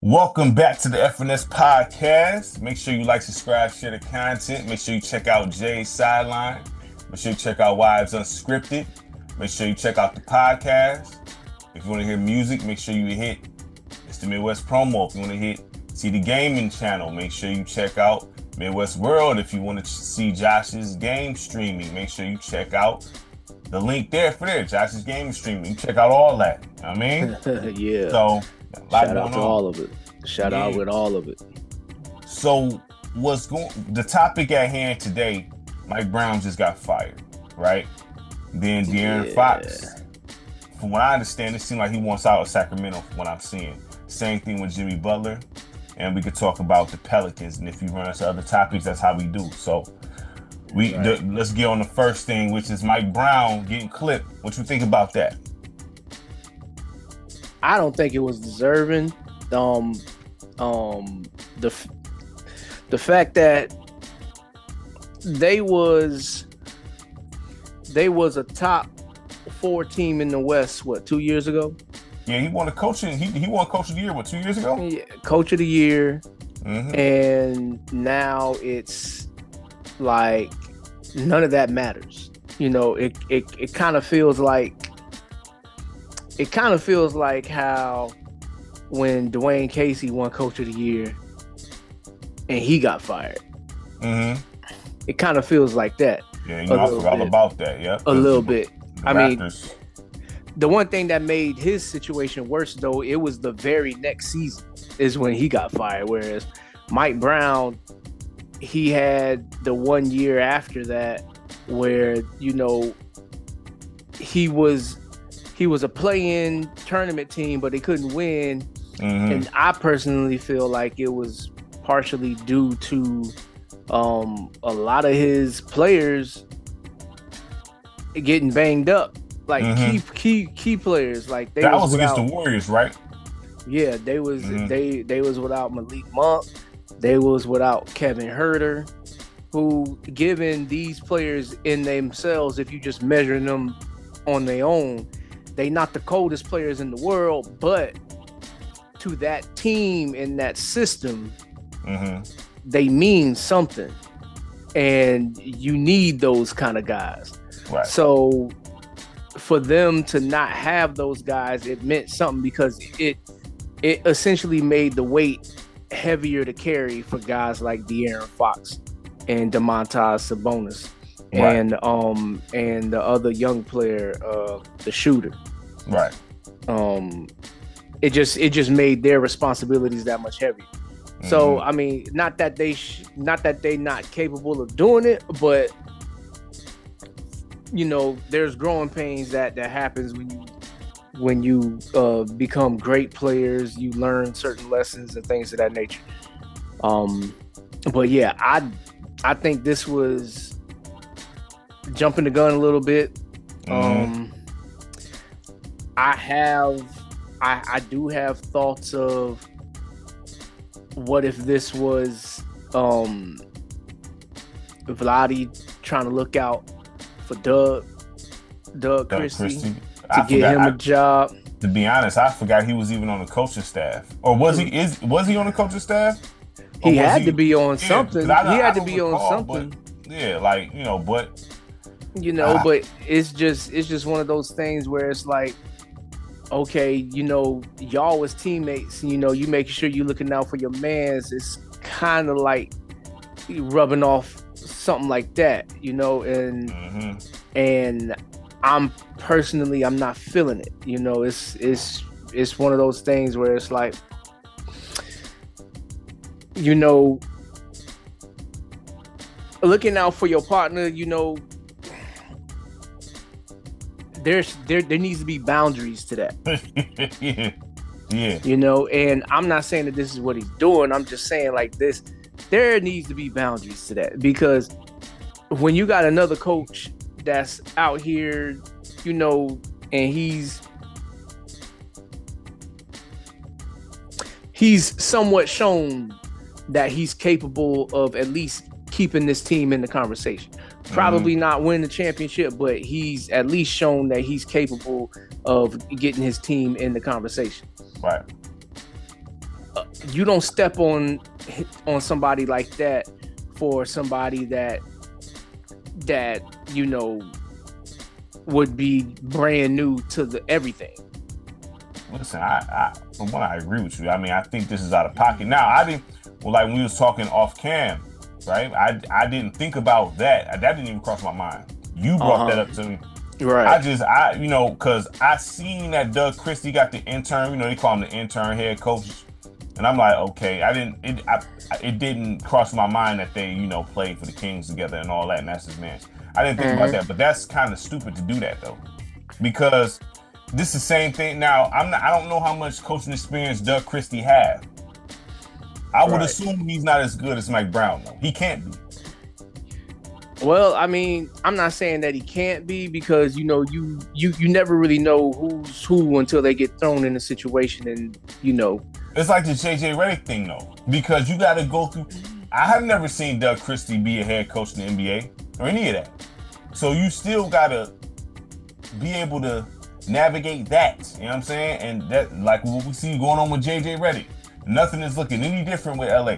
Welcome back to the F&S Podcast. Make sure you like, subscribe, share the content. Make sure you check out Jay's Sideline. Make sure you check out Wives Unscripted. Make sure you check out the podcast. If you want to hear music, make sure you hit It's the Midwest Promo. If you want to see the gaming channel, make sure you check out Midwest World. If you want to see Josh's game streaming, make sure you check out the link there for Josh's game streaming. You check out all that. You know what I mean? Yeah. So, shout out to all of it. Shout out with all of it. So the topic at hand today, Mike Brown just got fired, right? Then DeAaron Fox, from what I understand, it seems like he wants out of Sacramento from what I'm seeing. Same thing with Jimmy Butler. And we could talk about the Pelicans. And if you run us to other topics, that's how we do. So let's get on the first thing, which is Mike Brown getting clipped. What you think about that? I don't think it was deserving. The fact that they was a top 4 team in the West, 2 years ago? Yeah, he won he won Coach of the Year, 2 years ago? Yeah, Coach of the Year. Mm-hmm. And now it's like none of that matters. You know, it kind of feels like how when Dwayne Casey won Coach of the Year and he got fired. Mm-hmm. It kind of feels like that. Yeah, I forgot all about that. Yeah, a little bit. I mean, Raptors. The one thing that made his situation worse, though, it was the very next season is when he got fired. Whereas Mike Brown, he had the 1 year after that where, you know, he was a play-in tournament team, but they couldn't win. Mm-hmm. And I personally feel like it was partially due to a lot of his players getting banged up. Like key players. Like that was against the Warriors, right? Yeah, they was without Malik Monk. They was without Kevin Huerter, who, given these players in themselves, if you just measure them on their own, they not the coldest players in the world, but to that team in that system, they mean something. And you need those kind of guys. Right. So for them to not have those guys, it meant something because it essentially made the weight heavier to carry for guys like DeAaron Fox and Domantas Sabonis. Right. And the other young player, the shooter. Right. It just made their responsibilities that much heavier. So I mean, not that they not capable of doing it, but you know, there's growing pains that happens when you become great players. You learn certain lessons and things of that nature. But yeah, I think this was jumping the gun a little bit. I do have thoughts of what if this was Vlade trying to look out for Doug Christie to get him a job. To be honest, I forgot he was even on the coaching staff. Or was he on the coaching staff? He had to be on something. He had to be on something. But, yeah, like, you know, but it's just one of those things where it's like, okay, you know, y'all was teammates, you know, you making sure you looking out for your mans. It's kind of like rubbing off something like that, you know, and I'm not feeling it. You know, it's one of those things where it's like, you know, looking out for your partner, you know, there needs to be boundaries to that. Yeah. You know, and I'm not saying that this is what he's doing. I'm just saying like this, there needs to be boundaries to that, because when you got another coach that's out here, you know, and he's somewhat shown that he's capable of at least keeping this team in the conversation. Probably not win the championship, but he's at least shown that he's capable of getting his team in the conversation. Right. you don't step on somebody like that for somebody that would be brand new to everything. Listen, from what I agree with you. I mean, I think this is out of pocket. Now, when we was talking off cam, right? I didn't think about that. That didn't even cross my mind. You brought that up to me. Right. Because I seen that Doug Christie got the intern, they call him the intern head coach. And I'm like, okay, it didn't cross my mind that they, played for the Kings together and all that, and that's his man. I didn't think about that, but that's kind of stupid to do that though. Because this is the same thing. Now, I don't know how much coaching experience Doug Christie have. I would assume he's not as good as Mike Brown though. He can't be. Well, I mean, I'm not saying that he can't be, because you never really know who's who until they get thrown in a situation, and It's like the JJ Redick thing though, because you got to go through. I have never seen Doug Christie be a head coach in the NBA or any of that. So you still got to be able to navigate that. You know what I'm saying? And that, like what we see going on with JJ Redick, nothing is looking any different with LA.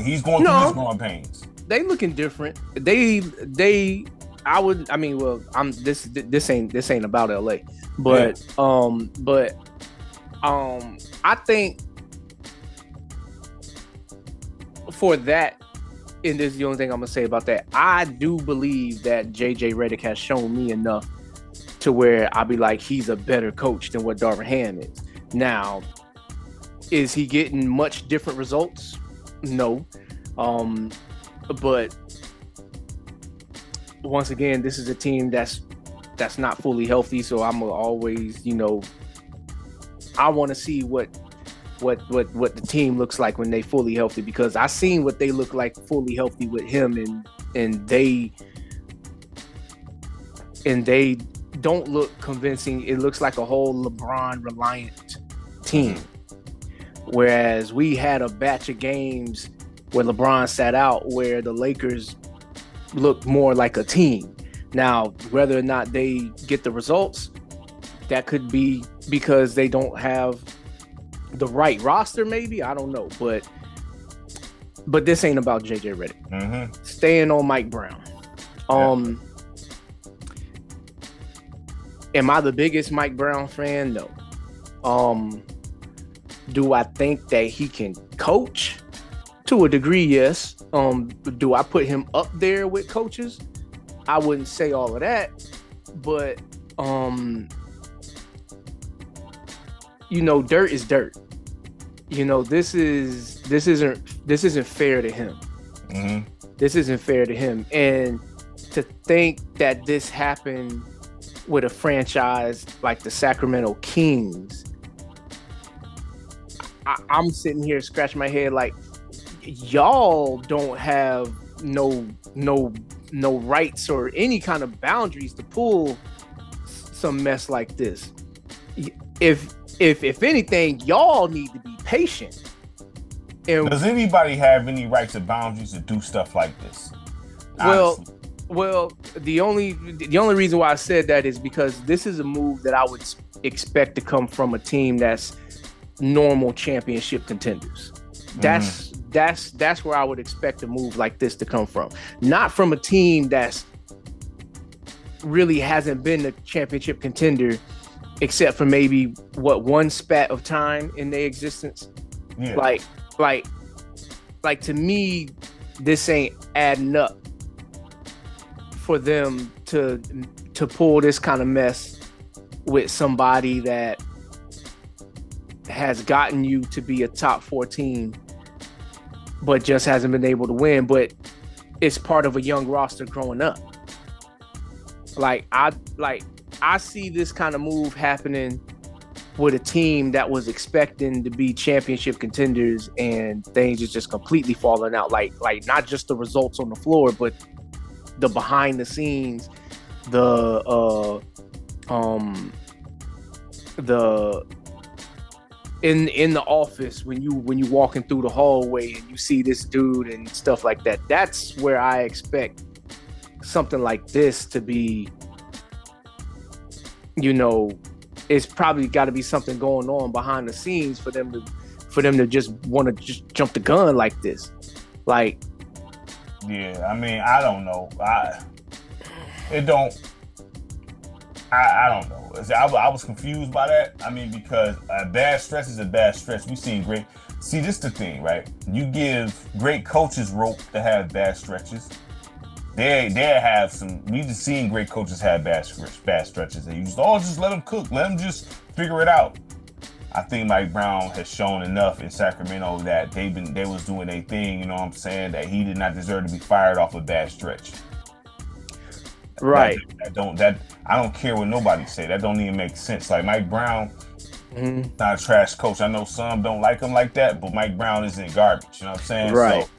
He's going through his growing pains. They looking different. This ain't about LA, but I think for that, and this is the only thing I'm gonna say about that, I do believe that JJ Redick has shown me enough to where I'll be like, he's a better coach than what Darvin Ham is. Now, is he getting much different results? No. But once again, this is a team that's not fully healthy, so I'm always, I want to see what the team looks like when they fully healthy, because I seen what they look like fully healthy with him, and they don't look convincing. It looks like a whole LeBron reliant team, whereas we had a batch of games where LeBron sat out, where the Lakers looked more like a team. Now, whether or not they get the results, that could be because they don't have the right roster, maybe. I don't know. But this ain't about JJ Redick. Staying on Mike Brown. Am I the biggest Mike Brown fan? No. Do I think that he can coach? To a degree, yes. Do I put him up there with coaches? I wouldn't say all of that, but dirt is dirt. This isn't fair to him. This isn't fair to him, and to think that this happened with a franchise like the Sacramento Kings, I'm sitting here scratching my head like, y'all don't have no rights or any kind of boundaries to pull some mess like this. If anything, y'all need to be patient. And does anybody have any rights or boundaries to do stuff like this? Honestly. Well, the only reason why I said that is because this is a move that I would expect to come from a team that's normal championship contenders. That's where I would expect a move like this to come from. Not from a team that's really hasn't been a championship contender except for maybe one spat of time in their existence. Yeah. Like to me, this ain't adding up for them to pull this kind of mess with somebody that has gotten you to be a top 4 team, but just hasn't been able to win. But it's part of a young roster growing up. I see this kind of move happening with a team that was expecting to be championship contenders, and things is just completely falling out. Like not just the results on the floor, but the behind the scenes, the in the office when you walking through the hallway and you see this dude and stuff like that. That's where I expect something like this to be. It's probably got to be something going on behind the scenes for for them to just want to just jump the gun like this. Like, yeah, I mean, I don't know. I don't know. I was confused by that. I mean, because a bad stretch is a bad stretch. We've seen great. See, this is the thing, right? You give great coaches rope to have bad stretches. They have some. We just seen great coaches have bad stretches. They just let them cook. Let them just figure it out. I think Mike Brown has shown enough in Sacramento that they was doing their thing. You know what I'm saying? That he did not deserve to be fired off a bad stretch. Right. I don't care what nobody say. That don't even make sense. Like Mike Brown, not a trash coach. I know some don't like him like that, but Mike Brown isn't garbage. You know what I'm saying? Right. So,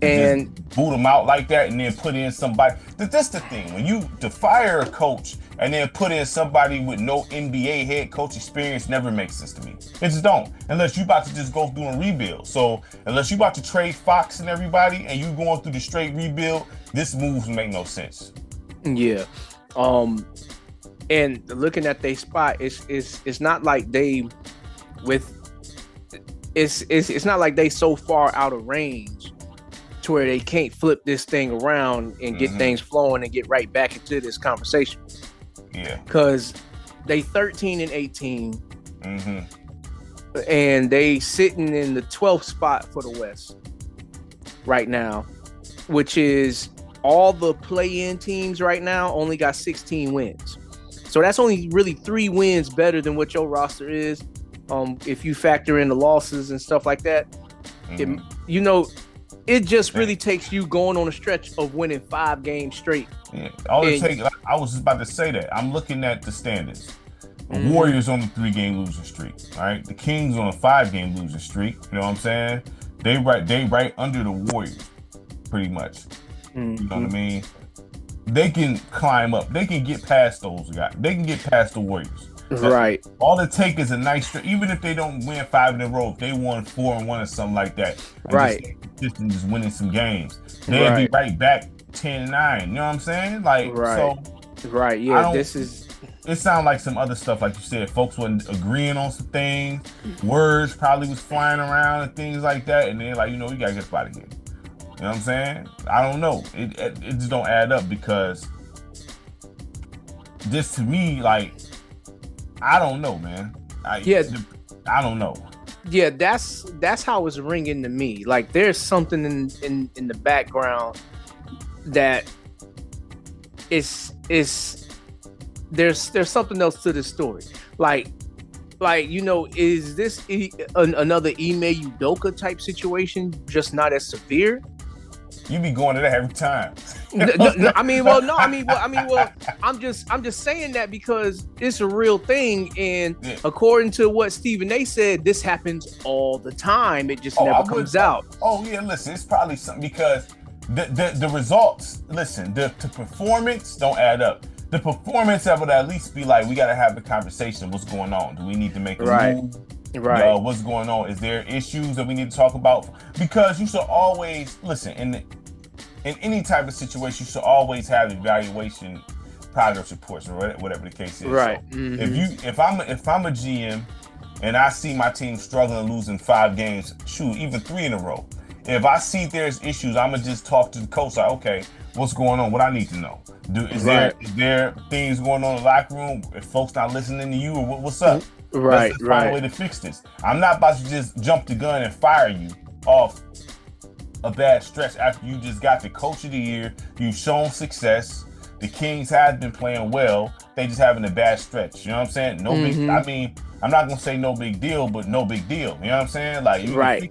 and just boot him out like that and then put in somebody. That's the thing. When you fire a coach and then put in somebody with no NBA head coach experience never makes sense to me. It just don't. Unless you about to just go through a rebuild. So unless you about to trade Fox and everybody and you going through the straight rebuild, this move make no sense. Yeah. And looking at their spot, it's not like they it's not like they so far out of range to where they can't flip this thing around and get things flowing and get right back into this conversation. Yeah. Because they 13 and 18. And they sitting in the 12th spot for the West right now, which is all the play-in teams right now only got 16 wins. So that's only really 3 wins better than what your roster is. If you factor in the losses and stuff like that, it just really takes you going on a stretch of winning 5 games straight. Yeah. I was just about to say that. I'm looking at the standings. The Warriors on the 3-game losing streak. All right. The Kings on a 5-game losing streak. You know what I'm saying? They right under the Warriors, pretty much. You know what I mean? They can climb up. They can get past those guys. They can get past the Warriors. Right. All it takes is a nice stretch. Even if they don't win 5 in a row, if they won 4-1 or something like that, right, just winning some games, they'll be right back 10-9. You know what I'm saying? Like, so. Right. Yeah. It sounds like some other stuff, like you said. Folks wasn't agreeing on some things. Words probably was flying around and things like that, and they're like, you gotta get us out of here. You know what I'm saying? I don't know. It just don't add up because this to me, like, I don't know, man. I don't know. Yeah, that's how it's ringing to me. Like there's something in the background that is there's something else to this story. Like is this another Ime Udoka type situation, just not as severe? You be going to that every time. I'm just saying that because it's a real thing, and according to what Stephen A said, this happens all the time. It just never comes out. Oh yeah, listen, it's probably something because the results. Listen, the performance don't add up. The performance would at least be like, we got to have the conversation. What's going on? Do we need to make a move? Right. What's going on? Is there issues that we need to talk about? Because you should always listen in any type of situation. You should always have evaluation progress reports or whatever the case is. Right. So if I'm a GM and I see my team struggling, losing 5 games, even 3 in a row. If I see there's issues, I'm gonna just talk to the coach. Like, okay, what's going on? What I need to know. Is there things going on in the locker room? If folks not listening to you, or what's up? Right. Let's find a way to fix this. I'm not about to just jump the gun and fire you off a bad stretch after you just got the coach of the year. You've shown success. The Kings have been playing well. They just having a bad stretch. You know what I'm saying? No big. I mean, I'm not gonna say no big deal, but no big deal. You know what I'm saying? Like, right.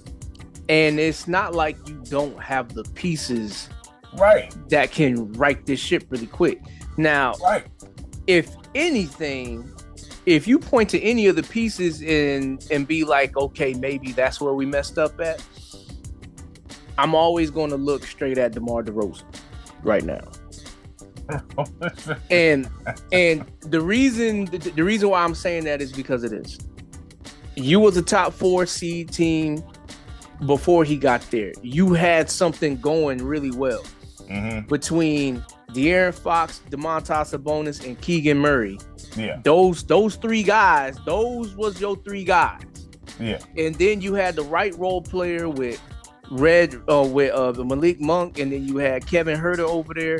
And it's not like you don't have the pieces, right, that can right this ship really quick. Now, if anything, if you point to any of the pieces and be like, okay, maybe that's where we messed up at, I'm always going to look straight at DeMar DeRozan right now. and the reason why I'm saying that is because of this. You was a top 4 seed team before he got there. You had something going really well between DeAaron Fox, Domantas Sabonis, and Keegan Murray. Yeah, those 3 guys, those was your 3 guys. Yeah. And then you had the right role player with Malik Monk, and then you had Kevin Huerter over there.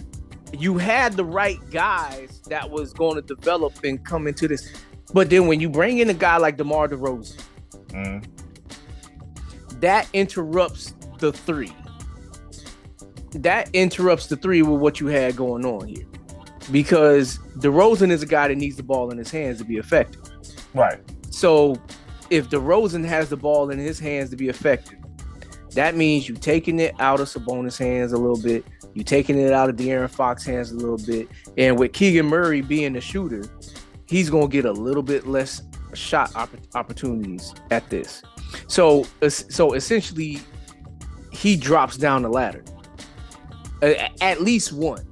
You had the right guys that was going to develop and come into this. But then when you bring in a guy like DeMar DeRozan, that interrupts the three. That interrupts the three with what you had going on here. Because DeRozan is a guy that needs the ball in his hands to be effective. Right. So if DeRozan has the ball in his hands to be effective, that means you taking it out of Sabonis' hands a little bit. You taking it out of DeAaron Fox hands a little bit. And with Keegan Murray being the shooter, he's going to get a little bit less shot opportunities at this. So essentially, he drops down the ladder. At least one.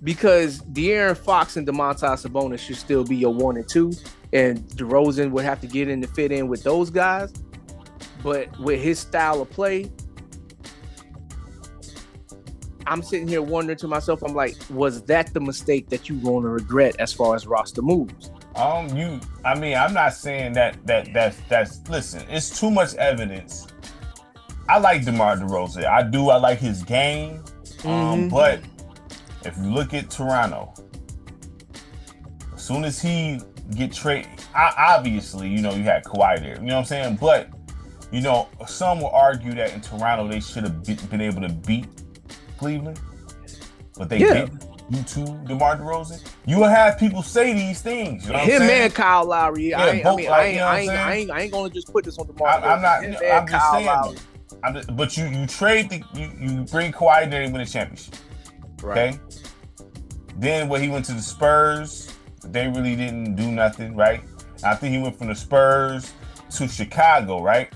Because De'Aaron Fox and Domantas Sabonis should still be your 1 and 2. And DeRozan would have to get in to fit in with those guys. But with his style of play, I'm sitting here wondering to myself, I'm like, was that the mistake that you want to regret as far as roster moves? I'm not saying that's listen, it's too much evidence. I like DeMar DeRozan. I like his game. But if you look at Toronto, as soon as he get traded, obviously, you had Kawhi there. You know what I'm saying? But, some will argue that in Toronto, they should have been able to beat Cleveland. But they didn't. Due to DeMar DeRozan, you will have people say these things. You know what I'm saying? And Kyle Lowry. Yeah, I ain't gonna just put this on DeMar DeRozan. I'm just saying. But you trade you bring Kawhi there and win a championship. Right. Okay. Then when he went to the Spurs, they really didn't do nothing, right? I think he went from the Spurs to Chicago, right?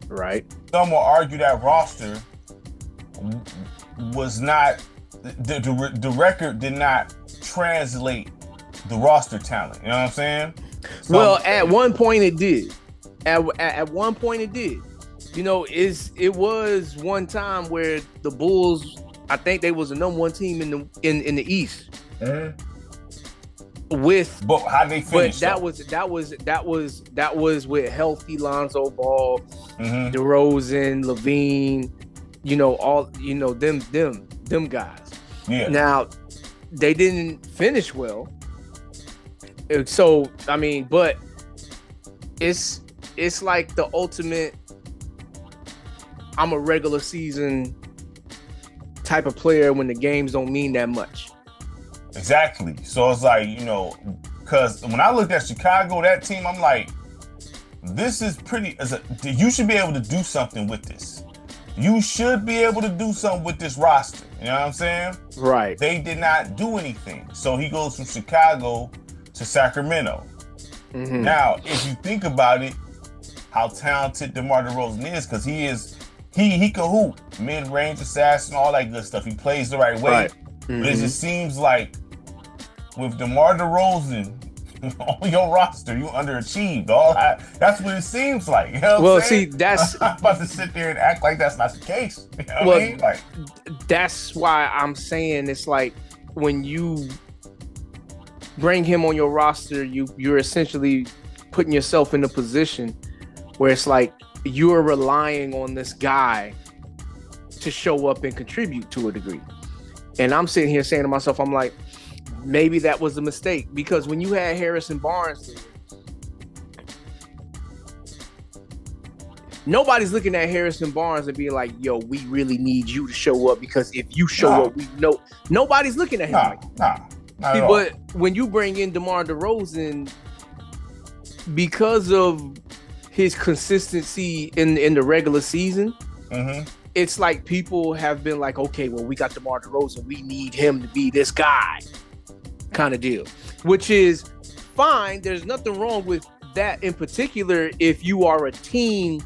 Right. Some will argue that roster was not the record did not translate the roster talent. You know what I'm saying? Well, at one point it did. At one point it did. It was one time where the Bulls, I think they was the number one team in the East. But how they finished? But that was with healthy Lonzo Ball, DeRozan, Levine, them guys. Yeah. Now they didn't finish well. So but it's like the ultimate. I'm a regular season type of player when the games don't mean that much. Exactly. So it's like, because when I looked at Chicago, that team, I'm like, this is pretty. You should be able to do something with this. You should be able to do something with this roster. You know what I'm saying? Right. They did not do anything. So he goes from Chicago to Sacramento. Now, if you think about it, how talented DeMar DeRozan is, because he can hoop, mid-range assassin, all that good stuff. He plays the right way. Right. But it just seems like with DeMar DeRozan on your roster, you underachieved. That's what it seems like. You know what I'm saying? See, that's I'm about to sit there and act like that's not the case. You know what I mean? That's why I'm saying it's like when you bring him on your roster, you're essentially putting yourself in a position where it's like you're relying on this guy to show up and contribute to a degree. And I'm sitting here saying to myself, I'm like, maybe that was a mistake, because when you had Harrison Barnes there, nobody's looking at Harrison Barnes and being like, yo, we really need you to show up, because if you show up, we know. Nobody's looking at him like that. But when you bring in DeMar DeRozan, because of his consistency in the regular season, it's like people have been like, okay, well, we got DeMar DeRozan, we need him to be this guy kind of deal, which is fine. There's nothing wrong with that in particular if you are a team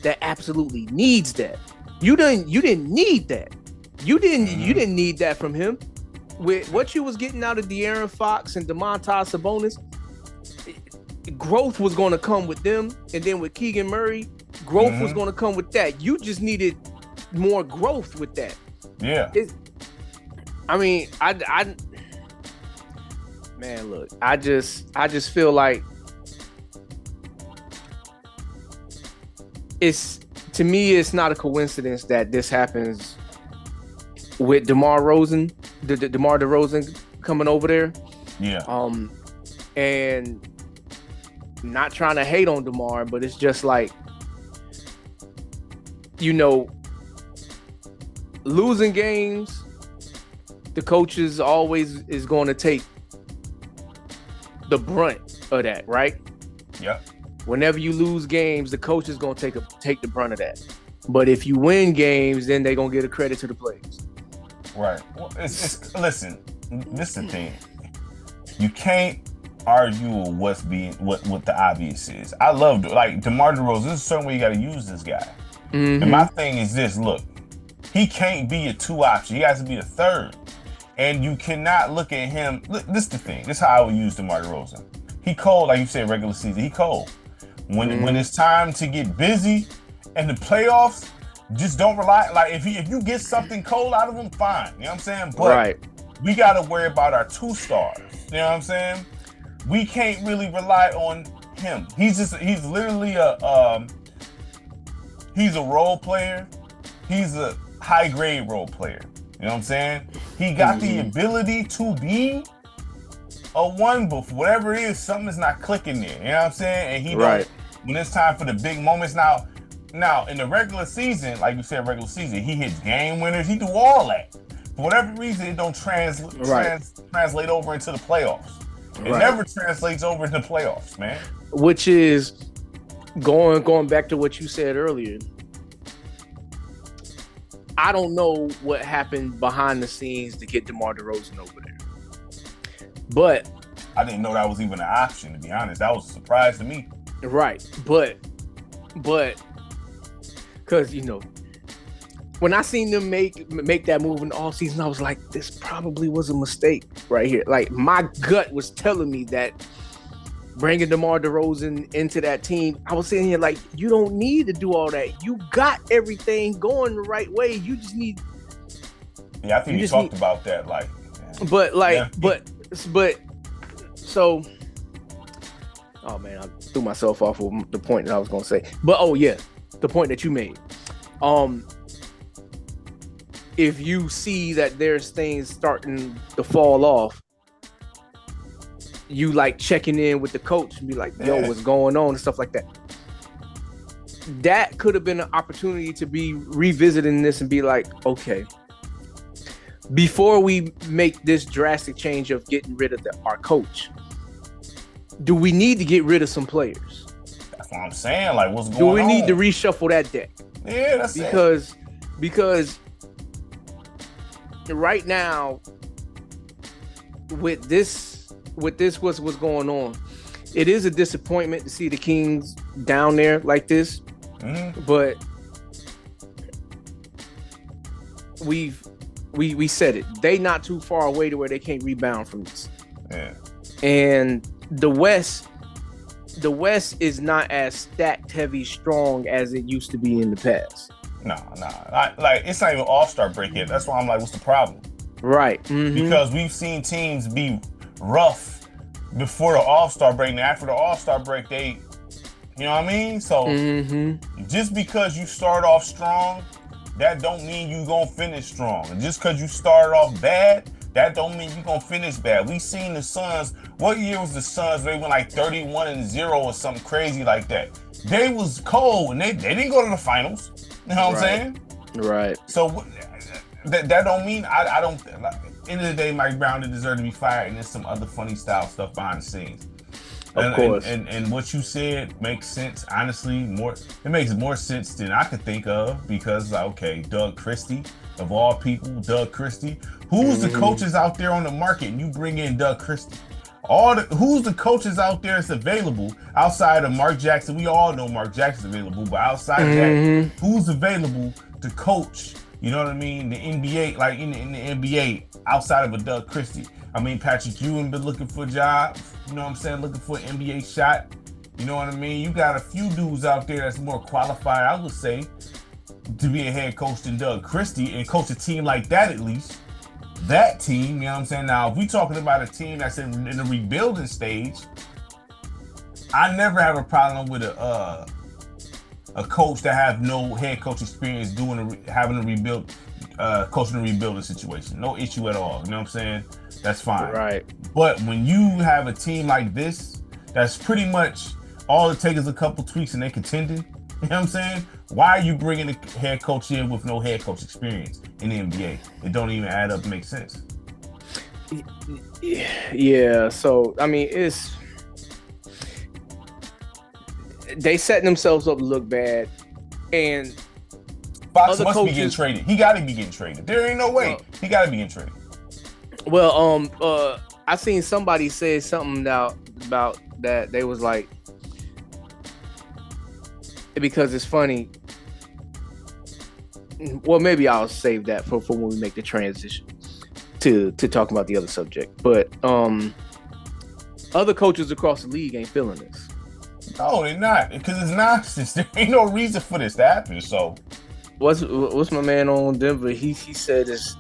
that absolutely needs that. You didn't need that. You didn't need that from him. With what you was getting out of De'Aaron Fox and Domantas Sabonis, growth was going to come with them, and then with Keegan Murray, growth was going to come with that. You just needed more growth with that. Yeah. Man, look, I just feel like to me, it's not a coincidence that this happens with DeMar DeRozan coming over there. Yeah. And not trying to hate on DeMar, but it's just like, losing games, the coaches always is going to take the brunt of that, right? Yeah. Whenever you lose games, the coach is going to take the brunt of that. But if you win games, then they're going to get a credit to the players. Right. Well, listen, this is the thing. You can't argue what the obvious is. I love, like, DeMar DeRozan. There's a certain way you got to use this guy. Mm-hmm. And my thing is this, look, he can't be a 2 option. He has to be a 3rd. And you cannot look at him. Look, this is the thing. This is how I would use DeMar DeRozan. He cold, like you said, regular season. He cold. When it's time to get busy and the playoffs, just don't rely. Like, if you get something cold out of him, fine. You know what I'm saying? But we got to worry about our 2 stars. You know what I'm saying? We can't really rely on him. He's literally he's a role player. He's a high grade role player. You know what I'm saying? He got the ability to be a 1, but for whatever it is, something is not clicking there. You know what I'm saying? And he when it's time for the big moments now in the regular season, like you said, regular season, he hits game winners. He do all that. For whatever reason, it don't translate over into the playoffs. It never translates over into the playoffs, man. Which is going back to what you said earlier. I don't know what happened behind the scenes to get DeMar DeRozan over there. But I didn't know that was even an option, to be honest. That was a surprise to me. Right. But because, when I seen them make that move in the offseason, I was like, this probably was a mistake right here. Like, my gut was telling me that bringing DeMar DeRozan into that team, I was sitting here like, you don't need to do all that. You got everything going the right way. You just need. Yeah, I think you talked about that. Like, so. Oh man, I threw myself off of the point that I was going to say. But the point that you made. If you see that there's things starting to fall off, you like checking in with the coach and be like, yo, what's going on and stuff like that. That could have been an opportunity to be revisiting this and be like, okay, before we make this drastic change of getting rid of our coach, do we need to get rid of some players? That's what I'm saying. Like, what's going on? Do we need to reshuffle that deck? Yeah, that's because right now, with this what's going on, it is a disappointment to see the Kings down there like this. Mm-hmm. But we said it. They not too far away to where they can't rebound from this. Yeah. And the West is not as stacked, heavy, strong as it used to be in the past. No. Like, it's not even All-Star break yet. That's why I'm like, what's the problem? Right. Mm-hmm. Because we've seen teams be rough before the All-Star break, and after the All-Star break, they, you know what I mean? So just because you start off strong, that don't mean you gonna finish strong. And just because you started off bad, that don't mean you gonna finish bad. We seen the Suns. What year was the Suns? They went like 31-0 or something crazy like that. They was cold and they didn't go to the finals. You know what I'm saying? Right. So that don't mean I don't. Like, end of the day, Mike Brown did deserve to be fired, and there's some other funny style stuff behind the scenes. Of course. And what you said makes sense. Honestly, it makes more sense than I could think of because, okay, Doug Christie, of all people, Doug Christie. Who's the coaches out there on the market? And you bring in Doug Christie. Who's the coaches out there that's available outside of Mark Jackson? We all know Mark Jackson's available, but outside of that, who's available to coach? You know what I mean? The NBA, like in the NBA, outside of a Doug Christie. I mean, Patrick Ewing been looking for jobs. You know what I'm saying? Looking for an NBA shot. You know what I mean? You got a few dudes out there that's more qualified, I would say, to be a head coach than Doug Christie and coach a team like that at least. That team, you know what I'm saying? Now, if we talking about a team that's in the rebuilding stage, I never have a problem with a coach that have no head coach experience having to rebuild, coaching a rebuilding situation. No issue at all. You know what I'm saying? That's fine. Right. But when you have a team like this, that's pretty much all it takes is a couple tweaks and they contending. You know what I'm saying? Why are you bringing a head coach in with no head coach experience in the NBA? It don't even add up and make sense. Yeah. So, I mean, they setting themselves up to look bad. And Fox must be getting traded. He got to be getting traded. There ain't no way. He got to be getting traded. Well, I seen somebody say something about that. They was like, because it's funny. Well, maybe I'll save that for when we make the transition to talk about the other subject. But other coaches across the league ain't feeling this. No, they're not, because it's nonsense. There ain't no reason for this to happen. So, what's my man on Denver? He said it's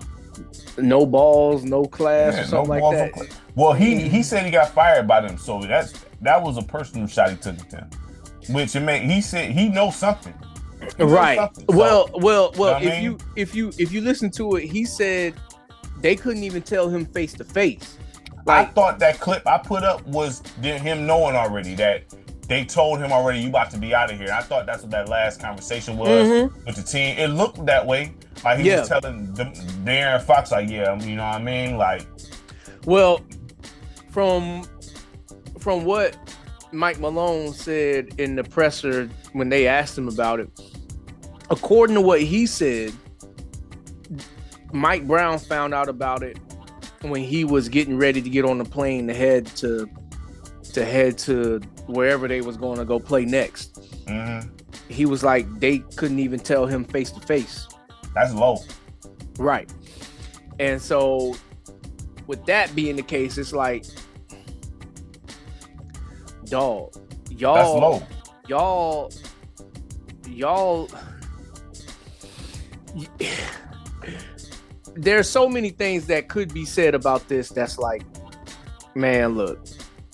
no balls, no class, or something like that. No, well, he said he got fired by them, so that was a personal shot he took at them. Which he said he knows something. Right. Something. Well, So, if you listen to it, he said they couldn't even tell him face to face. I thought that clip I put up was him knowing already that they told him already, you about to be out of here. I thought that's what that last conversation was with the team. It looked that way. Like he was telling DeAaron Fox, like, yeah, you know what I mean? Like, well, from what Mike Malone said in the presser when they asked him about it, according to what he said, Mike Brown found out about it when he was getting ready to get on the plane to head to wherever they was going to go play next. Mm-hmm. He was like, they couldn't even tell him face to face. That's low. Right. And so with that being the case, it's like, dog, y'all, that's low. Y'all there's so many things that could be said about this that's like, man, look.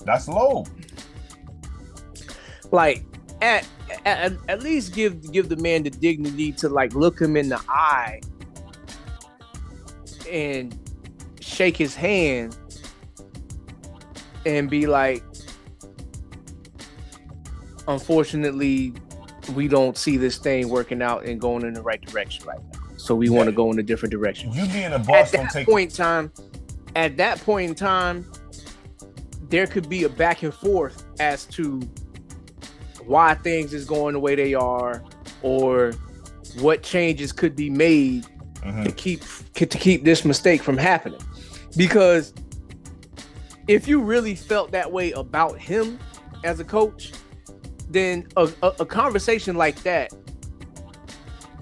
That's low. Like, at least give the man the dignity to like look him in the eye and shake his hand and be like, unfortunately, we don't see this thing working out and going in the right direction right now. So we want to go in a different direction. You being a boss at that point in time, there could be a back and forth as to why things is going the way they are, or what changes could be made to keep this mistake from happening. Because if you really felt that way about him as a coach, then a conversation like that,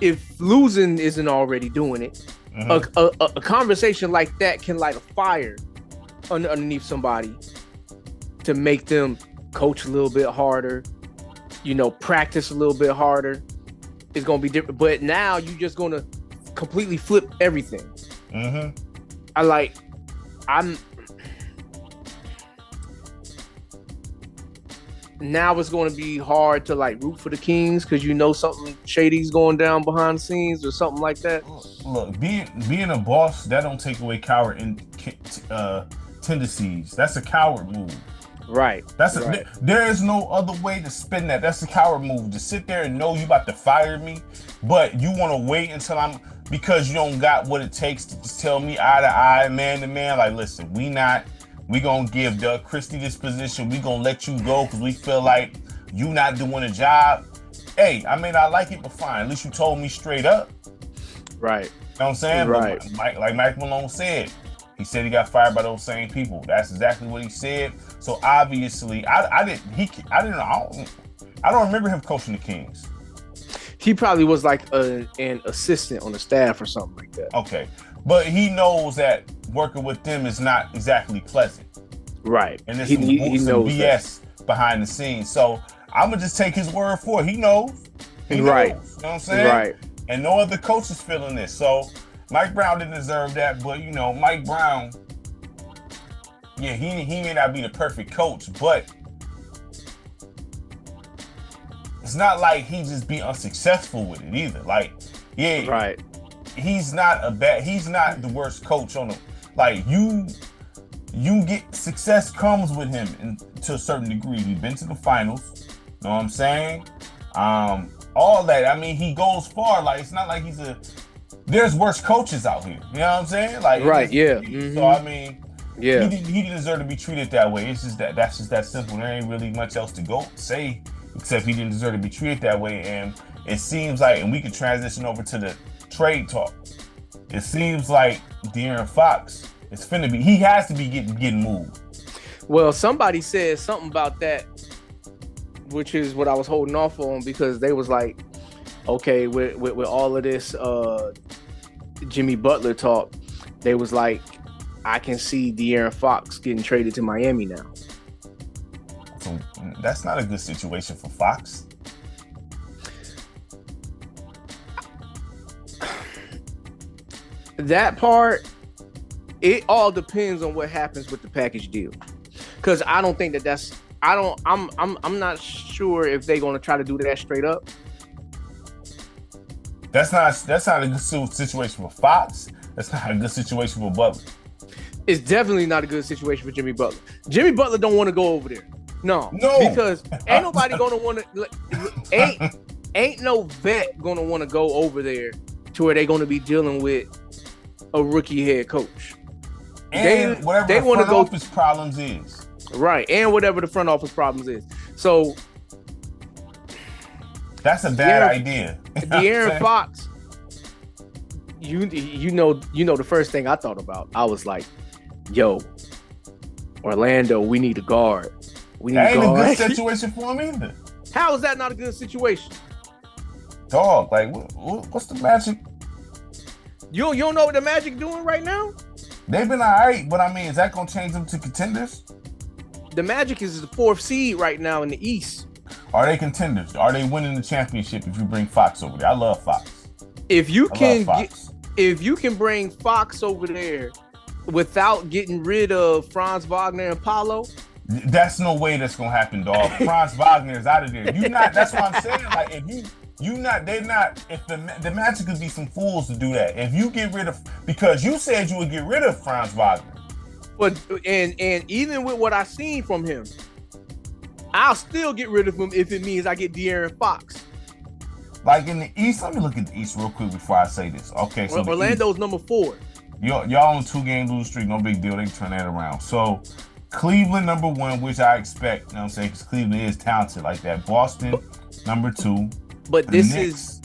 if losing isn't already doing it, a conversation like that can light a fire underneath somebody to make them coach a little bit harder, practice a little bit harder. It's going to be different. But now you're just going to completely flip everything. Now it's going to be hard to like root for the Kings because something shady's going down behind the scenes or something like that. Look, being a boss, that don't take away coward tendencies. That's a coward move. Right. There is no other way to spin that. That's a coward move. To sit there and know you about to fire me, but you want to wait until because you don't got what it takes to just tell me eye to eye, man to man. Like, listen, we gonna give Doug Christie this position. We gonna let you go because we feel like you not doing a job. Hey, I may not like it, but fine. At least you told me straight up. Right. You know what I'm saying? Right. But like Mike Malone said, he said he got fired by those same people. That's exactly what he said. So obviously, I don't remember him coaching the Kings. He probably was like an assistant on the staff or something like that. Okay. But he knows that working with them is not exactly pleasant. Right. And there's he some knows BS behind the scenes. So I'm going to just take his word for it. He knows. He right. knows. You know what I'm saying? Right. And no other coach is feeling this. So Mike Brown didn't deserve that. But, Mike Brown, yeah, he may not be the perfect coach, but it's not like he just be unsuccessful with it either. Like, yeah, right. He's not the worst coach on the, like, you get success comes with him to a certain degree. He's been to the finals. Know what I'm saying? All that. I mean, he goes far. Like, it's not like there's worse coaches out here. You know what I'm saying? Like, right, yeah. So I mean, yeah, he didn't deserve to be treated that way. It's just that's just that simple. There ain't really much else to say except he didn't deserve to be treated that way. And it seems like, and we can transition over to the trade talk. It seems like DeAaron Fox is he has to be getting moved. Well, somebody said something about that, which is what I was holding off on, because they was like, okay, with all of this Jimmy Butler talk, they was like, I can see DeAaron Fox getting traded to Miami now. So that's not a good situation for Fox. That part, it all depends on what happens with the package deal. Because I don't think I'm not sure if they're going to try to do that straight up. That's not a good situation for Fox. That's not a good situation for Butler. It's definitely not a good situation for Jimmy Butler. Jimmy Butler don't want to go over there. No, because ain't nobody going to want to. Ain't no vet going to want to go over there to where they're going to be dealing with a rookie head coach. And whatever the front office problems is. Right, and whatever the front office problems is. So that's a bad idea. DeAaron Fox, you know the first thing I thought about, I was like, yo, Orlando, we need a guard. That ain't a good situation for him either. How is that not a good situation? Dog, like, what's the Magic? You don't know what the Magic doing right now? They've been all right, but I mean, is that going to change them to contenders? The Magic is the 4th seed right now in the East. Are they contenders? Are they winning the championship if you bring Fox over there? I love Fox. If you can bring Fox over there without getting rid of Franz Wagner and Paolo, that's no way that's gonna happen, dog. Franz Wagner is out of there. That's what I'm saying. Like, if if the Magic could be some fools to do that. If you get rid of, because you said you would get rid of Franz Wagner. But and even with what I've seen from him, I'll still get rid of him if it means I get De'Aaron Fox. Like in the East, let me look at the East real quick before I say this. Okay, so Orlando's number 4. Y'all on 2-game losing streak, no big deal. They can turn that around. So Cleveland number 1, which I expect, you know what I'm saying, because Cleveland is talented like that. Boston number 2. But this is,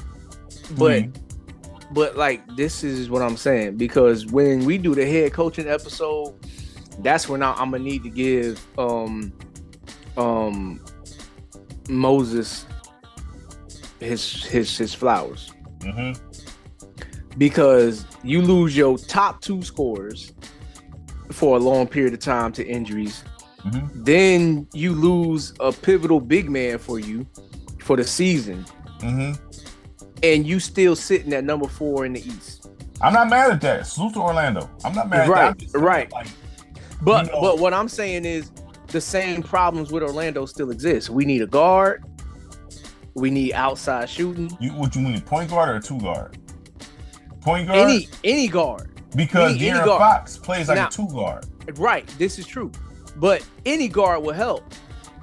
but like, this is what I'm saying, because when we do the head coaching episode, that's when I'm gonna need to give Moses his flowers. Mm-hmm. Because you lose your top 2 scorers for a long period of time to injuries. Mm-hmm. Then you lose a pivotal big man for you for the season. Mm-hmm. And you still sitting at number 4 in the East. I'm not mad at that. Salute to Orlando. I'm not mad at that. Right. Like, but what I'm saying is the same problems with Orlando still exist. We need a guard. We need outside shooting. What you need, point guard or a 2 guard? Point guard? Any guard. Because De'Aaron Fox plays like a 2 guard. Right. This is true. But any guard will help.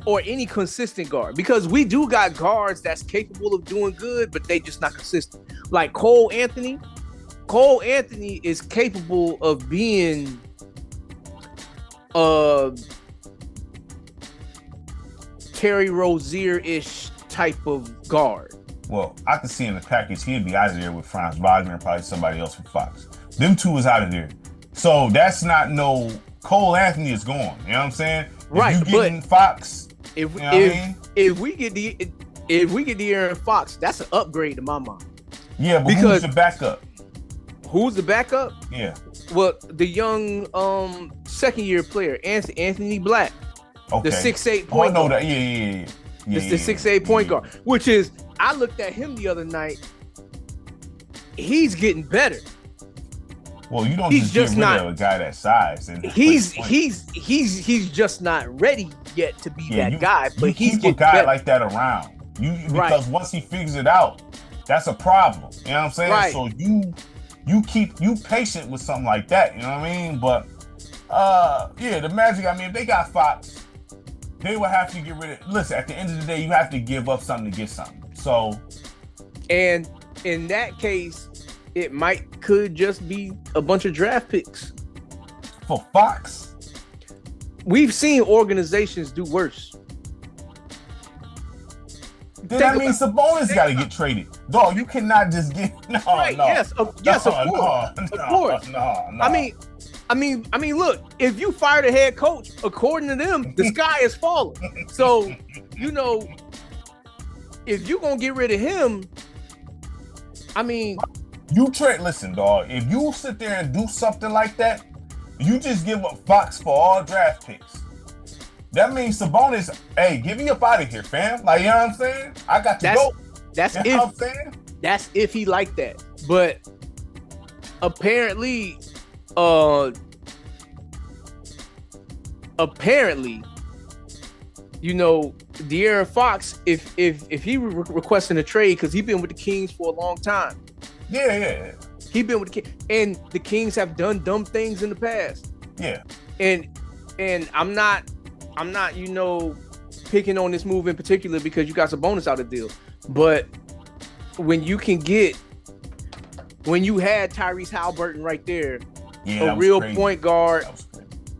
Or any consistent guard. Because we do got guards that's capable of doing good, but they just not consistent. Like Cole Anthony. Cole Anthony is capable of being Terry Rozier-ish type of guard. Well, I can see in the package he'd be out of there with Franz Wagner and probably somebody else from Fox. Them 2 is out of there. So that's not no Cole Anthony is gone. You know what I'm saying? Right. If you getting Fox, if we get De'Aaron Fox, that's an upgrade to my mind. Yeah, but who's the backup? Who's the backup? Yeah. Well, the young second-year player, Anthony Black. Okay. The 6'8" point guard. That. Yeah. The 6'8" point guard, which is, I looked at him the other night. He's getting better. Well, you don't just get rid of a guy that size. And he's just not ready yet to be that guy. But he's keep a guy like that around. Because once he figures it out, that's a problem. You know what I'm saying? Right. So you patient with something like that. You know what I mean? But the Magic. I mean, if they got Fox, they will have to get rid of. Listen, at the end of the day, you have to give up something to get something. So, and in that case, it could just be a bunch of draft picks for Fox. We've seen organizations do worse. Then that means Sabonis got to get traded. Dog, you cannot just get Yes, of course. No. I mean, look, if you fire the head coach, according to them, the sky is falling. So, if you're gonna get rid of him, I mean, listen, dog, if you sit there and do something like that, you just give up Fox for all draft picks. That means Sabonis, hey, get me up out of here, fam. Like, you know what I'm saying? I got to go. That's if he liked that. But apparently, DeAaron Fox, if he requesting a trade, because he's been with the Kings for a long time. Yeah. He's been with the Kings, and the Kings have done dumb things in the past. Yeah. And I'm not, picking on this move in particular because you got some bonus out of the deal. But when you had Tyrese Halliburton right there, a real point guard,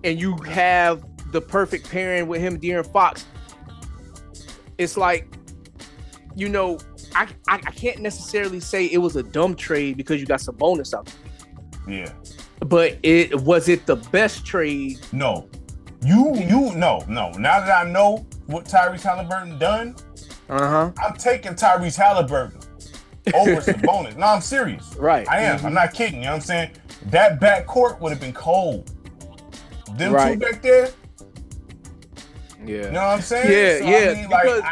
and you have the perfect pairing with him and DeAaron Fox, it's like, I can't necessarily say it was a dumb trade because you got some bonus out there. Yeah. But was it the best trade? No. No. Now that I know what Tyrese Halliburton done, I'm taking Tyrese Halliburton over Sabonis. No, I'm serious. Right. I am. I'm not kidding. You know what I'm saying? That backcourt would have been cold. Them two back there. Yeah. You know what I'm saying? Yeah. I mean, like,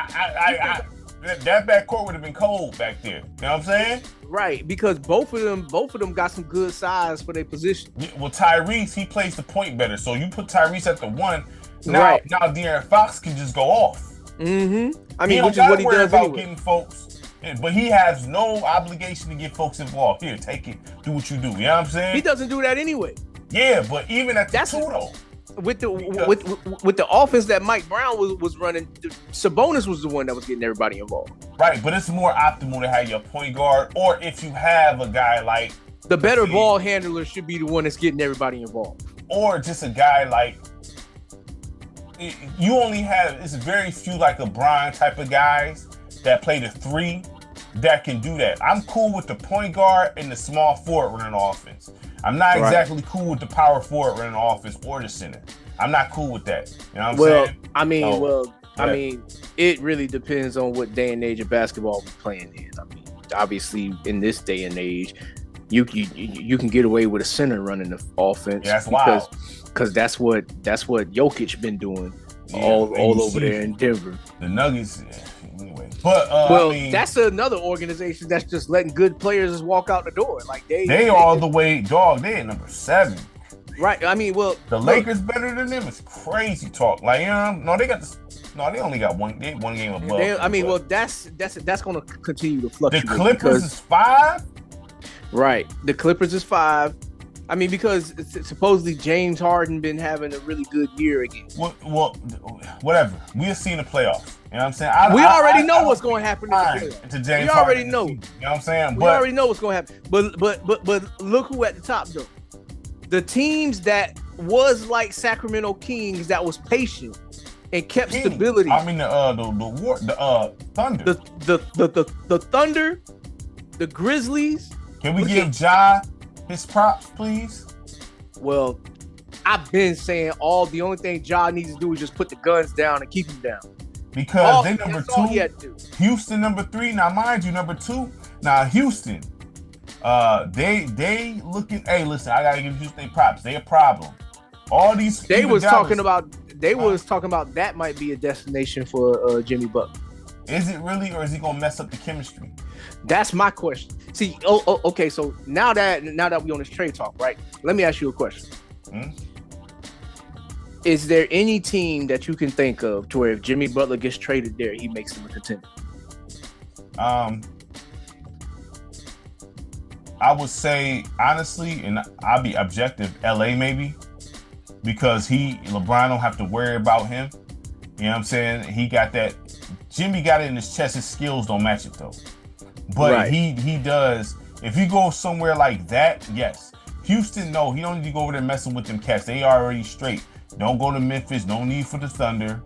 that backcourt would have been cold back there. You know what I'm saying? Right, because both of them got some good size for their position. Yeah, well, Tyrese, he plays the point better. So you put Tyrese at the one. Now DeAaron Fox can just go off. Mm-hmm. I mean, which is what he does about anyway. Getting folks, but he has no obligation to get folks involved. Here, take it. Do what you do. You know what I'm saying? He doesn't do that anyway. Yeah, but even at the two though. With the offense that Mike Brown was running, Sabonis was the one that was getting everybody involved. Right, but it's more optimal to have your point guard, or if you have a guy like the better ball handler should be the one that's getting everybody involved, or just a guy like you only have. It's very few like LeBron type of guys that play the three that can do that. I'm cool with the point guard and the small forward running offense. I'm not exactly cool with the power forward running offense or the center. I'm not cool with that. You know what I'm saying? I mean, it really depends on what day and age of basketball we're playing in. I mean, obviously, in this day and age, you can get away with a center running the offense. Yeah, that's wild. Because that's what Jokic been doing all over there in Denver. The Nuggets, anyway. But that's another organization that's just letting good players just walk out the door. Like they all the way, dog. They at number 7. Right. I mean, the Lakers better than them is crazy talk. Like, they only got one game above. That's going to continue to fluctuate. The Clippers is 5. Right. The Clippers is 5. I mean, because supposedly James Harden been having a really good year again. Well, whatever. We'll see in the playoffs. You know what I'm saying? We already know what's going to happen in the playoffs. To James we already Harden know. You know what I'm saying? We already know what's going to happen. But look who at the top though. The teams that was like Sacramento Kings that was patient and kept stability. I mean the Thunder. The Thunder, the Grizzlies. Can we give Ja his props, please? Well, I've been saying the only thing Ja needs to do is just put the guns down and keep them down. Because they number 2. Houston number 3. Now, mind you, number 2. Now, Houston, they looking. Hey, listen, I gotta give Houston props. They a problem. All these they was talking about that might be a destination for Jimmy Butler. Is it really, or is he gonna mess up the chemistry? That's my question. See, okay. So now that we on this trade talk, right? Let me ask you a question. Is there any team that you can think of to where if Jimmy Butler gets traded there, he makes them a contender? I would say honestly, and I'll be objective, LA maybe, because LeBron don't have to worry about him. You know what I'm saying? He got that. Jimmy got it in his chest. His skills don't match it though. But Right. he does. If you go somewhere like that, yes. Houston, no, he don't need to go over there messing with them cats. They already straight. Don't go to Memphis. No need for the Thunder.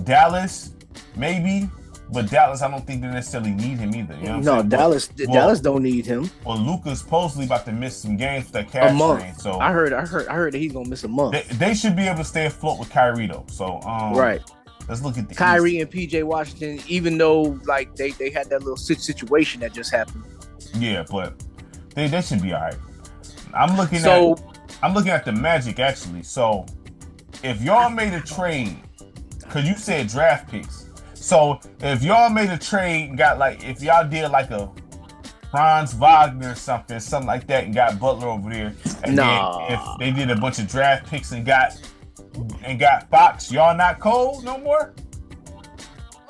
Dallas, maybe. But Dallas, I don't think they necessarily need him either. You know what I'm saying? Dallas don't need him. Well, Luka's supposedly about to miss some games with that calf strain. So I heard that he's gonna miss a month. They should be able to stay afloat with Kyrie though. So right. Let's look at the Kyrie East. and PJ Washington, even though like they had that little situation that just happened. Yeah, but they should be all right. I'm looking at the Magic actually. So if y'all made a trade, because you said draft picks. So if y'all made a trade and got like, if y'all did like a Franz Wagner or something like that and got Butler over there, and then if they did a bunch of draft picks and got Fox, y'all not cold no more?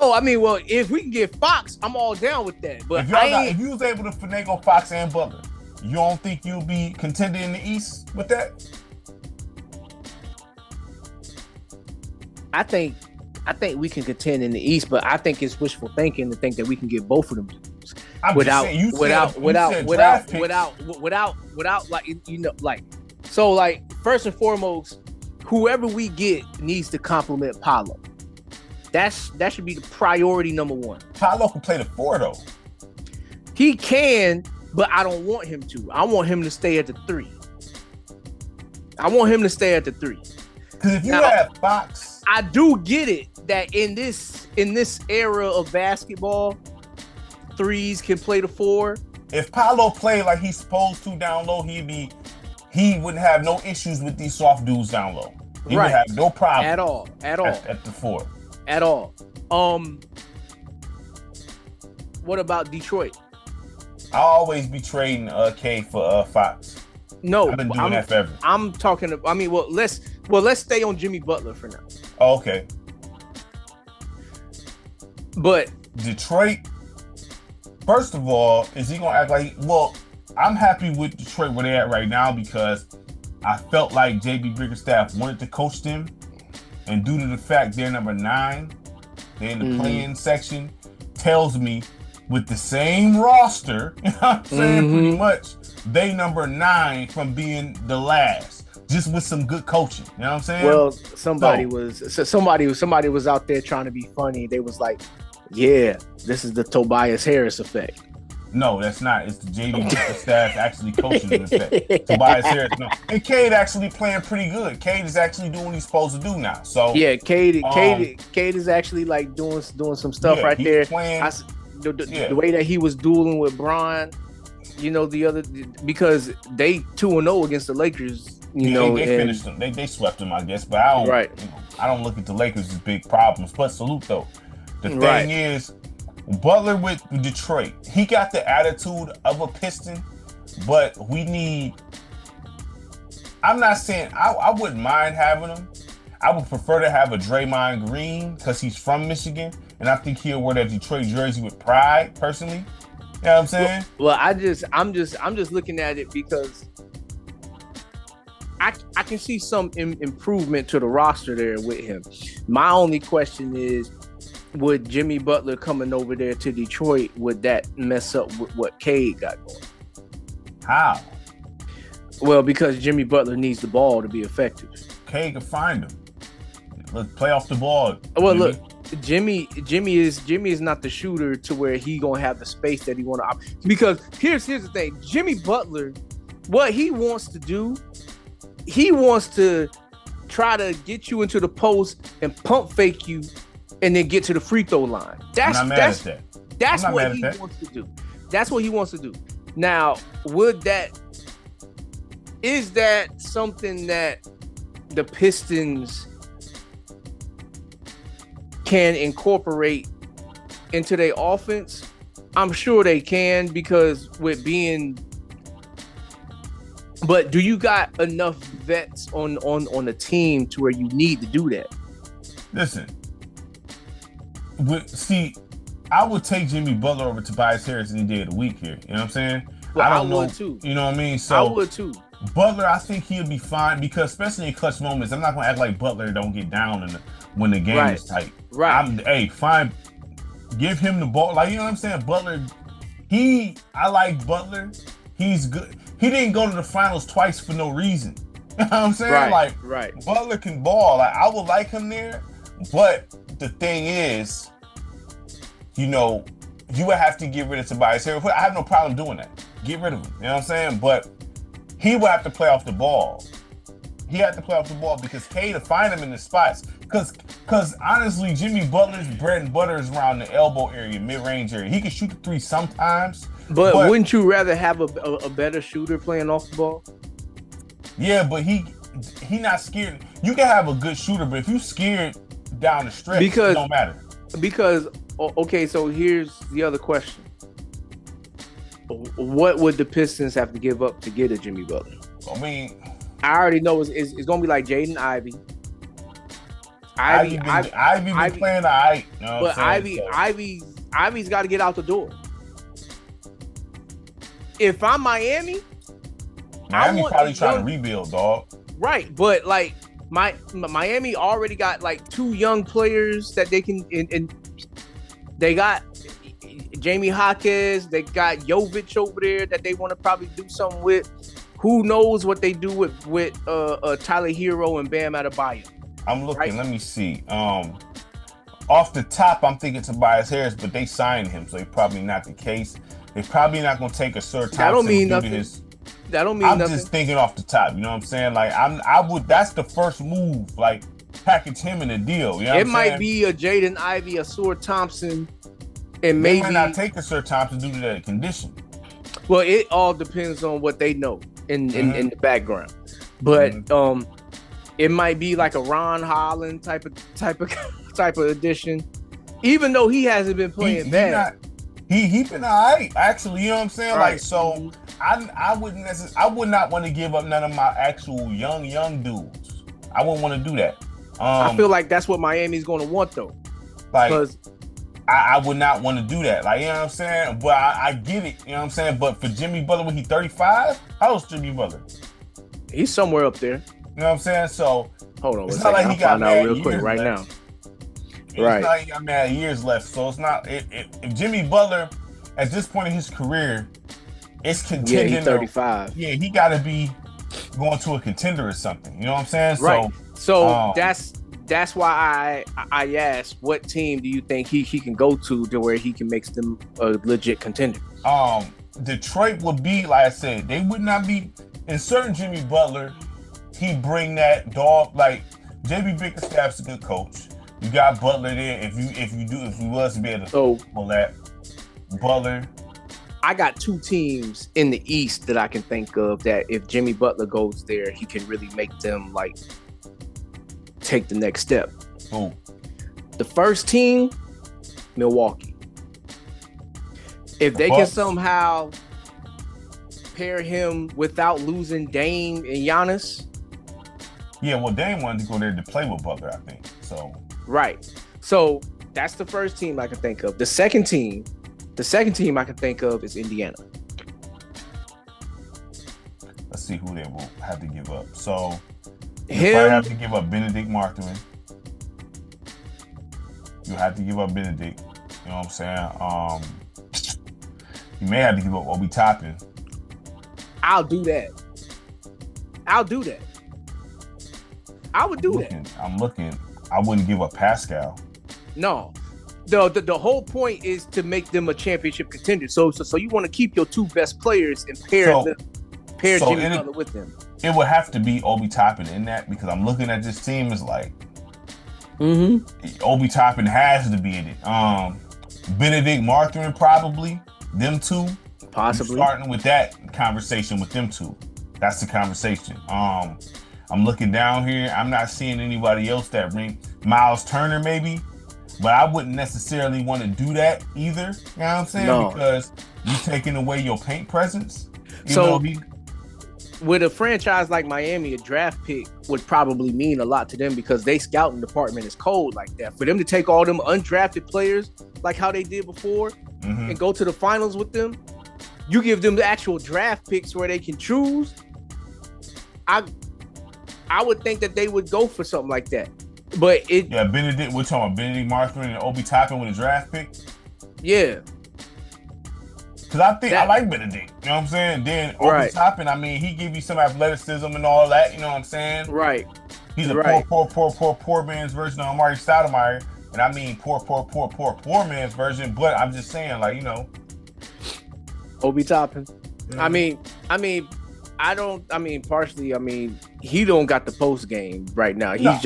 Oh, I mean, well, if we can get Fox, I'm all down with that. But if you was able to finagle Fox and Butler, you don't think you'll be contending in the East with that? I think we can contend in the East, but I think it's wishful thinking to think that we can get both of them dudes without like, you know, like, so like first and foremost, whoever we get needs to complement Paolo. That should be the priority number one. Paolo can play the 4 though. He can, but I don't want him to. I want him to stay at the 3. Because if you have Fox, I do get it that in this era of basketball, 3s can play the 4. If Paolo played like he's supposed to down low, he wouldn't have no issues with these soft dudes down low. He would have no problem at all at the 4. At all. What about Detroit? I'll always be trading K for Fox. No, I've been doing that forever. I'm talking. I mean, let's stay on Jimmy Butler for now. Oh, okay. But Detroit, first of all, is he gonna act like? Well, I'm happy with Detroit where they're at right now because I felt like JB Bickerstaff wanted to coach them, and due to the fact they're number 9, they're in the play-in section, tells me with the same roster, you know what I'm saying, pretty much, they number 9 from being the last, just with some good coaching. You know what I'm saying? Well, somebody was out there trying to be funny. They was like, "Yeah, this is the Tobias Harris effect." No, that's not. It's the JD Bickerstaff actually coaching the effect. Tobias Harris, no. And Cade actually playing pretty good. Cade is actually doing what he's supposed to do now. So yeah, Cade is actually like doing some stuff right there. Playing, the way that he was dueling with Bron, you know, because they 2-0 against the Lakers. They finished them. They swept them, I guess. But I don't. I don't look at the Lakers as big problems. But salute though. The thing is, Butler with Detroit, he got the attitude of a Piston, but we need. I'm not saying I wouldn't mind having him. I would prefer to have a Draymond Green because he's from Michigan, and I think he'll wear that Detroit jersey with pride. Personally, you know what I'm saying? Well, I'm just looking at it because I can see some improvement to the roster there with him. My only question is, would Jimmy Butler coming over there to Detroit, would that mess up with what Cade got going? How? Well, because Jimmy Butler needs the ball to be effective. Cade can find him. Look, play off the ball. Well, look, Jimmy is not the shooter to where he gonna have the space that he want to. Because here's the thing: Jimmy Butler, what he wants to do, he wants to try to get you into the post and pump fake you, and then get to the free throw line. That's what he wants to do. That's what he wants to do. Now, is that something that the Pistons can incorporate into their offense? I'm sure they can, because but do you got enough vets on the team to where you need to do that? Listen, see, I would take Jimmy Butler over Tobias Harris any day of the week here. You know what I'm saying? Well, I don't know. Would too. You know what I mean? So I would too. Butler, I think he'll be fine because especially in clutch moments, I'm not gonna act like Butler don't get down when the game is tight. Right. Fine. Give him the ball. Like, you know what I'm saying? Butler, I like Butler. He's good. He didn't go to the finals twice for no reason. You know what I'm saying? Right. Butler can ball. Like, I would like him there. But the thing is, you know, you would have to get rid of Tobias Harris. I have no problem doing that. Get rid of him. You know what I'm saying? But he would have to play off the ball. He had to play off the ball because K to find him in the spots. Because honestly, Jimmy Butler's bread and butter is around the elbow area, mid-range area. He can shoot the three sometimes. But wouldn't you rather have a better shooter playing off the ball? Yeah, but he not scared. You can have a good shooter, but if you scared down the stretch, it don't matter. Because, okay, so here's the other question. What would the Pistons have to give up to get a Jimmy Butler? I mean, I already know it's going to be like Jaden Ivey. Ivy been playing all right. You know but Ivy's got to get out the door. If I'm Miami probably trying to rebuild, dog. Right, but like Miami already got like two young players that they can, and they got Jamie Jaquez, they got Jovic over there that they want to probably do something with. Who knows what they do with Tyler Hero and Bam Adebayo? I'm looking. Right? Let me see. Off the top, I'm thinking Tobias Harris, but they signed him, so it's probably not the case. They're probably not going to take a Sir Thompson. That don't mean nothing. That don't mean nothing. I'm just thinking off the top. You know what I'm saying? Like I would. That's the first move. Like package him in a deal. You know it might be a Jaden Ivey, a Sir Thompson, and maybe they might not take a Sir Thompson due to that condition. Well, it all depends on what they know in the background. But it might be like a Ron Holland type of addition, even though he hasn't been playing bad. He been all right, actually. You know what I'm saying? Right. Like, so I would not want to give up none of my actual young dudes. I wouldn't want to do that. I feel like that's what Miami's going to want, though. Like, I would not want to do that. Like, you know what I'm saying? But I get it. You know what I'm saying? But for Jimmy Butler, when he's 35, how old's Jimmy Butler? He's somewhere up there. You know what I'm saying? So hold on, it's not like he got mad real quick right now. It's not like he got mad years left. So it's not. If Jimmy Butler at this point in his career is contending, he's 35. He got to be going to a contender or something. You know what I'm saying? Right. So that's why I asked, what team do you think he can go to where he can make them a legit contender? Detroit would be, like I said, they would not be. In certain Jimmy Butler, he bring that dog. Like JB Bickerstaff's a good coach. You got Butler there. If you was to be able to pull that Butler. I got two teams in the East that I can think of that if Jimmy Butler goes there, he can really make them like take the next step. Ooh. The first team, Milwaukee. If they can somehow pair him without losing Dame and Giannis. Yeah, well, Dame wanted to go there to play with Butler, I think. So right. So that's the first team I can think of. The second team I can think of is Indiana. Let's see who they will have to give up. So you probably have to give up Benedict Martin. You have to give up Benedict. You know what I'm saying? You may have to give up Obi Toppin. I'll do that. I would do that. I'm looking. I wouldn't give up Pascal. No. The whole point is to make them a championship contender. So you want to keep your two best players and pair Jimmy Butler with them. It would have to be Obi Toppin in that because I'm looking at this team is like Obi Toppin has to be in it. Benedict Martin probably. Them two. Possibly. Starting with that conversation with them two. That's the conversation. I'm looking down here. I'm not seeing anybody else that ring. Miles Turner maybe. But I wouldn't necessarily want to do that either. You know what I'm saying? No. Because you're taking away your paint presence. with a franchise like Miami, a draft pick would probably mean a lot to them because they scouting department is cold like that. For them to take all them undrafted players like how they did before and go to the finals with them, you give them the actual draft picks where they can choose. I would think that they would go for something like that. But Benedict, we're talking about Benedict Martin and Obi Toppin with a draft pick. Yeah. Because I think I like Benedict, you know what I'm saying? Then Obi Toppin, I mean, he give you some athleticism and all that, you know what I'm saying? Right. He's a poor man's version of Amari Stoudemire. And I mean poor man's version, but I'm just saying, like, you know. Obi Toppin. I mean, partially, he don't got the post game right now. He's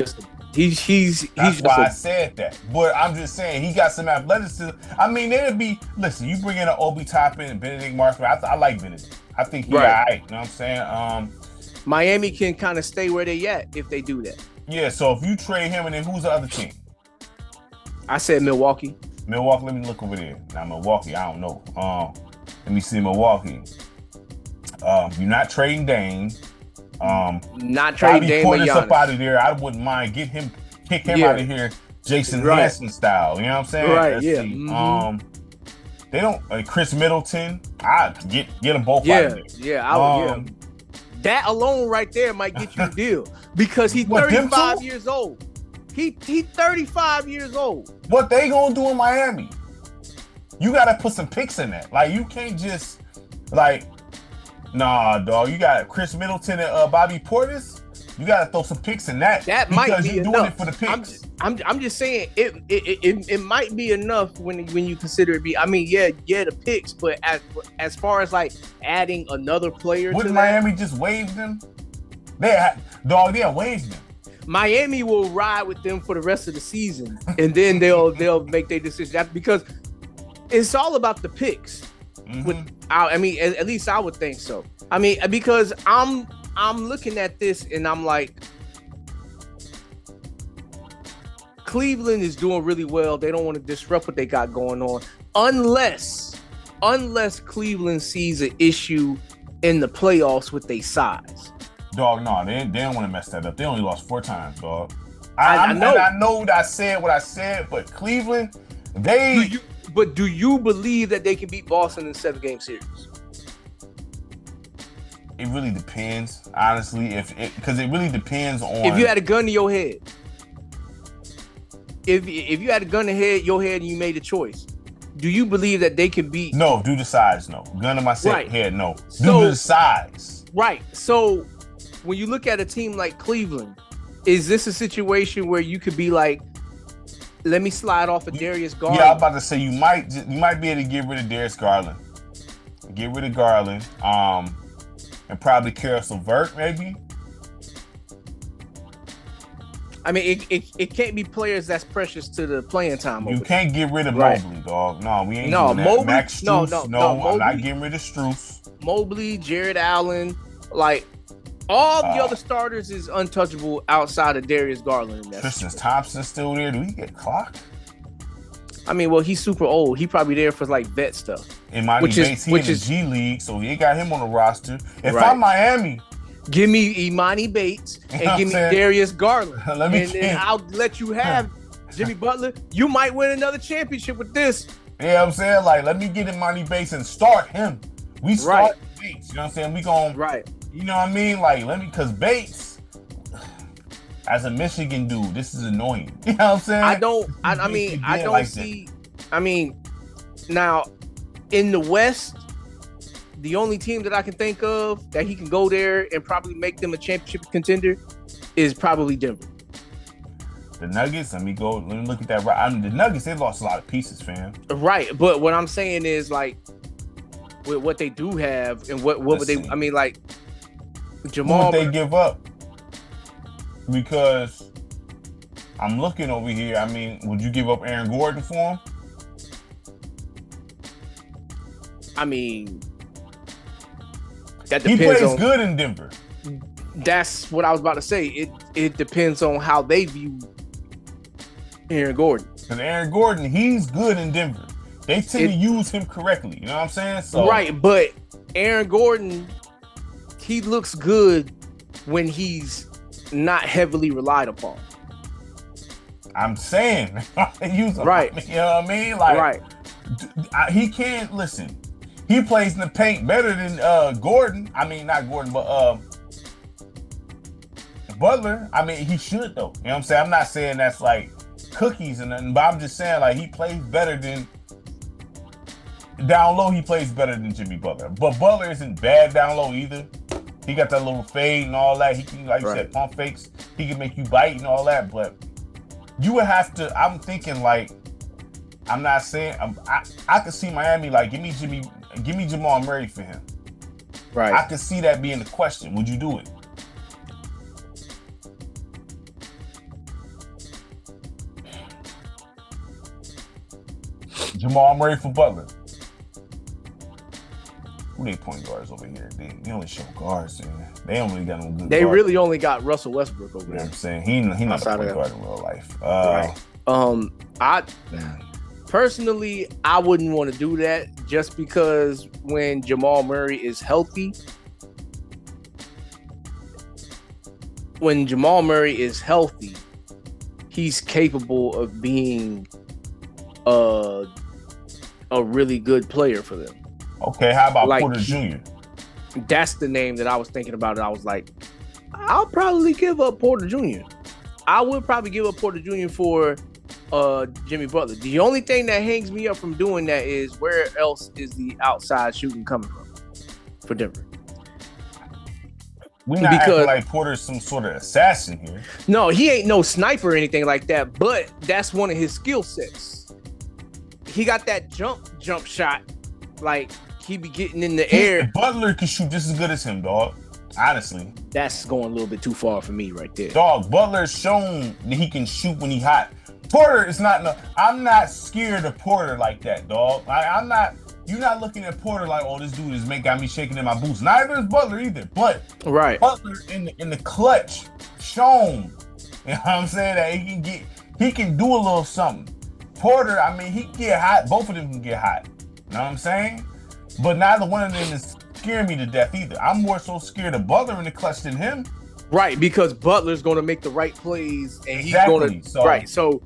That's why I said that. But I'm just saying he got some athleticism. I mean, listen, you bring in an Obi Toppin and Benedict Martin. I like Benedict. I think he's all right. You know what I'm saying? Miami can kind of stay where they at if they do that. Yeah, so if you trade him, and then who's the other team? I said Milwaukee. Milwaukee, let me look over there. Now, Milwaukee, I don't know. Let me see Milwaukee. You're not trading Dame. Not trading Dame or Giannis. Up out of there. I wouldn't mind kick him out of here, Jason Hansen style. You know what I'm saying? Right. Let's see. They don't. Chris Middleton. I get them both out of there. Yeah. That alone right there might get you a deal because he's 35 years old. He 35 years old. What they gonna do in Miami? You gotta put some picks in that. Like, you can't just nah, dog. You got Chris Middleton and Bobby Portis. You gotta throw some picks in that. That might be you're enough. Doing it for the picks. I'm just saying it might be enough when you consider it be. I mean, the picks, but as far as like adding another player, wouldn't Miami just waive them? They waived them. Miami will ride with them for the rest of the season, and then they'll make their decision because it's all about the picks. At least I would think so. I mean, because I'm looking at this and I'm like, Cleveland is doing really well. They don't want to disrupt what they got going on unless Cleveland sees an issue in the playoffs with their size. Dog, no, they don't want to mess that up. They only lost 4 times, dog. I know that I said what I said, but Cleveland, But do you believe that they can beat Boston in a 7-game series? It really depends, honestly. Because it really depends on if you had a gun to your head. If you had a gun to your head and you made a choice, do you believe that they can beat? No, due to size, no. Gun to my head, no. Due to the size. Right. So when you look at a team like Cleveland, is this a situation where you could be like, let me slide off of Darius Garland? Yeah, I'm about to say you might be able to get rid of Darius Garland. Get rid of Garland. And probably Karis LeVert, maybe. I mean, it can't be players that's precious to the playing time. You can't get rid of Mobley, dog. No, we ain't doing that. Mobley, Max Strus, no, Mobley, I'm not getting rid of Strus. Mobley, Jared Allen, like all the other starters is untouchable outside of Darius Garland. Tristan Thompson still there. Do he get clocked? I mean, well, he's super old. He probably there for like vet stuff. Imani Bates, he in the G League, so he ain't got him on the roster. If I'm Miami, give me Imani Bates and give me Darius Garland. And I'll let you have Jimmy Butler. You might win another championship with this. Yeah, I'm saying, like, let me get Imani Bates and start him. We start Bates. You know what I'm saying? We going you know what I mean? Like, because Bates, as a Michigan dude, this is annoying. You know what I'm saying? I don't see. I mean, now in the West, the only team that I can think of that he can go there and probably make them a championship contender is probably Denver. The Nuggets, let me look at that. I mean, the Nuggets, they lost a lot of pieces, fam. Right, but what I'm saying is, like, with what they do have and what would they? I mean, like, Jamal. What would they give up? Because I'm looking over here. I mean, would you give up Aaron Gordon for him? I mean, that depends. He plays good in Denver. That's what I was about to say. It depends on how they view Aaron Gordon. Because Aaron Gordon, he's good in Denver. They tend to use him correctly. You know what I'm saying? So, right, but Aaron Gordon, he looks good when he's not heavily relied upon. I'm saying, use him. Right. You know what I mean? Like, right. He can't listen. He plays in the paint better than Gordon. I mean, not Gordon, but Butler. I mean, he should though. You know what I'm saying? I'm not saying that's like cookies and nothing, but I'm just saying like he plays better than down low. He plays better than Jimmy Butler. But Butler isn't bad down low either. He got that little fade and all that. He can, like you said, pump fakes. He can make you bite and all that. But you would have to. I'm thinking like. I'm not saying I could see Miami like give me Jamal Murray for him. Right. I could see that being the question. Would you do it? Jamal Murray for Butler. Who they point guards over here? They only show guards, man. They don't really got no good. They guards. really only got Russell Westbrook over there. You know what I'm saying? He not a point guard in real life. Right. Personally, I wouldn't want to do that just because when Jamal Murray is healthy, he's capable of being a really good player for them. Okay, how about like, Porter Jr.? That's the name that I was thinking about. And I was like, I'll probably give up Porter Jr. I would probably give up Porter Jr. for Jimmy Butler. The only thing that hangs me up from doing that is where else is the outside shooting coming from for Denver? We're not acting like Porter's some sort of assassin here. No, he ain't no sniper or anything like that, but that's one of his skill sets. He got that jump shot. Like, he be getting in the air. Butler can shoot just as good as him, dog. Honestly. That's going a little bit too far for me right there. Dog, Butler's shown that he can shoot when he hot. Porter is not. I'm not scared of Porter like that, dog. I'm not. You're not looking at Porter like, oh, this dude is got me shaking in my boots. Neither is Butler either. But Butler in the clutch shown. You know what I'm saying? That he can do a little something. Porter, I mean, he can get hot. Both of them can get hot. You know what I'm saying? But neither one of them is scaring me to death either. I'm more so scared of Butler in the clutch than him. Right, because Butler's going to make the right plays, and he's going to So,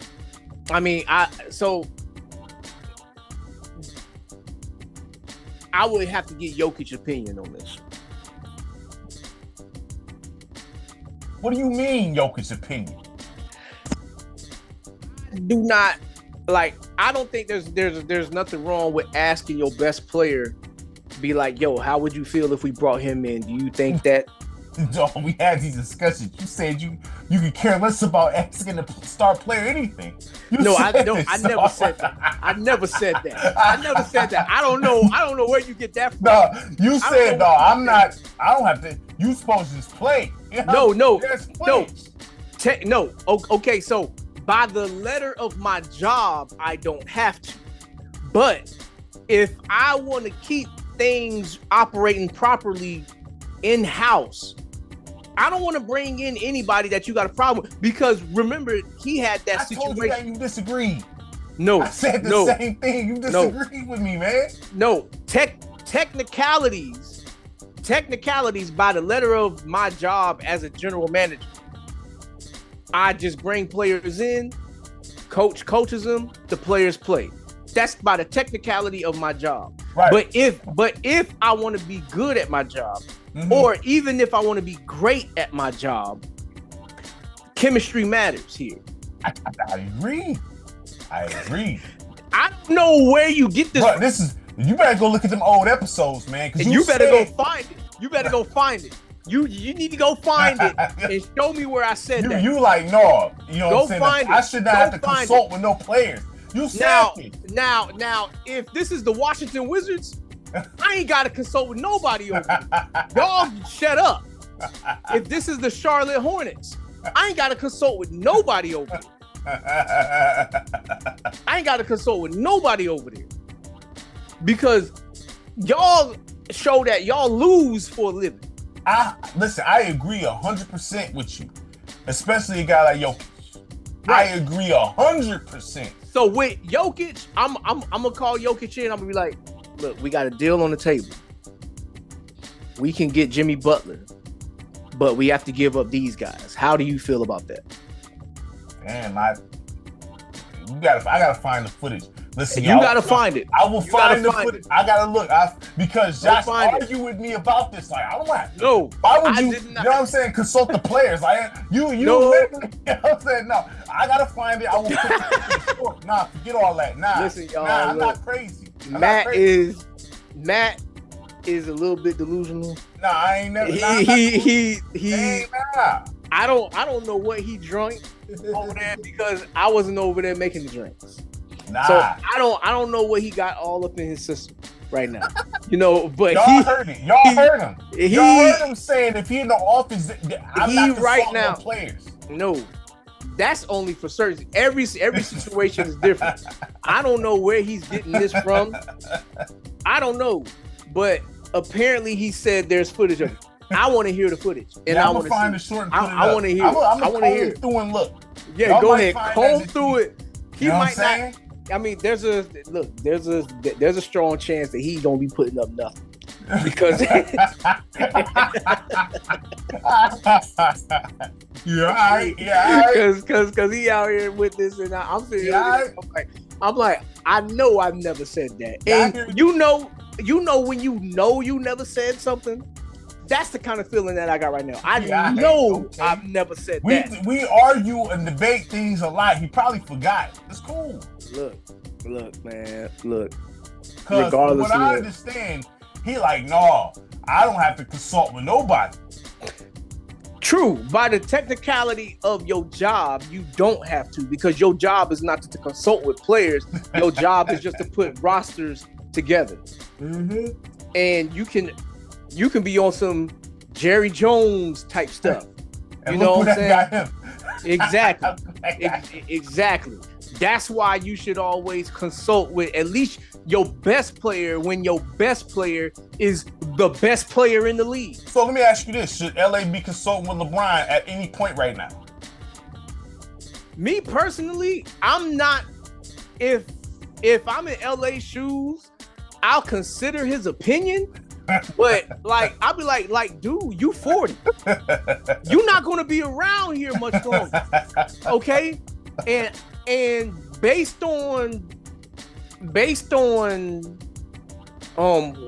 I mean, I would have to get Jokic's opinion on this. What do you mean, Jokic's opinion? Do not I don't think there's nothing wrong with asking your best player, be like, yo, how would you feel if we brought him in? Do you think that? No, we had these discussions. You said you could care less about asking the star player anything. I never said that. I never said that. I don't know where you get that from. No, you said, no, I'm not. I don't have to. You supposed to just play. You know? No. Okay, so by the letter of my job, I don't have to. But if I want to keep things operating properly in-house, I don't want to bring in anybody that you got a problem with, because remember, he had that situation. I told you that you disagreed. No. I said the same thing. You disagreed with me, man. No. Technicalities by the letter of my job as a general manager. I just bring players in, coach coaches them, the players play. That's by the technicality of my job. Right. But if I want to be good at my job, or even if I want to be great at my job, chemistry matters here. I agree. I don't know where you get this. Bro, you better go look at them old episodes, man. And you better go find it. You better go find it. You need to go find it and show me where I said that. You like, no. You know what I'm saying? I should not have to consult with no players. You said now, if this is the Washington Wizards, I ain't got to consult with nobody over there. Y'all shut up. If this is the Charlotte Hornets, I ain't got to consult with nobody over there. I ain't got to consult with nobody over there. Because y'all show that y'all lose for a living. Listen, I agree 100% with you. Especially a guy like Jokic. Right. I agree 100%. So with Jokic, I'm gonna call Jokic in. I'm gonna be like, look, we got a deal on the table. we can get Jimmy Butler, but we have to give up these guys. How do you feel about that? Damn, I gotta find the footage. Listen, you gotta find it. I will find the footage. I gotta look. Because Josh argued with me about this. Like, I don't want to. No. Why would you? You know what I'm saying? Consult the players. Like, you. No. You know what I'm saying? No. I gotta find it. I will put it in short. Nah, forget all that. Nah. Listen, y'all. Nah, I'm not crazy. Matt is a little bit delusional. Nah, I ain't never. He. Nah. I don't know what he drank over there because I wasn't over there making the drinks. Nah. So I don't know what he got all up in his system right now. You know, but y'all heard it. Y'all heard him. Y'all heard him saying if he in the office, I'm not right now. Players. No, that's only for certain. Every situation is different. I don't know where he's getting this from. I don't know, but apparently he said there's footage of it. I want to hear the footage, and I want to find the short. I want to hear. I want to hear it. Through and look. Yeah, y'all go ahead. Comb through it. He might not. I mean, there's a strong chance that he's gonna be putting up nothing because because he out here with this, and I'm sitting here, I'm like, I know I've never said that, and you know when you never said something. That's the kind of feeling that I got right now. I know I've never said that. We argue and debate things a lot. He probably forgot. It's cool. Look, man. Look. Because from what I understand, he like, no, I don't have to consult with nobody. True. By the technicality of your job, you don't have to because your job is not to consult with players. Your job is just to put rosters together. Mm-hmm. And you can be on some Jerry Jones type stuff. You know what I'm saying? Exactly. Exactly. That's why you should always consult with at least your best player when your best player is the best player in the league. So let me ask you this. Should LA be consulting with LeBron at any point right now? Me personally, I'm not. If I'm in LA shoes, I'll consider his opinion. But like I'll be like, dude, you 40. You're not gonna be around here much longer. Okay? And based on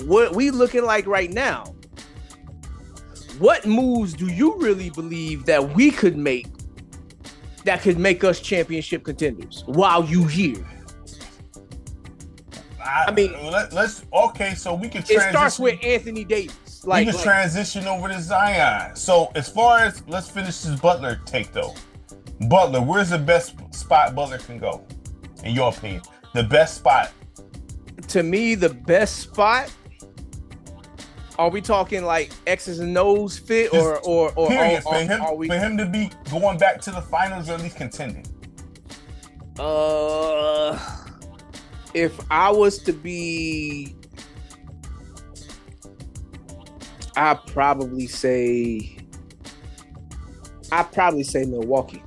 what we looking like right now, what moves do you really believe that we could make that could make us championship contenders while you here? I mean, so we can transition. It starts with Anthony Davis. We can transition over to Zion. So as far as, let's finish this Butler take though. Butler, where's the best spot Butler can go, in your opinion? The best spot? To me, the best spot, are we talking like X's and O's fit or period, for him to be going back to the finals or at least contending? If I was to be, I'd probably say Milwaukee.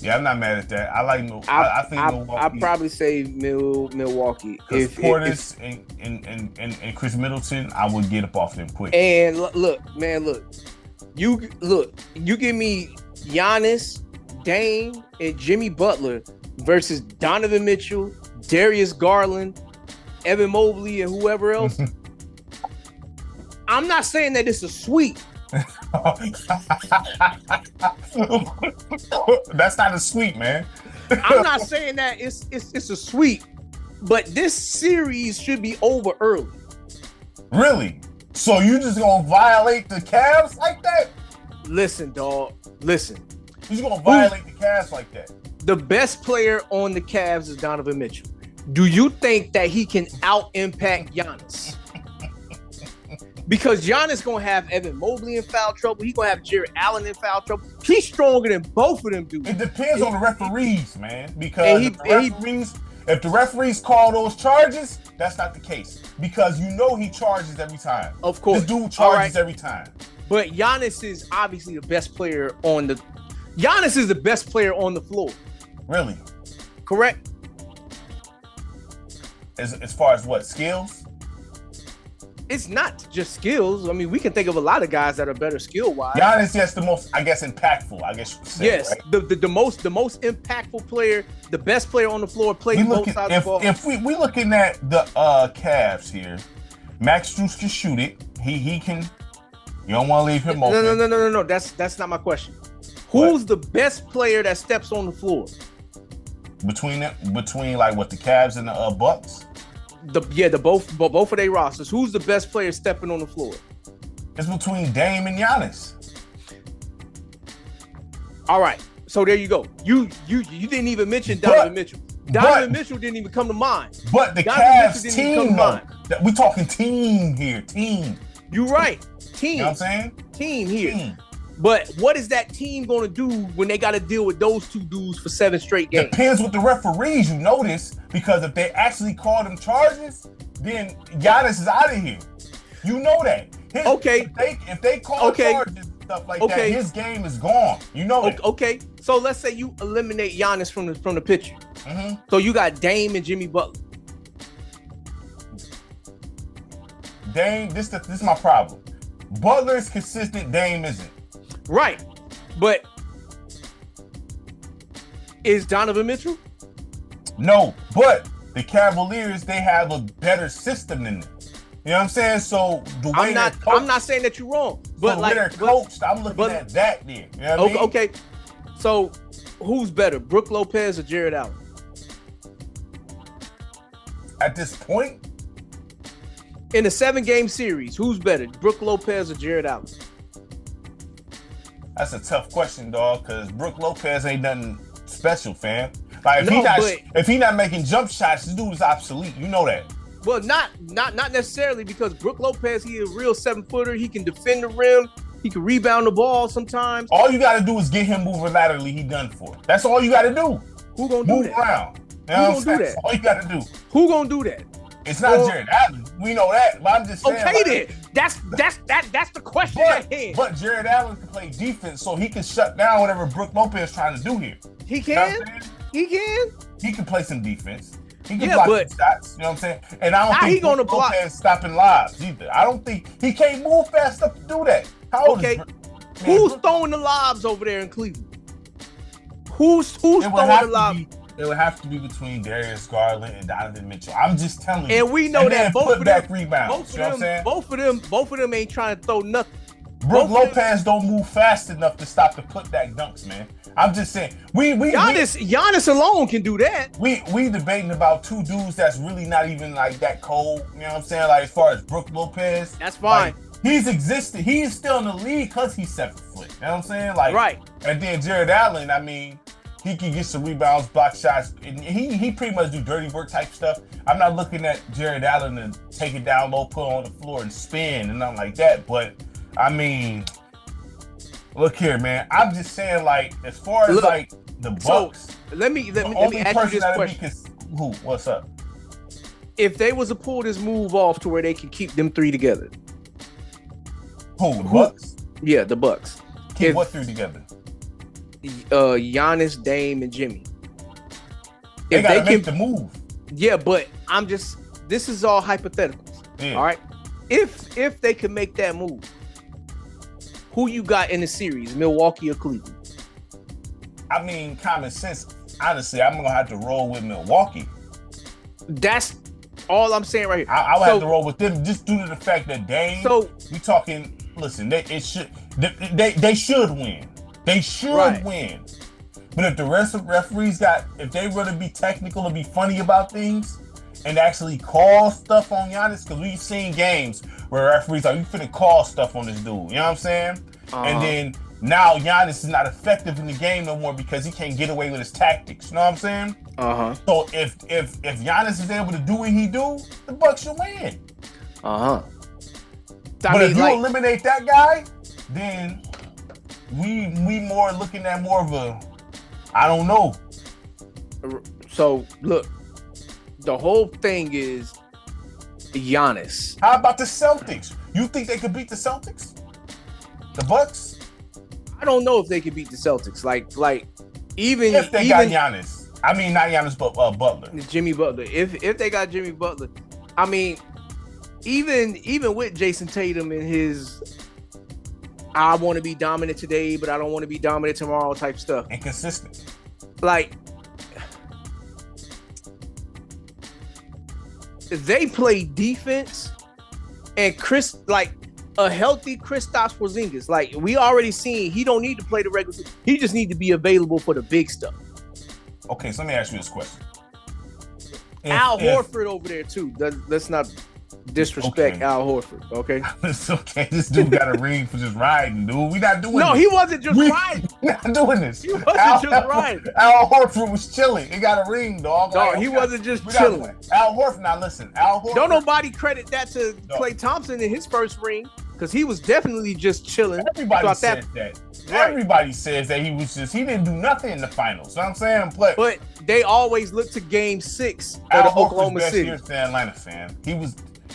Yeah, I'm not mad at that. I like Milwaukee. I think Milwaukee. I'd probably say Milwaukee. If Portis and Chris Middleton, I would get up off them quick. And look, you give me Giannis, Dame, and Jimmy Butler versus Donovan Mitchell, Darius Garland, Evan Mobley, and whoever else. I'm not saying that it's a sweep. That's not a sweep, man. I'm not saying that it's a sweep, but this series should be over early. Really? So you just gonna violate the Cavs like that? Listen, dog. Listen. You just gonna violate the Cavs like that? The best player on the Cavs is Donovan Mitchell. Do you think that he can out-impact Giannis? Because Giannis gonna have Evan Mobley in foul trouble. He's gonna have Jared Allen in foul trouble. He's stronger than both of them dudes. It depends on the referees, man. Because if the referees call those charges, that's not the case. Because you know he charges every time. Of course. This dude charges every time. But Giannis is obviously the best player on the... Giannis is the best player on the floor. Really? Correct. As far as what? Skills? It's not just skills. I mean, we can think of a lot of guys that are better skill-wise. Giannis, yes, the most, I guess, impactful. I guess you could say, yes, right? the most impactful player, the best player on the floor, plays both sides of the ball. If we looking at the Cavs here, Max Strus can shoot it. He can. You don't want to leave him open. No. That's not my question. Who's the best player that steps on the floor? Between like what the Cavs and the Bucks? Both of their rosters. Who's the best player stepping on the floor? It's between Dame and Giannis. All right, so there you go. You didn't even mention Donovan Mitchell. Donovan Mitchell didn't even come to mind. But the Cavs team, though, we talking team here. Team. You're right. Team. You know what I'm saying? Team here. But what is that team going to do when they got to deal with those two dudes for 7 straight games? Depends with the referees, you notice, because if they actually call them charges, then Giannis is out of here. You know that. If they call charges and stuff like that, his game is gone. You know that. Okay. So let's say you eliminate Giannis from the picture. Mm-hmm. So you got Dame and Jimmy Butler. Dame, this is my problem. Butler is consistent, Dame isn't. Right. But is Donovan Mitchell? No, but the Cavaliers, they have a better system than them. You know what I'm saying? So the way I'm not saying that you're wrong. But so like they're coached, I'm looking at that there. You know what I mean? Okay. So who's better, Brook Lopez or Jared Allen? At this point? In a 7-game series, who's better, Brook Lopez or Jared Allen? That's a tough question, dog, because Brook Lopez ain't nothing special, fam. Like if he not making jump shots, this dude is obsolete. You know that. Well, not necessarily, because Brook Lopez, he is a real 7-footer. He can defend the rim. He can rebound the ball sometimes. All you got to do is get him moving laterally. He done for. That's all you got to do. Who gonna do that? Move around. You Who know gonna do that? That's all you got to do. Who gonna do that? It's not Jared Allen. We know that. But I'm just saying. Okay, then. That's the question at hand. But Jared Allen can play defense, so he can shut down whatever Brook Lopez is trying to do here. He can. You know he can. He can play some defense. He can block some shots. You know what I'm saying? And I don't think Brook Lopez stopping lobs either. I don't think he can't move fast enough to do that. How old is Who's throwing the lobs over there in Cleveland? Who's throwing the lobs? It would have to be between Darius Garland and Donovan Mitchell. I'm just telling you. And we know that both of them rebounds. You know what I'm saying? Both of them ain't trying to throw nothing. Brook Lopez don't move fast enough to stop the putback dunks, man. I'm just saying. Giannis alone can do that. We debating about two dudes that's really not even like that cold. You know what I'm saying? Like as far as Brook Lopez, that's fine. Like, he's existed. He's still in the league because he's 7 foot. You know what I'm saying? Like right. And then Jared Allen, I mean, he can get some rebounds, block shots, and he pretty much do dirty work type stuff. I'm not looking at Jared Allen to take it down low, put it on the floor, and spin and nothing like that. But I mean, look here, man. I'm just saying, like, as far as like the Bucks. So let me ask you this question. Who? What's up? If they was to pull this move off to where they can keep them 3 together. Who? The Bucks? Yeah, the Bucks. Keep what 3 together? Giannis, Dame, and Jimmy. They gotta make the move. Yeah, but this is all hypotheticals. Yeah. All right. If they can make that move, who you got in the series, Milwaukee or Cleveland? I mean, common sense. Honestly, I'm gonna have to roll with Milwaukee. That's all I'm saying right here. I would have to roll with them just due to the fact that Dame. So we talking. Listen, they should win. They should win. But if the rest of referees if they want to be technical and be funny about things and actually call stuff on Giannis, because we've seen games where referees are, you finna call stuff on this dude. You know what I'm saying? And then now Giannis is not effective in the game no more because he can't get away with his tactics. You know what I'm saying? So if Giannis is able to do what he do, the Bucks should win. But if you eliminate that guy, then we more looking at more of a, I don't know. So look, the whole thing is Giannis. How about the Celtics? You think they could beat the Celtics? The Bucks? I don't know if they could beat the Celtics. Like even if they got Giannis. I mean, not Giannis, but Butler. Jimmy Butler. If they got Jimmy Butler, I mean, even with Jason Tatum and his I want to be dominant today, but I don't want to be dominant tomorrow type stuff. Inconsistent. Like, they play defense, and a healthy Kristaps Porzingis. Like, we already seen he don't need to play the regular season. He just need to be available for the big stuff. Okay, so let me ask you this question. Horford over there too. Let's not disrespect Al Horford. Okay, it's okay. This dude got a ring for just riding, dude. We not doing this. No, he wasn't just riding. We not doing this. He wasn't just riding. Al Horford was chilling. He got a ring, dog. No, he wasn't just chilling. Al Horford. Now listen, Al Horford. Don't nobody credit that to Klay Thompson in his first ring, because he was definitely just chilling. Everybody says that. Right. Everybody says that he didn't do nothing in the finals. So I'm saying, but they always look to Game 6 of the Oklahoma City. Years to Atlanta, fan.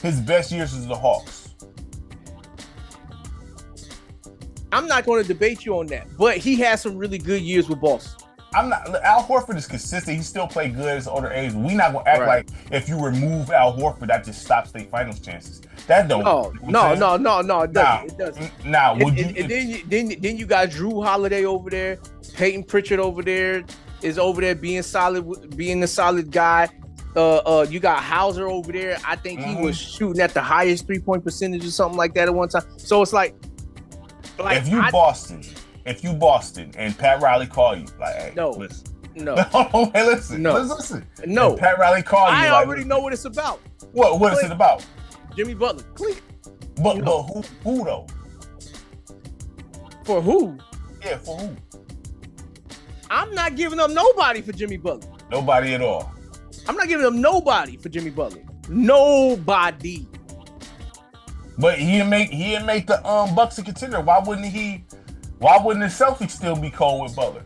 His best years is the Hawks. I'm not going to debate you on that, but he had some really good years with Boston. Al Horford is consistent. He still played good at his older age. We not gonna act like if you remove Al Horford, that just stops state finals chances. That don't. No. It doesn't. Now, would you? Then you got Drew Holiday over there. Peyton Pritchard over there is over there being a solid guy. You got Hauser over there. I think he was shooting at the highest 3-point percentage or something like that at one time. So it's like if you Boston and Pat Riley call you like, hey, listen. No. Hey, listen. Listen. No. And Pat Riley call you. I already know what it's about. What is it about? Jimmy Butler. Click. But who though? For who? Yeah, for who? I'm not giving up nobody for Jimmy Butler. Nobody at all. I'm not giving up nobody for Jimmy Butler. Nobody. But he didn't make the Bucks a contender. Why wouldn't the Celtics still be cold with Butler?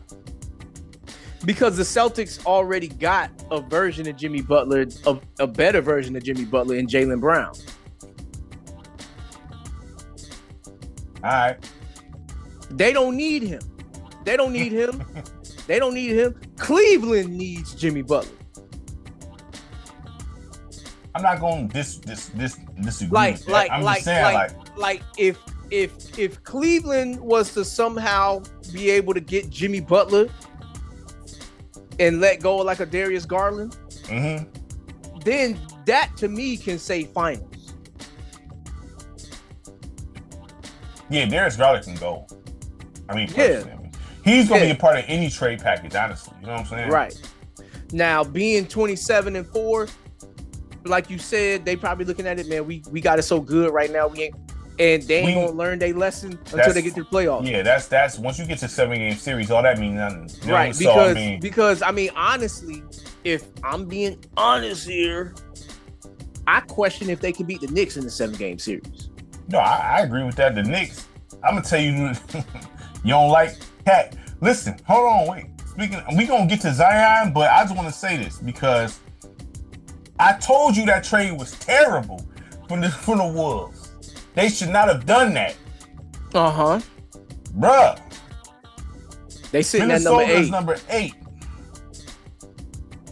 Because the Celtics already got a version of Jimmy Butler, a better version of Jimmy Butler in Jaylen Brown. All right. They don't need him. Cleveland needs Jimmy Butler. I'm not going to disagree. Like if Cleveland was to somehow be able to get Jimmy Butler and let go like a Darius Garland, then that to me can say finals. Yeah, Darius Garland can go. I mean, he's going to be a part of any trade package, honestly. You know what I'm saying? Right. Now, being 27-4, like you said, they probably looking at it, man, we got it so good right now. They ain't going to learn their lesson until they get to the playoffs. Yeah, that's once you get to 7-game series, all that means nothing. You know? Right, because honestly, if I'm being honest here, I question if they can beat the Knicks in the 7-game series. No, I agree with that. The Knicks, I'm going to tell you, you don't like Cat. Listen, hold on, wait. We going to get to Zion, but I just want to say this because I told you that trade was terrible from the Wolves. They should not have done that. Bruh. They sitting at number 8. Number 8.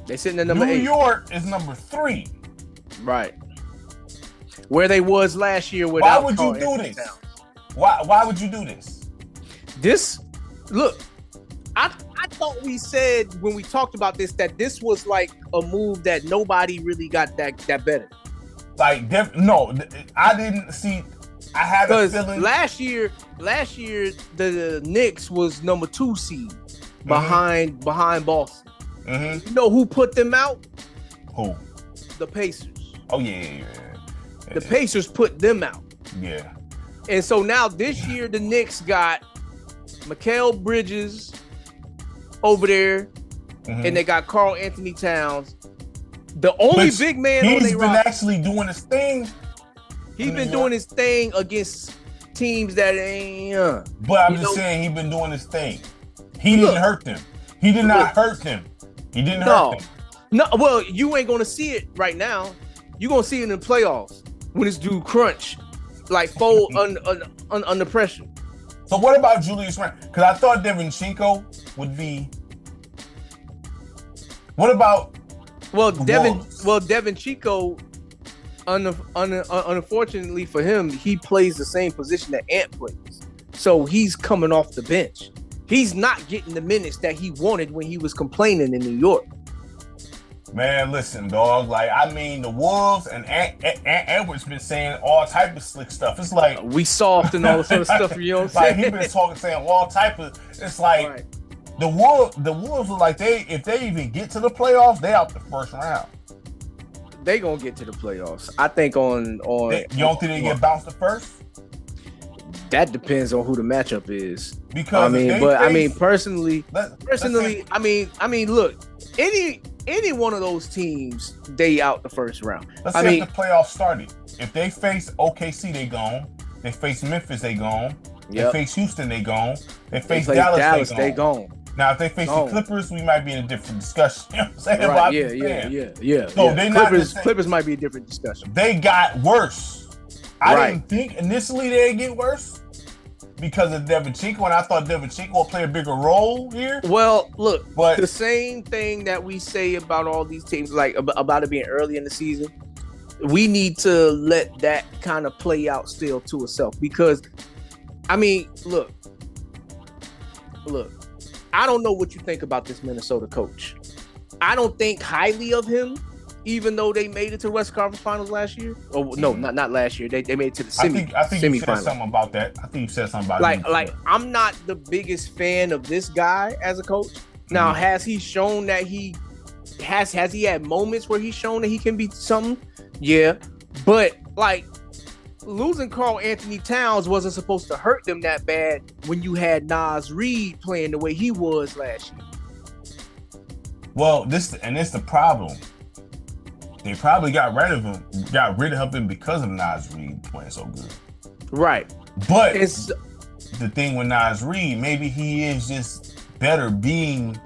They sitting at number 8. New York is number 3. Right. Where they was last year without. Why would you do this? Why would you do this? Look, I thought we said when we talked about this that this was like a move that nobody really got that better. No, I didn't see. I had a feeling last year the Knicks was number 2 seed behind Boston. You know who put them out? Who? The Pacers. Oh yeah. The Pacers put them out. Yeah. And so now this year the Knicks got Mikal Bridges over there, and they got Karl Anthony Towns. The only big man on their roster. He's been actually doing his thing. He's been doing his thing against teams that ain't. But I'm just saying he's been doing his thing. He didn't hurt them. He did not hurt them. He didn't hurt them. No, well, you ain't gonna see it right now. You're gonna see it in the playoffs when this dude crunch, like fold under pressure. So what about Julius Randle? Because I thought Devinchenko would be. What about? Devinchenko unfortunately for him, he plays the same position that Ant plays. So he's coming off the bench. He's not getting the minutes that he wanted when he was complaining in New York. Man, listen, dog. Like, I mean, the Wolves and Edwards been saying all type of slick stuff. It's like we soft and all this other stuff. You know what I'm like saying? he been saying all type of. It's like right. the Wolves are like if they even get to the playoffs, they out the first round. They gonna get to the playoffs. I think you don't think they get bounced the first? That depends on who the matchup is. Because personally, look, any one of those teams, they out the first round. Let's say if the playoffs started. If they face OKC, they gone. They face Memphis, they gone. They face Houston, they gone. They face Dallas, they gone. Now, if they face the Clippers, we might be in a different discussion. You know what I'm saying? Right. Yeah. So Clippers might be a different discussion. They got worse. I didn't think initially they'd get worse because of Devinchenko, and I thought Devinchenko would play a bigger role here. Well, look, but the same thing that we say about all these teams, like about it being early in the season, we need to let that kind of play out still to itself. Because, I mean, look. I don't know what you think about this Minnesota coach. I don't think highly of him, even though they made it to West Conference Finals last year. Oh no, not last year. They made it to the semifinals. I think you said something about that. I think you said something about it. Like I'm not the biggest fan of this guy as a coach. Now, has he shown that he has he had moments where he's shown that he can be something? Yeah, but like losing Karl Anthony Towns wasn't supposed to hurt them that bad when you had Naz Reid playing the way he was last year. Well, this is the problem. They probably got rid of him because of Naz Reid playing so good. Right. But the thing with Naz Reid, maybe he is just better being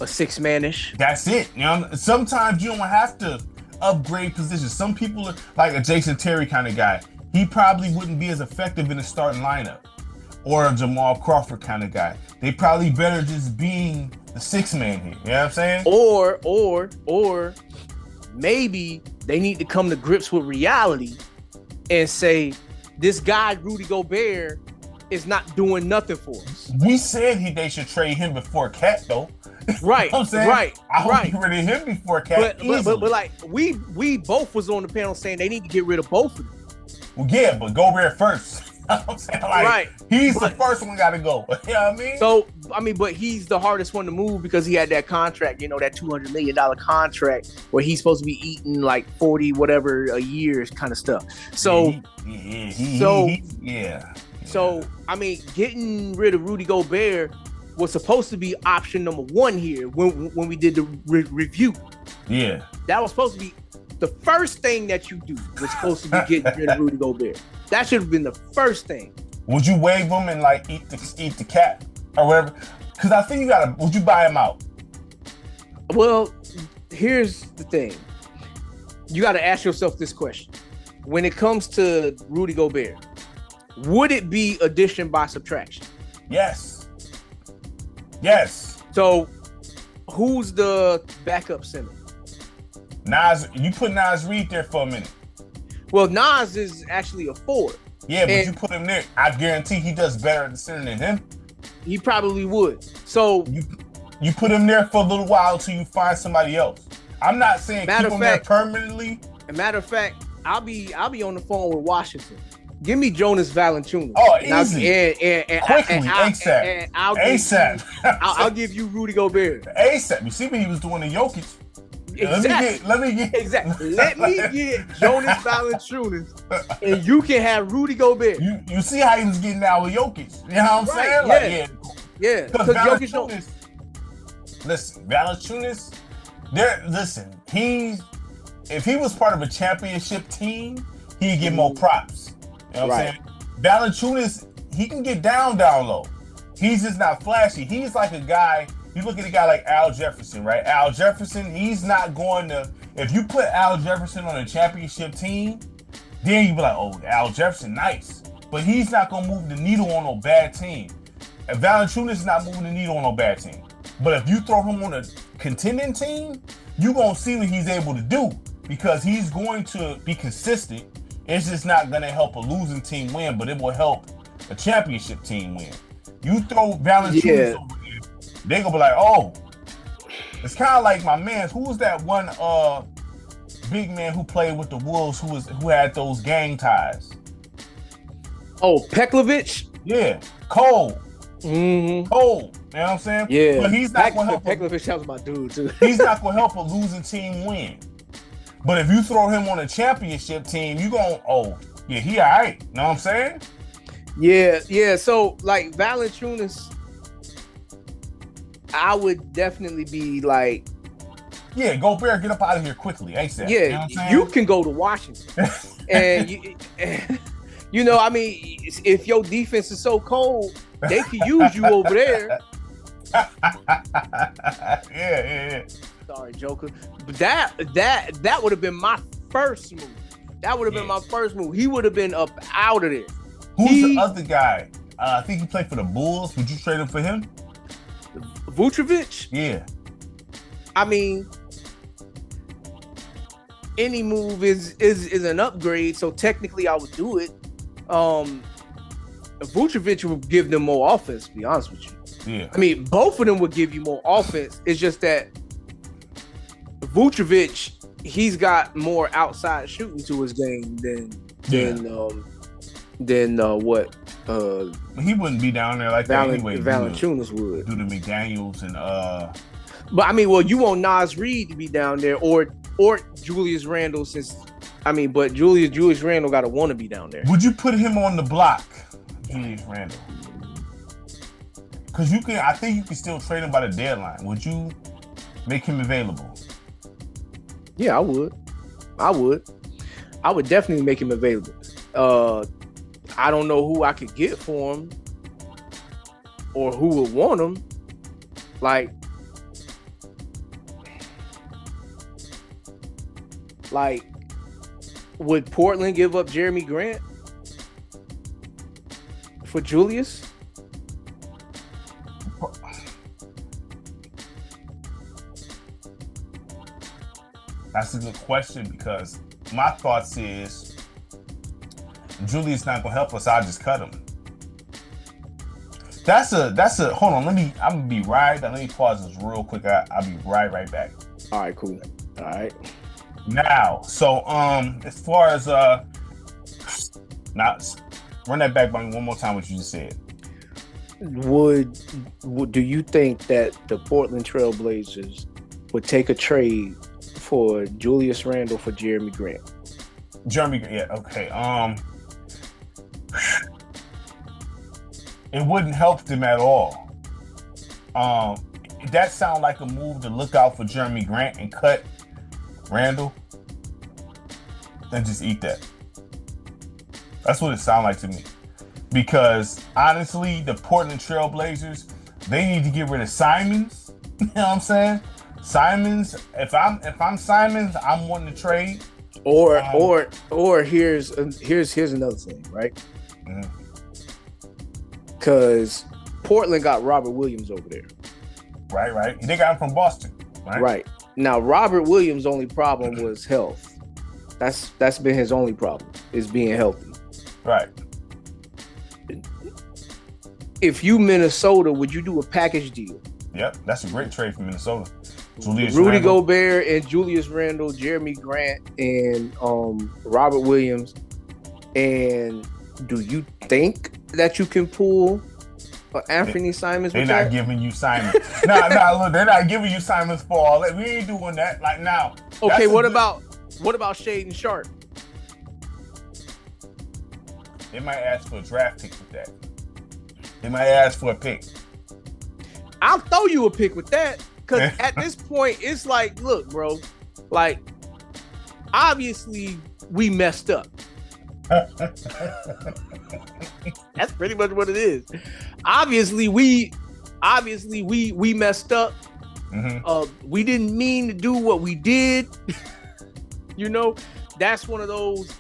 a six-man-ish. That's it. You know, sometimes you don't have to upgrade positions. Some people are like a Jason Terry kind of guy. He probably wouldn't be as effective in the starting lineup, or a Jamal Crawford kind of guy. They probably better just being the six man here. You know what I'm saying? Or maybe they need to come to grips with reality and say this guy Rudy Gobert is not doing nothing for us. We said they should trade him before Cat though. Right, you know what I'm saying? Right. I hope he get rid of him before Cat. But like we both was on the panel saying they need to get rid of both of them. Well, yeah, but Gobert first. You know what I'm saying? Like, right. He's the first one got to go. You know what I mean? So, but he's the hardest one to move because he had that contract, that $200 million contract where he's supposed to be eating like 40 whatever a year kind of stuff. So, So, getting rid of Rudy Gobert was supposed to be option number one here when we did the review. Yeah. That was supposed to be the first thing that you do was supposed to be getting rid of Rudy Gobert. That should have been the first thing. Would you waive him and like eat the cap or whatever? Because I think would you buy him out? Well, here's the thing. You got to ask yourself this question. When it comes to Rudy Gobert, would it be addition by subtraction? Yes. So, who's the backup center? You put Naz Reid there for a minute. Well, Naz is actually a forward. Yeah, but you put him there. I guarantee he does better at the center than him. He probably would. So you put him there for a little while until you find somebody else. I'm not saying keep him there permanently. Matter of fact, I'll be on the phone with Washington. Give me Jonas Valanciunas. Oh, easy. And quickly, ASAP. I'll give you Rudy Gobert. ASAP. You see what he was doing to Jokic. Exactly. Let me get Jonas Valanciunas, and you can have Rudy Gobert. You see how he was getting out with Jokic. You know what I'm saying? Yeah. Because Jokic don't. Listen, Valanciunas. If he was part of a championship team, he'd get more props. You know what I'm saying? Valanciunas, he can get down low. He's just not flashy. He's like a guy. You look at a guy like Al Jefferson, right? Al Jefferson, he's not going to. If you put Al Jefferson on a championship team, then you be like, oh, Al Jefferson, nice. But he's not going to move the needle on no bad team. And Valanciunas is not moving the needle on no bad team. But if you throw him on a contending team, you're going to see what he's able to do. because he's going to be consistent. It's just not going to help a losing team win, but it will help a championship team win. You throw Valanciunas over here, they gonna be like, oh, it's kind of like my man. Who was that one big man who played with the Wolves who had those gang ties? Oh, Peklovich? Yeah, Cole. Mm-hmm. Cole. You know what I'm saying? Yeah. But he's not going to help. Peklovich was my dude too. He's not going to help a losing team win. But if you throw him on a championship team, you going, oh, yeah, he all right. You know what I'm saying? Yeah. So, like, Valanciunas, I would definitely be like, yeah, Gobert, get up out of here quickly. ASAP. Yeah, you know what I'm saying? You can go to Washington. And, you know, I mean, if your defense is so cold, they can use you over there. Yeah. Sorry, Joker. But that would have been my first move. That would have been my first move. He would have been up out of there. Who's the other guy? I think he played for the Bulls. Would you trade him for him? Vucevic? Yeah. I mean, any move is an upgrade, so technically I would do it. Vucevic would give them more offense, to be honest with you. Yeah. I mean, both of them would give you more offense. It's just that Vucevic, he's got more outside shooting to his game than what he wouldn't be down there like that anyway. Valanciunas would do the McDaniels and But I mean, well, you want Nas Reed to be down there or Julius Randle but Julius Randle gotta want to be down there. Would you put him on the block, Julius Randle? Because I think you can still trade him by the deadline. Would you make him available? Yeah, I would. I would definitely make him available. I don't know who I could get for him or who would want him. Like, would Portland give up Jeremy Grant for Julius? That's a good question because my thoughts is Julius not gonna help us. I'll just cut him. That's a hold on. I'm gonna be right. Let me pause this real quick. I'll be right back. All right, cool. All right. Now, so as far as now run that back by me one more time. What you just said. Would do you think that the Portland Trailblazers would take a trade for Julius Randle for Jeremy Grant? Yeah, okay. It wouldn't help them at all. That sounds like a move to look out for Jeremy Grant and cut Randle. Then just eat that. That's what it sounds like to me. Because honestly, the Portland Trailblazers, they need to get rid of Simons. You know what I'm saying? Simons, if I'm Simons, I'm wanting to trade. Or here's another thing, right? Because Portland got Robert Williams over there. Right. They got him from Boston. Right. Now Robert Williams' only problem was health. That's been his only problem, is being healthy. Right. If you Minnesota, would you do a package deal? Yep, that's a great trade for Minnesota. Rudy Gobert and Julius Randle, Jeremy Grant and Robert Williams. And do you think that you can pull Anthony Simons? They're not giving you Simons. Nah, look, they're not giving you Simons for all that. We ain't doing that. Like now. Okay, what about Shaedon Sharpe? They might ask for a draft pick with that. They might ask for a pick. I'll throw you a pick with that. Because at this point, it's like, look, bro, like, obviously we messed up. That's pretty much what it is. Obviously we messed up. Mm-hmm. We didn't mean to do what we did. You know, that's one of those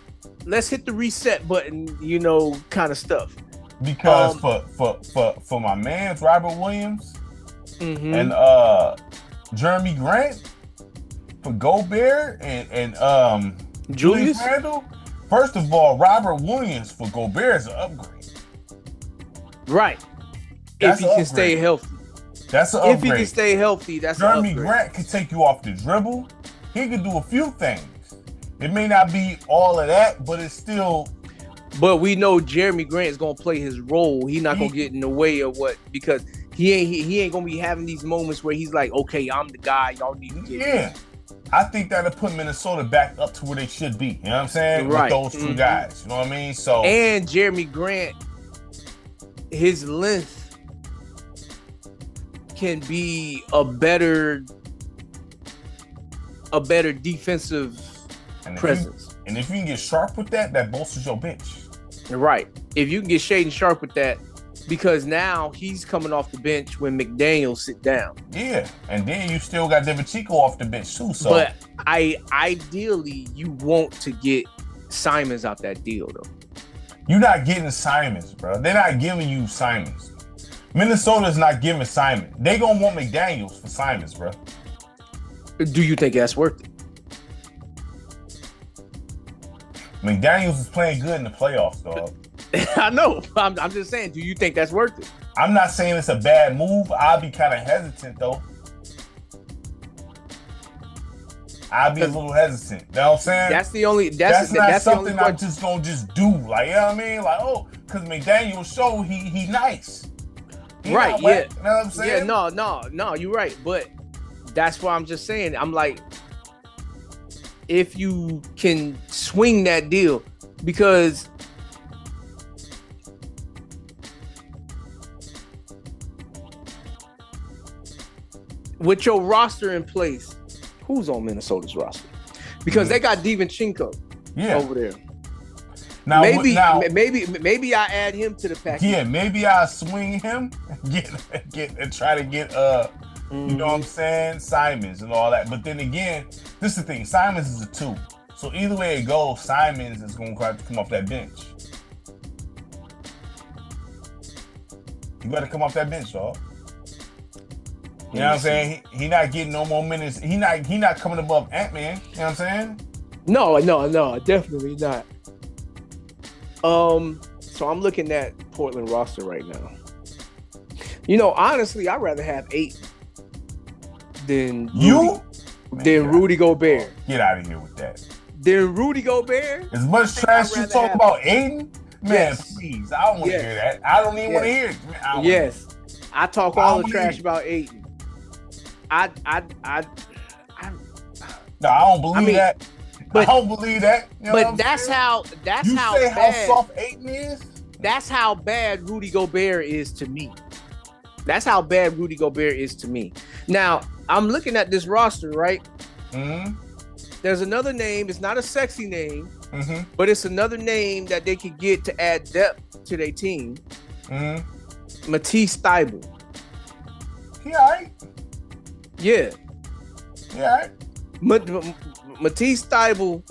let's hit the reset button, you know, kind of stuff. Because for my man Robert Williams, mm-hmm. and Jeremy Grant, for Gobert and Julius Randle. First of all, Robert Williams for Gobert is an upgrade. Right. That's if he can stay healthy. That's an upgrade. If he can stay healthy, that's an Jeremy upgrade. Grant can take you off the dribble. He can do a few things. It may not be all of that, but it's still. But we know Jeremy Grant is gonna play his role. He's not gonna get in the way of what, because he ain't gonna be having these moments where he's like, okay, I'm the guy. Y'all need to get in. I think that'll put Minnesota back up to where they should be. You know what I'm saying? Right. With those two guys. You know what I mean? So and Jeremy Grant, his length can be a better defensive presence. And if you can get sharp with that, that bolsters your bench. Right. If you can get Shaedon Sharpe with that, because now he's coming off the bench when McDaniels sit down. Yeah, and then you still got David Chico off the bench too. So, but ideally you want to get Simons out that deal though. You're not getting Simons, bro. They're not giving you Simons. Minnesota's not giving Simons. They gonna want McDaniels for Simons, bro. Do you think that's worth it? McDaniels is playing good in the playoffs, dog. I know. I'm just saying, do you think that's worth it? I'm not saying it's a bad move. I'll be kind of hesitant, though. I'll be a little hesitant. You know what I'm saying? That's not something I'm just going to just do. Like, you know what I mean? Like, oh, because McDaniels show he nice. Right, yeah. You know what I'm saying? Yeah, no, you're right. But that's why I'm just saying, I'm like, if you can swing that deal, because with your roster in place, who's on Minnesota's roster? Because they got DiVincenzo over there. Now, maybe I add him to the package. Yeah, maybe I swing him, get and try to get you know what I'm saying, Simons and all that. But then again, this is the thing. Simons is a 2. So either way it goes, Simons is going to have to come off that bench. You better come off that bench, dog. You know what I'm saying? He not getting no more minutes. He not coming above Ant-Man. You know what I'm saying? No, definitely not. So I'm looking at Portland roster right now. You know, honestly, I'd rather have 8 than Rudy Gobert. Get out of here with that. Than Rudy Gobert. As much trash you talk about Aiden, man, please. I don't want to hear that. I don't even want to hear it. Yes. I talk all the trash about Aiden. No, I don't believe that. I don't believe that. You know but that's how soft Aiden is. That's how bad Rudy Gobert is to me. Now, I'm looking at this roster, right? Mm-hmm. There's another name. It's not a sexy name, but it's another name that they could get to add depth to their team. Matisse Thybulle. He all right. Yeah. He all right. Matisse Thybulle,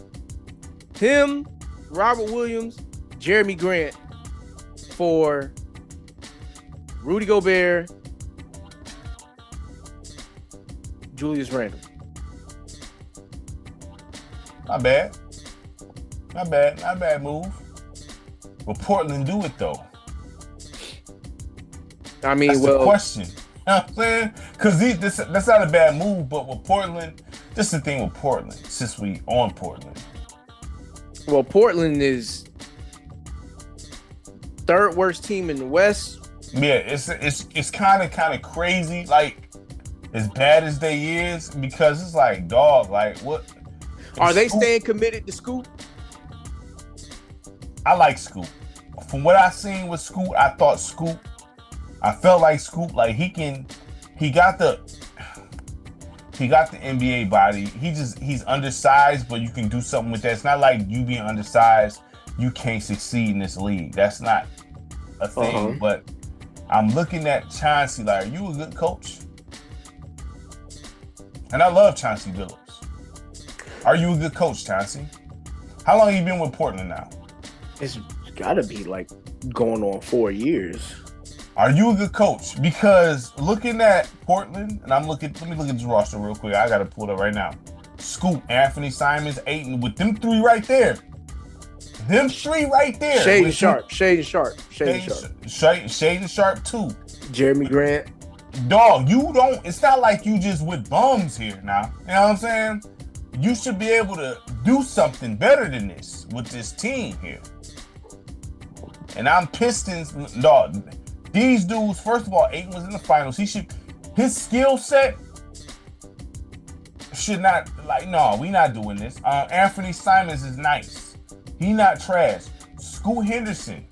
him, Robert Williams, Jeremy Grant for Rudy Gobert, Julius Randle. Not bad move. Will Portland do it though? I mean, that's the question. You know what I'm saying? Because that's not a bad move, but with Portland, this is the thing with Portland, since we on Portland. Well, Portland is 3rd worst team in the West. Yeah, it's kind of crazy, like as bad as they is, because it's like, dog, like what? Are they staying committed to Scoop? I like Scoop. From what I seen with Scoop, I felt like Scoop, like he got the NBA body. He's undersized, but you can do something with that. It's not like you being undersized, you can't succeed in this league. That's not a thing. But I'm looking at Chauncey like, are you a good coach? And I love Chauncey Billups. Are you a good coach, Chauncey? How long have you been with Portland now? It's got to be like going on 4 years. Are you a good coach? Because looking at Portland, and let me look at this roster real quick. I got to pull it up right now. Scoot, Anthony Simons, Ayton, with them three right there. Them three right there. Shaden Sharp too. Jeremy Grant. Dog, it's not like you just with bums here now. You know what I'm saying? You should be able to do something better than this with this team here. And I'm Pistons, dog. These dudes, first of all, Ayton was in the finals. His skill set should not, no, we not doing this. Anthony Simons is nice. He not trash. Scoot Henderson.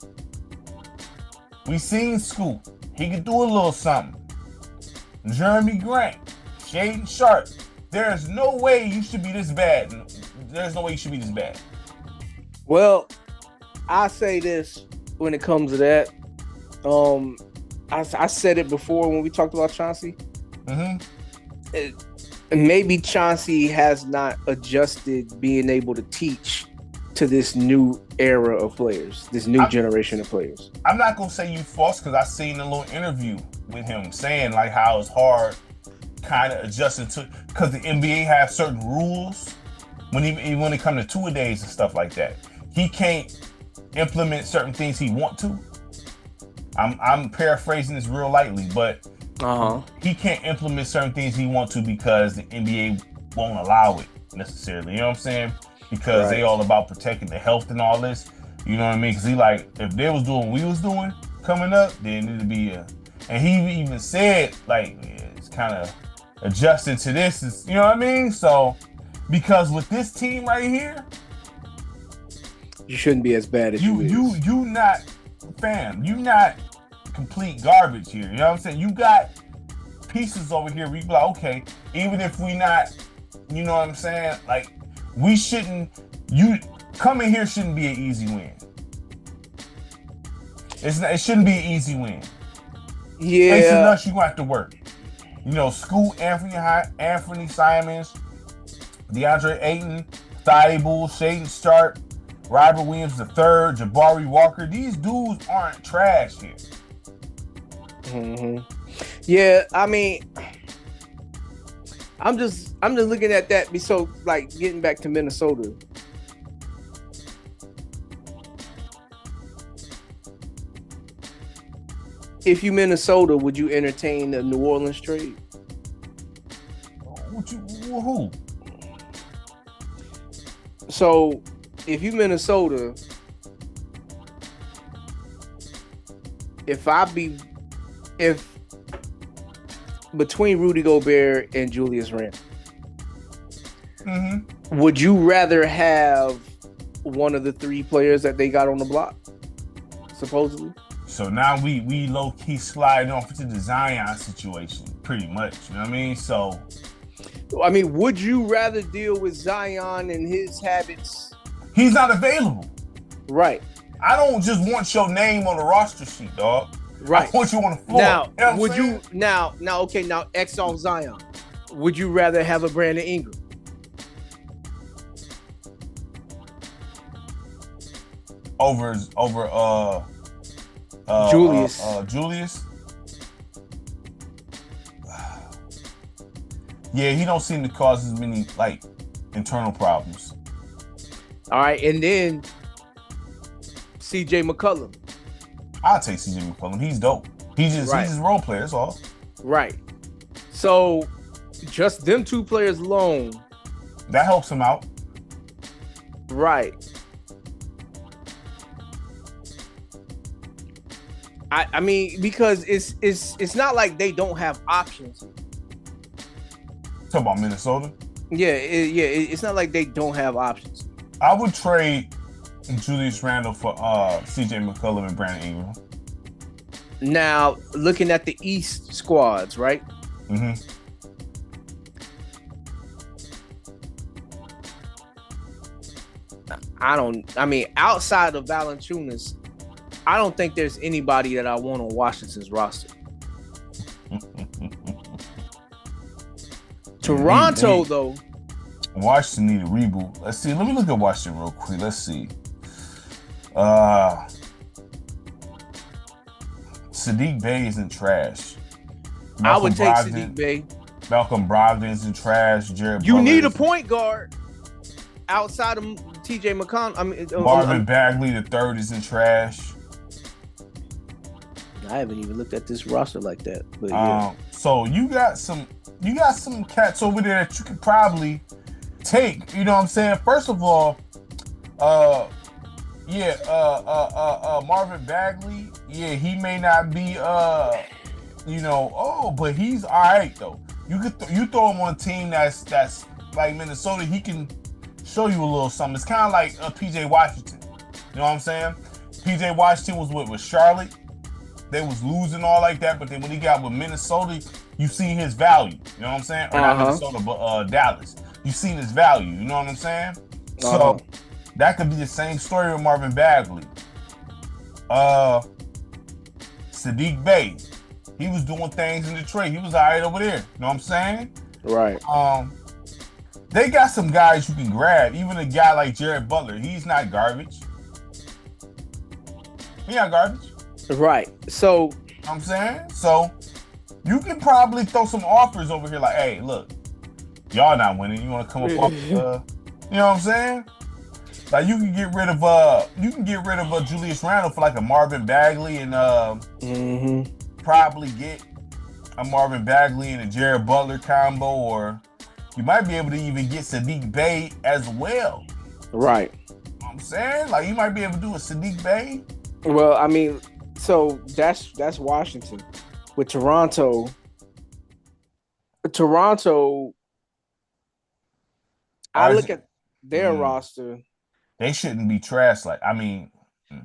We seen Scoot. He could do a little something. Jeremy Grant. Shaden Sharp. There's no way you should be this bad. There's no way you should be this bad. Well, I say this when it comes to that. I said it before when we talked about Chauncey. Maybe Chauncey has not adjusted being able to teach to this new era of players, this new generation of players. I'm not going to say you false because I seen a little interview with him saying like how it's hard kind of adjusting to, because the NBA has certain rules when it comes to two-a-days and stuff like that. He can't implement certain things he want to. I'm paraphrasing this real lightly, but he can't implement certain things he want to because the NBA won't allow it necessarily. You know what I'm saying? Because they all about protecting the health and all this. You know what I mean? Because he like, if they was doing what we was doing coming up, then it'd be and he even said like it's kind of adjusting to this. Is, you know what I mean? So because with this team right here, you shouldn't be as bad as you not, fam. You not complete garbage here. You know what I'm saying? You got pieces over here where you be like, okay, even if we not, you know what I'm saying? Like, we shouldn't, coming here shouldn't be an easy win. It shouldn't be an easy win. Yeah. Facing us, you gonna have to work. You know, Scoot, Anthony Simons, DeAndre Ayton, Thibault, Shaden Sharp, Robert Williams III, Jabari Walker. These dudes aren't trash here. Yeah, I mean, I'm just looking at that. So, like, getting back to Minnesota. If you Minnesota, would you entertain a New Orleans trade? Who? So, if you Minnesota, if between Rudy Gobert and Julius Randle, would you rather have one of the three players that they got on the block, supposedly? So now we low-key slide off into the Zion situation, pretty much. You know what I mean? So, I mean, would you rather deal with Zion and his habits? He's not available. Right. I don't just want your name on the roster sheet, dog. Right. I want you on the floor. Now, you know would you now X off Zion? Would you rather have a Brandon Ingram? Over Julius. Julius. Yeah, he don't seem to cause as many like internal problems. All right, and then CJ McCollum. I'll take CJ McCollum. He's dope. He's just role player, that's all. Right. So just them two players alone. That helps him out. Right. I mean, because it's not like they don't have options. Talk about Minnesota? Yeah, it's not like they don't have options. I would trade Julius Randle for CJ McCollum and Brandon Ingram. Now, looking at the East squads, right? I mean, outside of Valanciunas, I don't think there's anybody that I want on Washington's roster. Toronto, though. Washington need a reboot. Let's see. Let me look at Washington real quick. Let's see. Sadiq Bey isn't trash. I would take Sadiq Bey. Malcolm Brogdon's in trash. Jared You Butler need a is- point guard outside of T.J. McConnell. I mean, Marvin Bagley the third is in trash. I haven't even looked at this roster like that. But yeah. So you got some cats over there that you could probably take. You know what I'm saying? First of all, Marvin Bagley, he may not be but he's all right though. You throw him on a team that's like Minnesota, he can show you a little something. It's kind of like PJ Washington. You know what I'm saying? PJ Washington was with Charlotte. They was losing all like that, but then when he got with Minnesota, you seen his value. You know what I'm saying? Or not Minnesota, but Dallas. You seen his value. You know what I'm saying? So that could be the same story with Marvin Bagley. Sadiq Bey, he was doing things in Detroit. He was all right over there. You know what I'm saying? Right. They got some guys you can grab. Even a guy like Jared Butler, he's not garbage. He's not garbage. Right. So, you know what I'm saying? So you can probably throw some offers over here like, hey, look, y'all not winning. You want to come up off you know what I'm saying? Like you can get rid of Julius Randle for like a Marvin Bagley and probably get a Marvin Bagley and a Jared Butler combo, or you might be able to even get Sadiq Bey as well. Right. You know what I'm saying? Like you might be able to do a Sadiq Bey. Well, I mean, so that's Washington. With Toronto, I look at their roster. They shouldn't be trash.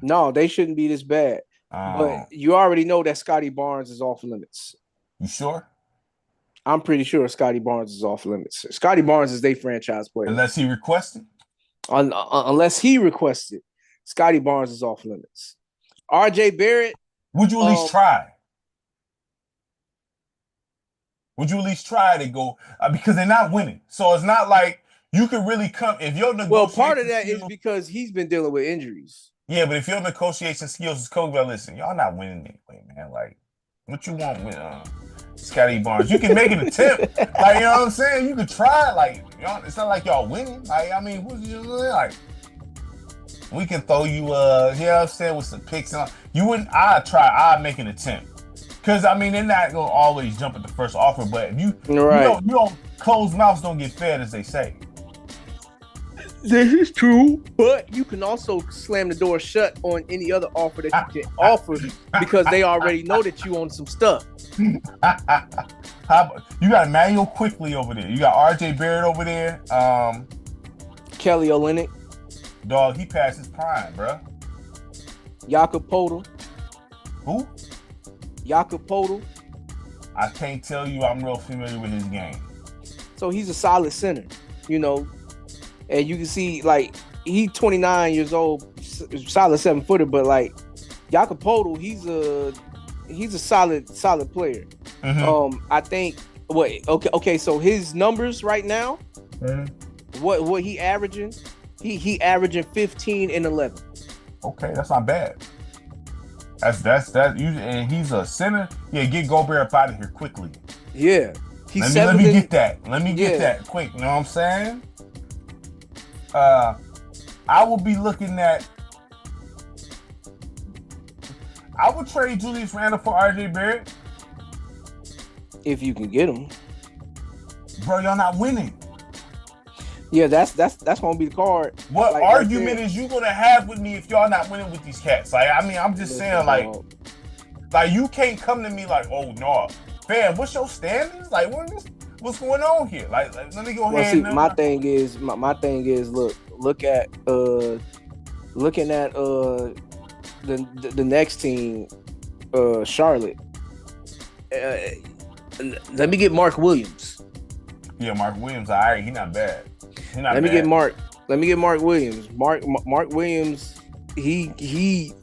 No, they shouldn't be this bad. But you already know that Scotty Barnes is off limits. You sure? I'm pretty sure Scotty Barnes is off limits. Scotty Barnes is their franchise player. Unless he requested? Unless he requested, Scotty Barnes is off limits. RJ Barrett. Would you at least try? Would you at least try to go? Because they're not winning. So it's not like you could really come if your negotiation. Well, part of that is because he's been dealing with injuries. Yeah, but if your negotiation skills is coach, listen, y'all not winning anyway, man. Like, what you want with Scotty Barnes? You can make an attempt. Like, you know what I'm saying? You could try. Like, it's not like y'all winning. Like, I mean, who's you like? We can throw you, you know what I'm saying, with some picks. And you wouldn't. I'd make an attempt. Because, I mean, they're not going to always jump at the first offer, but if you don't closed mouths don't get fed, as they say. This is true, but you can also slam the door shut on any other offer that you can offer because they already know that you own some stuff. You got Emmanuel Quickly over there. You got RJ Barrett over there. Kelly Olynyk. Dog, he passed his prime, bro. Jakob Poeltl. Who? Jakob Poeltl. I can't tell you I'm real familiar with his game. So he's a solid center, you know. And you can see, like, he's 29 years old, solid 7-footer, but like Jakob Poeltl, he's a solid player. Mm-hmm. I think okay, so his numbers right now, what he averaging? He averaging 15 and 11. Okay, that's not bad. That's and he's a center. Yeah, get Gobert up out of here quickly. Yeah. Let me get that. Let me get that quick. You know what I'm saying? I will be looking at. I would trade Julius Randle for RJ Barrett if you can get him. Bro, y'all not winning. Yeah, that's gonna be the card. What like, argument is you gonna have with me if y'all not winning with these cats? Like, I mean, I'm just saying, like you can't come to me like, oh no, fam, what's your standards? Like, what's going on here? Like let me go ahead. See, my thing is, look at looking at the next team, Charlotte. Let me get Mark Williams. Yeah, Mark Williams. All right, he's not bad. Let me get Mark Williams. Mark Williams. He.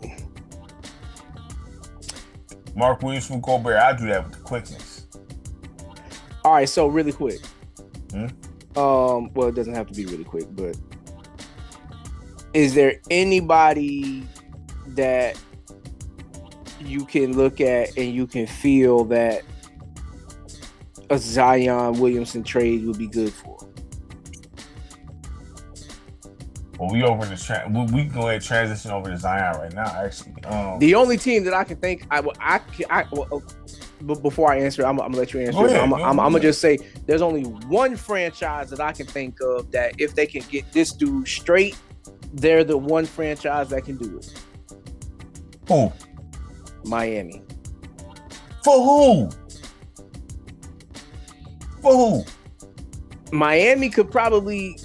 Mark Williams from Gobert. I do that with the quickness. All right, so really quick. Well, it doesn't have to be really quick, but is there anybody that you can look at and you can feel that a Zion Williamson trade would be good for? Well, we over the we can go ahead and transition over to Zion right now. Actually, the only team that I can think but before I answer, I'm gonna let you answer. I'm gonna just say there's only one franchise that I can think of that if they can get this dude straight, they're the one franchise that can do it. Who? Miami. For who? For who? Miami could probably.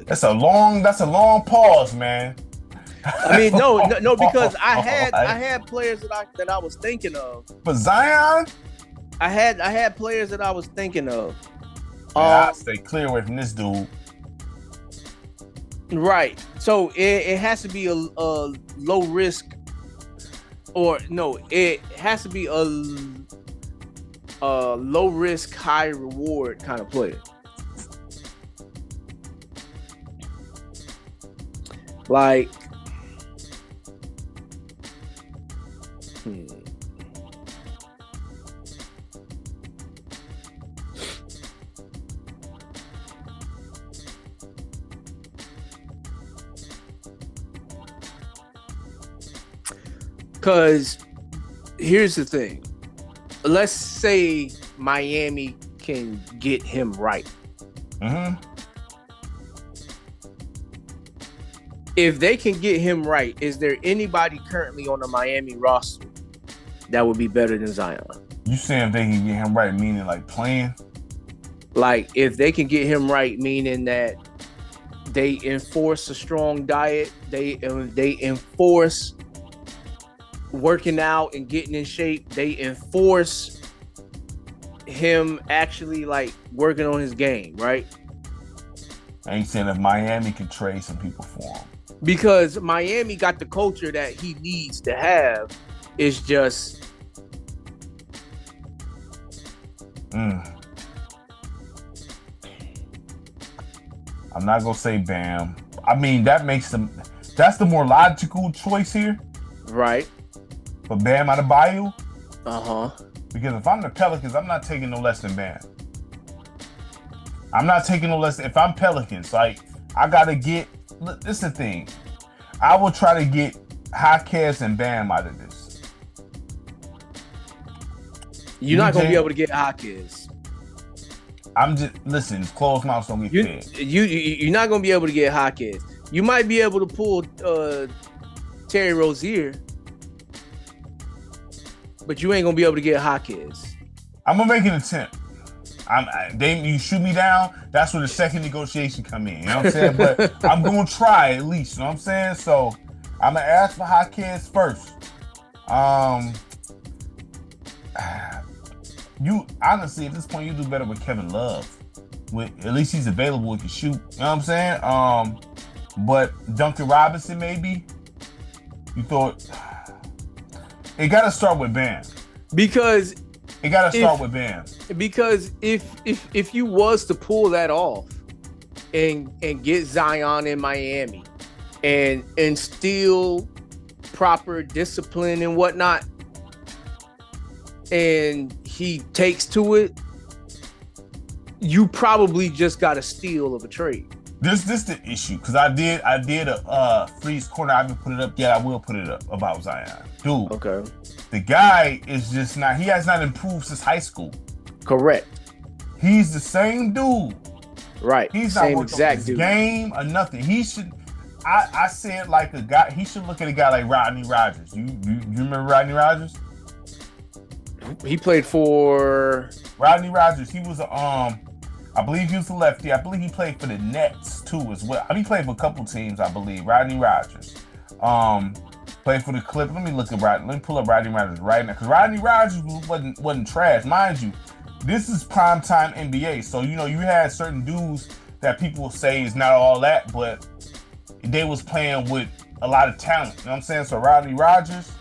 That's a long pause, man. I mean, no, because I had players that I was thinking of. For Zion, I had players that I was thinking of. I stay clear away from this dude. Right. So it has to be a low risk, or no, it has to be a low risk, high reward kind of player. Like, because here's the thing. Let's say Miami can get him right. Mm-hmm. If they can get him right, is there anybody currently on the Miami roster that would be better than Zion? You saying if they can get him right, meaning like playing? Like, if they can get him right, meaning that they enforce a strong diet, they enforce working out and getting in shape, they enforce him actually like working on his game, right? I ain't saying if Miami can trade some people for him. Because Miami got the culture that he needs to have. It's just I'm not gonna say Bam. I mean, that's the more logical choice here. Right. But Bam Adebayo? Because if I'm the Pelicans, I'm not taking no less than Bam. I'm not taking no less if I'm Pelicans. Like, I gotta get. Look, this is the thing. I will try to get Jaquez and Bam out of this. You're not gonna be able to get Jaquez. I'm just listen. Closed mouths don't get fed. You're not gonna be able to get Jaquez. You might be able to pull Terry Rozier, but you ain't gonna be able to get Jaquez. I'm gonna make an attempt. You shoot me down, that's where the second negotiation come in. You know what I'm saying? But I'm gonna try at least. You know what I'm saying? So I'm gonna ask for Jaquez first. You honestly at this point you do better with Kevin Love. At least he's available and can shoot. You know what I'm saying? But Duncan Robinson maybe. You thought it gotta start with Bam. Because it gotta start with Bam. Because if you was to pull that off and get Zion in Miami and instill proper discipline and whatnot, and he takes to it, you probably just got a steal of a trade. This the issue, because I did a freeze corner. I haven't put it up yet. I will put it up about Zion. Dude, okay. The guy is just not. He has not improved since high school. Correct. He's the same dude. Right. He's same not working exact on his dude. Game or nothing. He should. I said like a guy. He should look at a guy like Rodney Rogers. You remember Rodney Rogers? He played for Rodney Rogers. He was I believe he was a lefty. I believe he played for the Nets too as well. He played for a couple teams, I believe. Rodney Rogers. Played for the Clippers. Let me pull up Rodney Rogers right now. Because Rodney Rogers wasn't trash. Mind you, this is primetime NBA. So, you had certain dudes that people will say is not all that, but they was playing with a lot of talent. You know what I'm saying? So Rodney Rogers,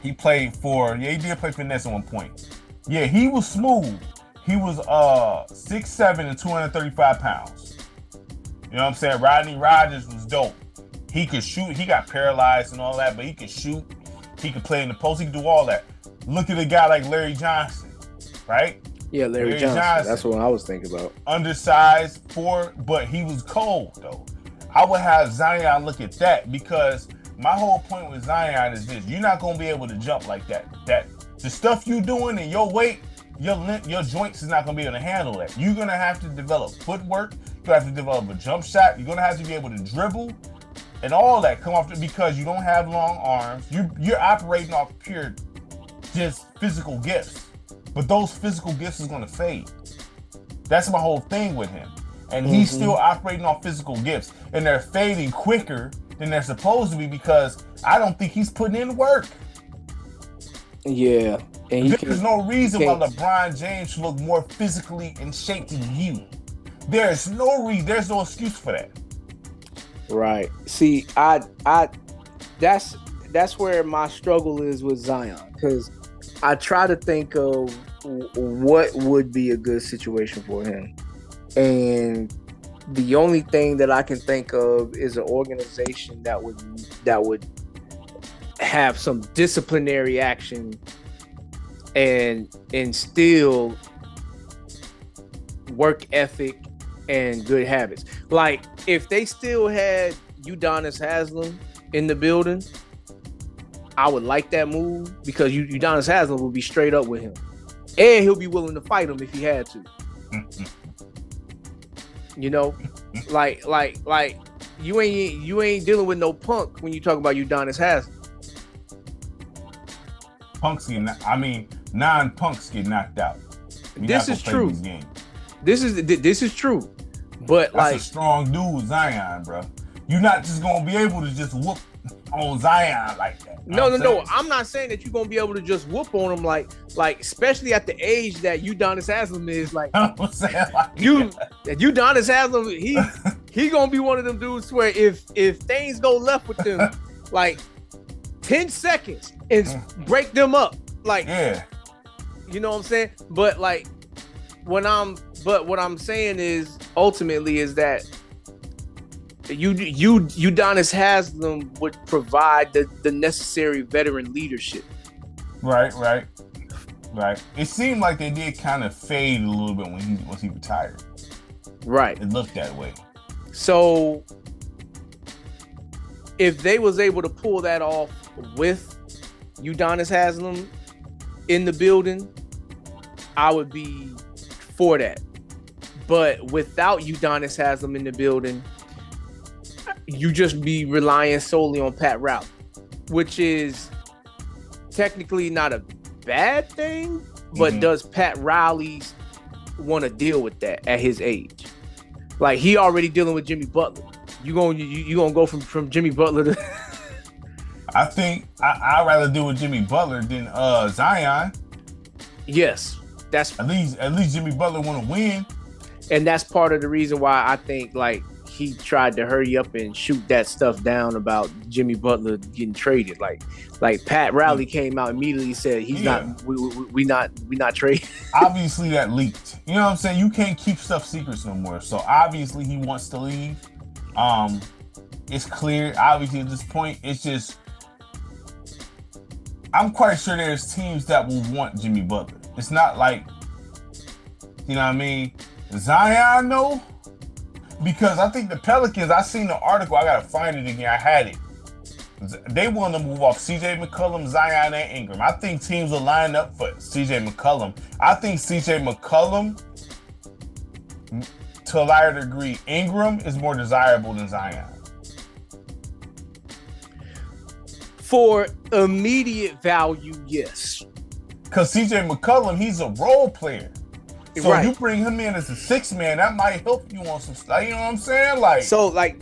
he did play for the Nets at one point. Yeah, he was smooth. He was 6'7" and 235 pounds. You know what I'm saying? Rodney Rogers was dope. He could shoot. He got paralyzed and all that, but he could shoot. He could play in the post. He could do all that. Look at a guy like Larry Johnson, right? Yeah, Larry Johnson. That's what I was thinking about. Undersized, but he was cold, though. I would have Zion look at that, because my whole point with Zion is this. You're not going to be able to jump like that. The stuff you doing in your weight, your joints is not going to be able to handle that. You're going to have to develop footwork. You're going to have to develop a jump shot. You're going to have to be able to dribble and all that come off because you don't have long arms. You're operating off pure just physical gifts. But those physical gifts is going to fade. That's my whole thing with him. And he's still operating off physical gifts. And they're fading quicker than they're supposed to be because I don't think he's putting in work. Yeah. And there's no reason why LeBron James should look more physically in shape than you. There's no reason. There's no excuse for that. Right. See, that's where my struggle is with Zion, because I try to think of what would be a good situation for him. And the only thing that I can think of is an organization that would have some disciplinary action and instill work ethic and good habits. Like if they still had Udonis Haslem in the building, I would like that move, because Udonis Haslem will be straight up with him, and he'll be willing to fight him if he had to. You know, like you ain't dealing with no punk when you talk about Udonis Haslem. Non-punks get knocked out. This is true. This is true. But that's a strong dude, Zion, bro. You're not just gonna be able to just whoop on Zion like that. No. I'm not saying that you're gonna be able to just whoop on him like especially at the age that Udonis Haslem is. Like Udonis Haslem, he gonna be one of them dudes where if things go left with them, like 10 seconds and break them up. Like, yeah. You know what I'm saying? But like what I'm saying is ultimately is that Udonis Haslem would provide the necessary veteran leadership. Right. It seemed like they did kind of fade a little bit once he retired. Right. It looked that way. So if they was able to pull that off with Udonis Haslem in the building, I would be for that. But without Udonis Haslem in the building, you just be relying solely on Pat Riley, which is technically not a bad thing, but does Pat Riley want to deal with that at his age? Like, he already dealing with Jimmy Butler. You gonna go from Jimmy Butler to I think I'd rather deal with Jimmy Butler than Zion. Yes. That's at least Jimmy Butler want to win. And that's part of the reason why I think like he tried to hurry up and shoot that stuff down about Jimmy Butler getting traded. Like Pat Riley came out immediately said we not trading. Obviously that leaked. You know what I'm saying? You can't keep stuff secrets no more. So obviously he wants to leave. It's clear. Obviously at this point, it's just I'm quite sure there's teams that will want Jimmy Butler. It's not like, you know what I mean? Zion, no. Because I think the Pelicans, I seen the article, I gotta find it again. I had it. They want to move off CJ McCollum, Zion, and Ingram. I think teams will line up for CJ McCollum. I think CJ McCollum, to a larger degree, Ingram is more desirable than Zion. For immediate value, yes. Because CJ McCollum, he's a role player. So right. You bring him in as a six man, that might help you on some stuff. You know what I'm saying? Like, so like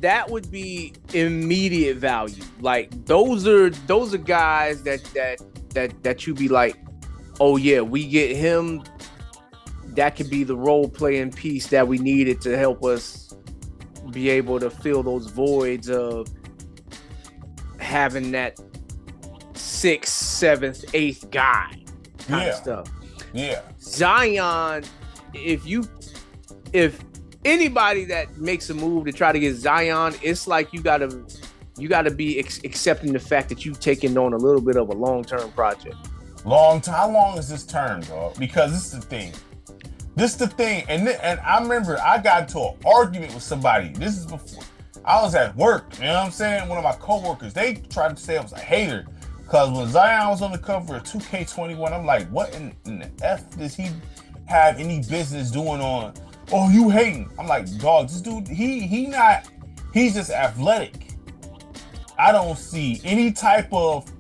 that would be immediate value. Like those are guys that you be like, oh yeah, we get him. That could be the role playing piece that we needed to help us be able to fill those voids of having that 6th, 7th, 8th guy kind of stuff. Yeah. Zion, if anybody that makes a move to try to get Zion, it's like you gotta be accepting the fact that you've taken on a little bit of a long-term project. How long is this term, dog? Because this is the thing. And I remember I got into an argument with somebody. This is before I was at work. You know what I'm saying? One of my coworkers, they tried to say I was a hater because when Zion was on the cover of 2K21, I'm like, what in the F does he have any business doing on? Oh, you hating? I'm like, dog, this dude, he's just athletic. I don't see any type of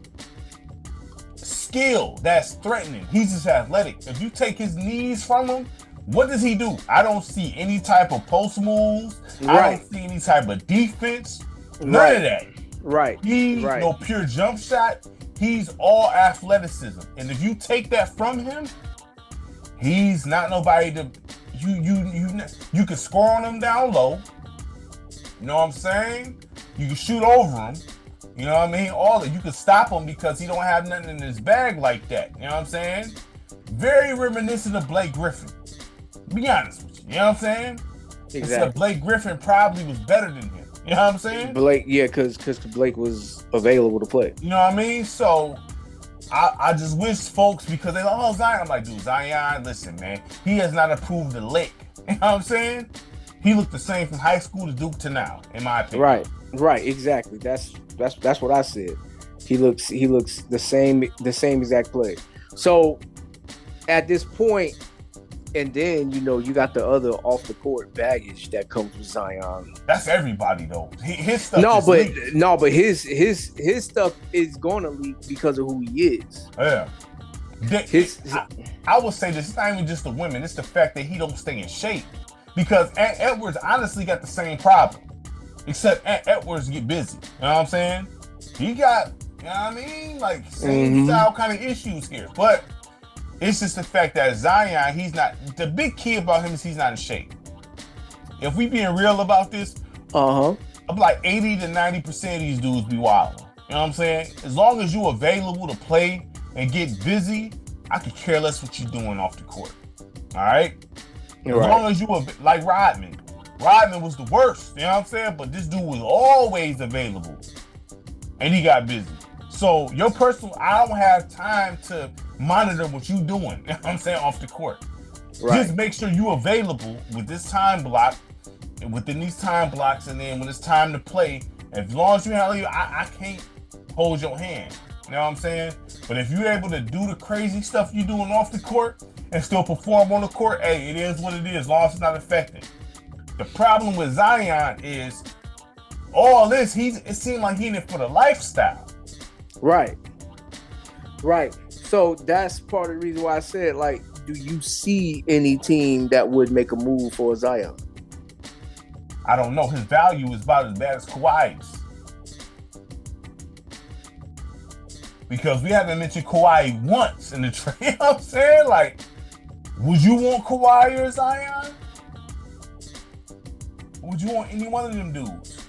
skill that's threatening. He's just athletic. If you take his knees from him, what does he do? I don't see any type of post moves. Right. I don't see any type of defense. None of that. Right. He's no pure jump shot. He's all athleticism. And if you take that from him, he's not nobody to you can score on him down low. You know what I'm saying? You can shoot over him. You know what I mean? All that. You can stop him because he don't have nothing in his bag like that. You know what I'm saying? Very reminiscent of Blake Griffin. Be honest with you. You know what I'm saying? Exactly. Except Blake Griffin probably was better than him. You know what I'm saying? Blake, yeah, because Blake was available to play. You know what I mean? So I just wish folks, because they're like, oh, Zion. I'm like, dude, Zion, listen, man. He has not improved a lick. You know what I'm saying? He looked the same from high school to Duke to now, in my opinion. Right, exactly. That's what I said. He looks the same exact play. So at this point, and then you got the other off the court baggage that comes with Zion. That's everybody though. His stuff. But his stuff is gonna leak because of who he is. Yeah. I would say this. It's not even just the women. It's the fact that he don't stay in shape. Because Edwards honestly got the same problem, except Edwards get busy. You know what I'm saying? He got, you know what I mean, like same style kind of issues here. But it's just the fact that Zion, he's not. The big key about him is he's not in shape. If we being real about this, I'm like 80 to 90% of these dudes be wild. You know what I'm saying? As long as you available to play and get busy, I could care less what you're doing off the court. All right. As long as you were like Rodman. Rodman was the worst, you know what I'm saying? But this dude was always available. And he got busy. So your personal, I don't have time to monitor what you doing, you know what I'm saying, off the court. Right. Just make sure you available with this time block, and within these time blocks, and then when it's time to play, as long as you have, I can't hold your hand. You know what I'm saying? But if you're able to do the crazy stuff you're doing off the court and still perform on the court, hey, it is what it is, as long as it's not affecting. The problem with Zion is all this, it seemed like he in it for the lifestyle. Right. So that's part of the reason why I said, like, do you see any team that would make a move for Zion? I don't know. His value is about as bad as Kawhi's. Because we haven't mentioned Kawhi once in the trade. You know what I'm saying? Like, would you want Kawhi or Zion? Would you want any one of them dudes?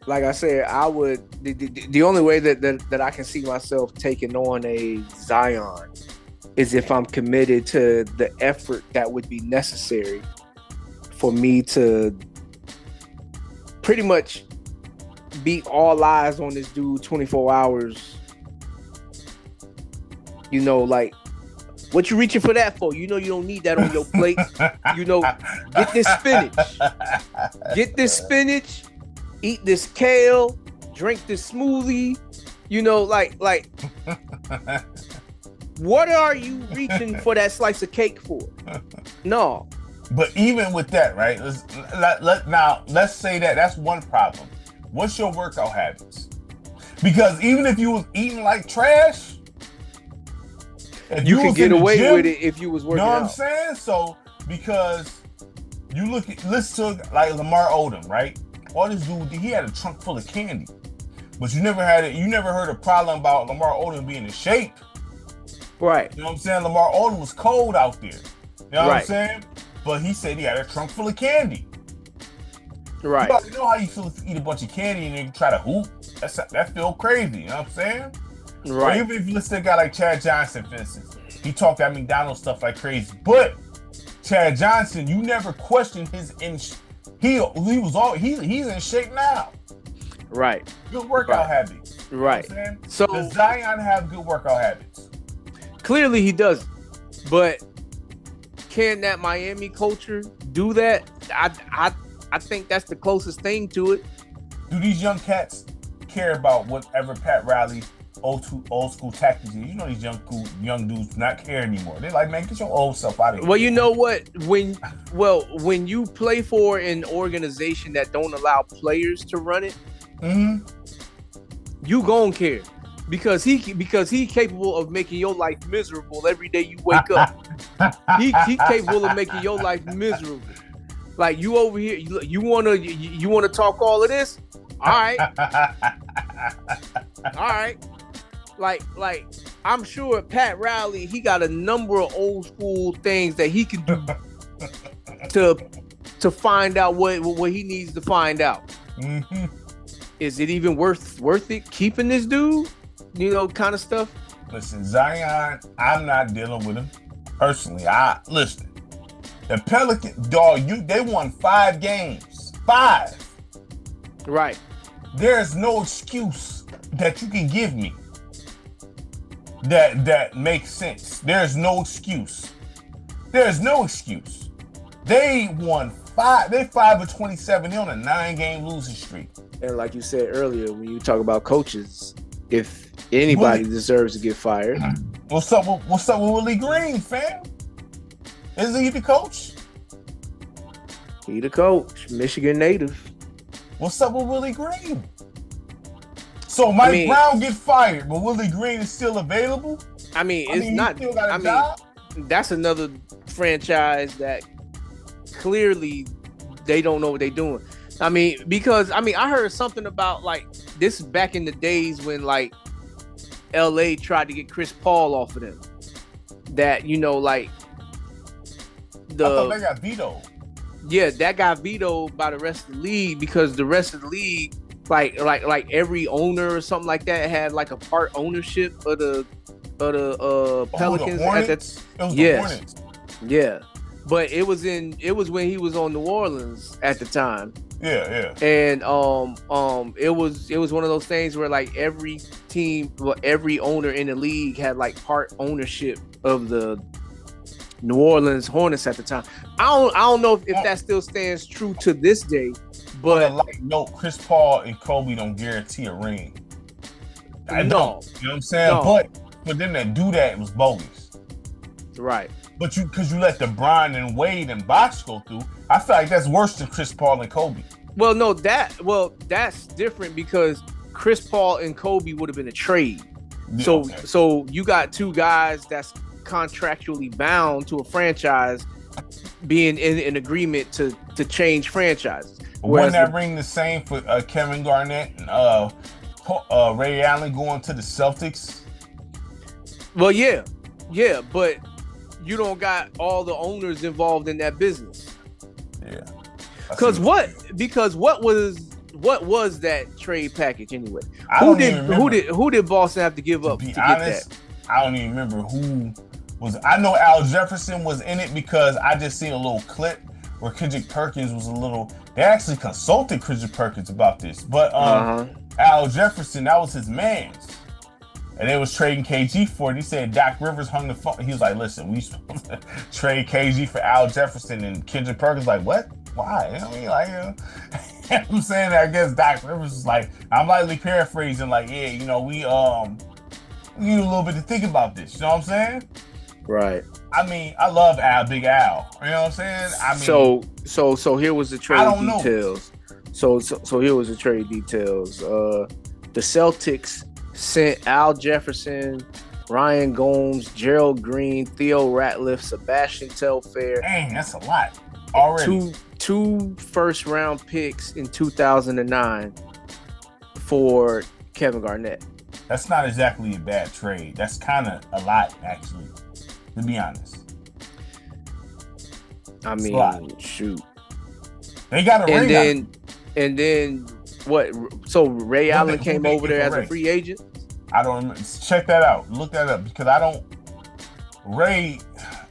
Like I said, I would. The only way that I can see myself taking on a Zion is if I'm committed to the effort that would be necessary for me to pretty much be all eyes on this dude 24 hours. Like, what you reaching for that for? You don't need that on your plate. Get this spinach. Get this spinach. Eat this kale. Drink this smoothie. Like. What are you reaching for that slice of cake for? No. But even with that, right? Let's say that's one problem. What's your workout habits? Because even if you was eating like trash, you could get away with it if you was working out. You know what I'm saying? So, because you listen to like Lamar Odom, right? All this dude, he had a trunk full of candy. But you never heard a problem about Lamar Odom being in shape. Right. You know what I'm saying? Lamar Odom was cold out there. You know what I'm saying? But he said he had a trunk full of candy. Right. You know how you feel if you eat a bunch of candy and then try to hoop? That feel crazy. You know what I'm saying? Right. Or even if you listen to a guy like Chad Johnson, for instance, he talked at McDonald's stuff like crazy. But Chad Johnson, you never questioned his he's in shape now. Right. Good workout habits. Right. You know what I'm saying? So does Zion have good workout habits? Clearly he doesn't. But can that Miami culture do that? I think that's the closest thing to it. Do these young cats care about whatever Pat Riley old school tactics is? You know, these young dudes do not care anymore. They're like, man, get your old self out of here. Well, you know what? When you play for an organization that don't allow players to run it, you gon' care. Because he capable of making your life miserable every day you wake up. he capable of making your life miserable. Like, you over here, you wanna talk all of this? All right. All right. Like I'm sure Pat Riley, he got a number of old school things that he can do to find out what he needs to find out. Mm-hmm. Is it even worth it keeping this dude? You know, kind of stuff. Listen, Zion, I'm not dealing with him personally. Listen. The Pelicans, dog, they won 5 games. 5. Right. There's no excuse that you can give me that makes sense. There's no excuse. There's no excuse. They won 5. They 5 of 27. They're on a 9-game losing streak. And like you said earlier, when you talk about coaches, if anybody deserves to get fired, what's up with Willie Green, fam? Isn't he the coach? He the coach, Michigan native. What's up with Willie Green? So Mike Brown get fired, but Willie Green is still available? It's not. Job? That's another franchise that clearly they don't know what they're doing. Because I heard something about, like, this back in the days when, like, LA tried to get Chris Paul off of them. That, you know, like, I thought they got vetoed. Yeah, that got vetoed by the rest of the league because the rest of the league, like every owner or something like that had like a part ownership of the Pelicans. The Hornets. Yeah. But it was when he was on New Orleans at the time. Yeah. And it was one of those things where, like, every team, every owner in the league had like part ownership of the New Orleans Hornets at the time. I don't know if that still stands true to this day, but Chris Paul and Kobe don't guarantee a ring. I don't. You know what I'm saying? No. But for them to do that, it was bogus. Right. But because you let LeBron and Wade and Bosh go through, I feel like that's worse than Chris Paul and Kobe. Well, no, that's different because Chris Paul and Kobe would have been a trade. Yeah, so you got two guys that's contractually bound to a franchise being in an agreement to change franchises. Wasn't that ring the same for Kevin Garnett and Ray Allen going to the Celtics? Well, yeah, but you don't got all the owners involved in that business. Yeah. Because what was that trade package anyway? Who did Boston have to give up to get that? I don't even remember who was. I know Al Jefferson was in it because I just seen a little clip where Kendrick Perkins was they actually consulted Kendrick Perkins about this, but Al Jefferson, that was his man's. And they was trading KG for it. He said Doc Rivers hung the phone. He was like, listen, we supposed to trade KG for Al Jefferson. And Kendrick Perkins like, what? Why? You know what I mean? Like, I'm saying that I guess Doc Rivers was like, I'm lightly paraphrasing, like, yeah, you know, we need a little bit to think about this. You know what I'm saying? Right. I love Big Al. You know what I'm saying? So here was the trade details. So here was the trade details. The Celtics sent Al Jefferson, Ryan Gomes, Gerald Green, Theo Ratliff, Sebastian Telfair. Dang, that's a lot already. Two first-round picks in 2009 for Kevin Garnett. That's not exactly a bad trade. That's kind of a lot, actually, to be honest. Shoot. They got a ring. And then what? So Ray Allen came over there as a free agent? I don't remember. Check that out. Look that up because Ray,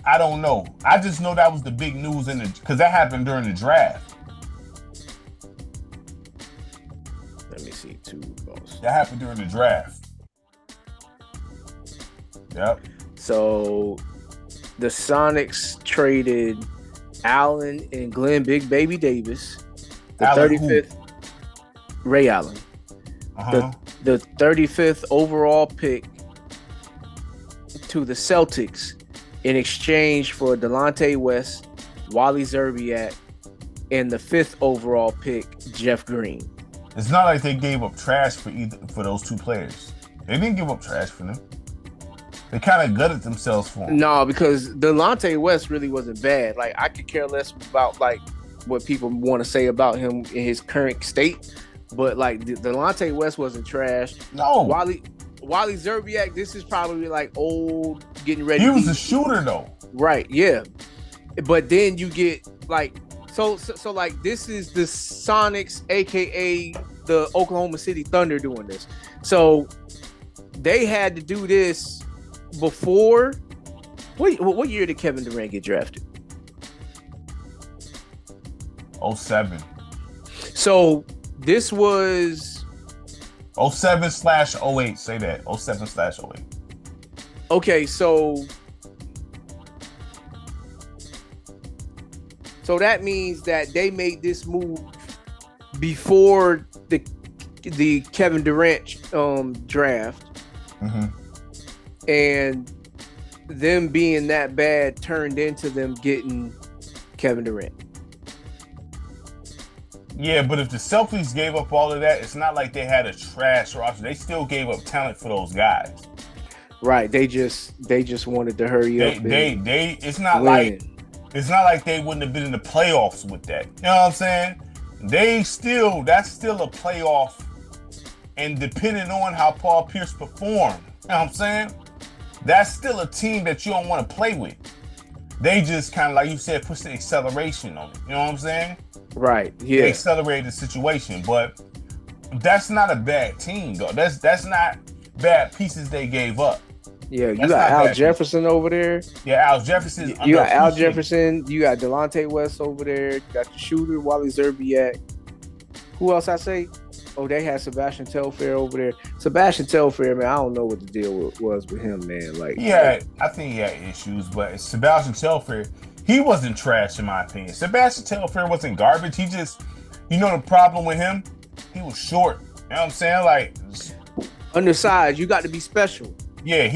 I don't know. I just know that was the big news because that happened during the draft. Let me see, too, boss. That happened during the draft. Yep. So the Sonics traded Allen and Glenn Big Baby Davis, the Allen 35th, Ray Allen, the 35th overall pick to the Celtics in exchange for Delonte West, Wally Zerbiak, and the 5th overall pick, Jeff Green. It's not like they gave up trash for those two players. They didn't give up trash for them. They kind of gutted themselves for him. No, because Delonte West really wasn't bad. Like, I could care less about like what people want to say about him in his current state, but like Delonte West wasn't trash. No, Wally Zerbiak, this is probably like old, getting ready. He was a shooter though, right? Yeah, but then you get like so like this is the Sonics, aka the Oklahoma City Thunder, doing this. So they had to do this. Before, what year did Kevin Durant get drafted? 07. So this was 07/08. Say that 07/08. Okay, so that means that they made this move before the Kevin Durant draft. Mm-hmm. And them being that bad turned into them getting Kevin Durant. Yeah, but if the Celtics gave up all of that, it's not like they had a trash roster. They still gave up talent for those guys. Right. They just wanted to hurry up. It's not like they wouldn't have been in the playoffs with that. You know what I'm saying? That's still a playoff, and depending on how Paul Pierce performed, you know what I'm saying? That's still a team that you don't want to play with. They just kind of, like you said, push the acceleration on it. You know what I'm saying? Right. Yeah. They accelerated the situation, but that's not a bad team, though. That's not bad pieces they gave up. Yeah, you got Al Jefferson over there. Yeah, Al Jefferson. You got Al Jefferson. You got Delonte West over there. You got the shooter, Wally Zerbiak. Who else I say? Oh, they had Sebastian Telfair over there. Sebastian Telfair, man, I don't know what the deal was with him, man. Like, yeah, I think he had issues, but Sebastian Telfair, he wasn't trash in my opinion. Sebastian Telfair wasn't garbage. He just, the problem with him, he was short. You know what I'm saying? Like, undersized. You got to be special. Yeah,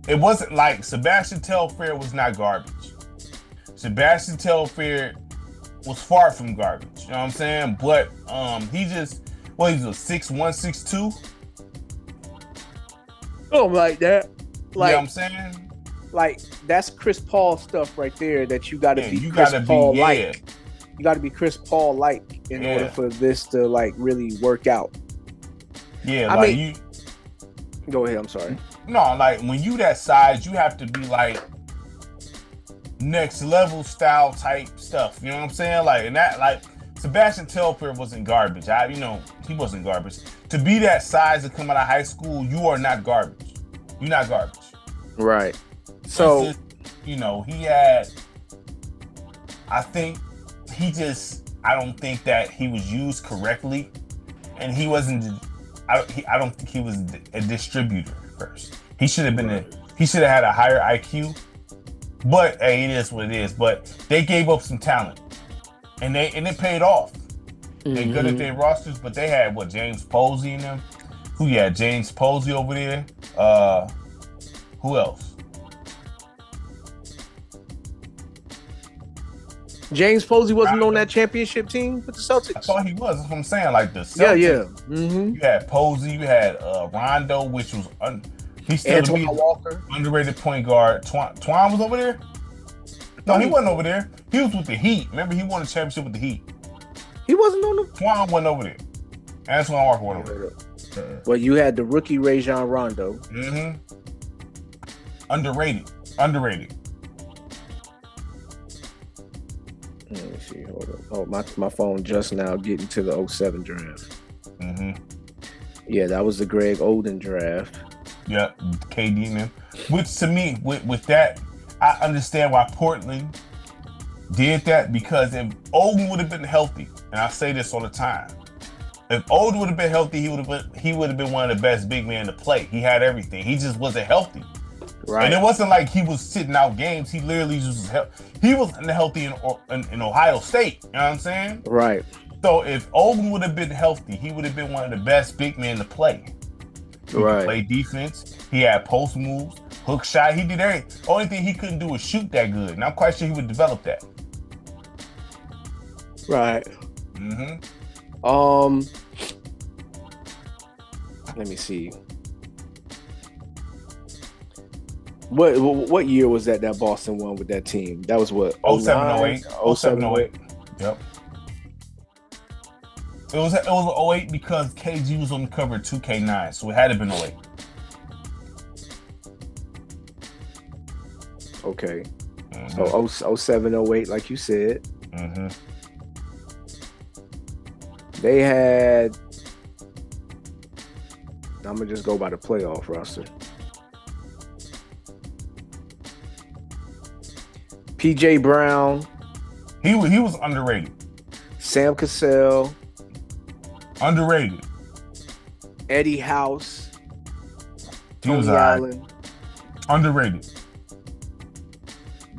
it wasn't like Sebastian Telfair was not garbage. Sebastian Telfair was far from garbage. You know what I'm saying? But he's a 6'1", 6'2". Oh, like that. Like, you know what I'm saying? Like, that's Chris Paul stuff right there that you got to be Chris Paul-like. You got to be Chris Paul-like in order for this to, like, really work out. Yeah, I mean, go ahead, I'm sorry. No, like, when you that size, you have to be, like, next level style type stuff. You know what I'm saying? Like, and that, like, Sebastian Telfair wasn't garbage. He wasn't garbage. To be that size and come out of high school, you are not garbage. You're not garbage. Right. So, just, he had, I don't think that he was used correctly, and he wasn't, I don't think he was a distributor first. He should have been he should have had a higher IQ, but hey, it is what it is. But they gave up some talent, and it paid off. Mm-hmm. They're good at their rosters, but they had James Posey in them. Who you had? James Posey over there. Who else? James Posey wasn't on that championship team with the Celtics. I thought he was. That's what I'm saying. Like the Celtics. Yeah. Mm-hmm. You had Posey. You had Rondo, which was he's still Antoine Walker, underrated point guard. Twan was over there. No, he wasn't over there. He was with the Heat. Remember, he won a championship with the Heat. He wasn't on the. Twan wasn't over there. Antoine Walker went over there. Well, you had the rookie Rajon Rondo. Mm-hmm. Underrated. Let me see. Hold up. Oh, my phone just now getting to the 07 draft. Mm-hmm. Yeah, that was the Greg Oden draft. Yeah, KD man. Which to me, with that, I understand why Portland did that, because if Oden would have been healthy, and I say this all the time, if Oden would have been healthy, he would have been one of the best big men to play. He had everything. He just wasn't healthy. Right. And it wasn't like he was sitting out games. He literally just he was healthy in Ohio State. You know what I'm saying? Right. So if Oden would have been healthy, he would have been one of the best big men to play. He could play defense. He had post moves, hook shot. He did everything. Only thing he couldn't do was shoot that good. And I'm quite sure he would develop that. Right. Let me see. What year was that Boston won with that team? That was what? 07-08. 07-08. Yep. It was 08 because KG was on the cover of 2K9, so it had to have been 08. Okay. So 07, 08, like you said. They had, I'm gonna just go by the playoff roster. PJ Brown. He was underrated. Sam Cassell. Underrated. Eddie House. He was Allen. Underrated.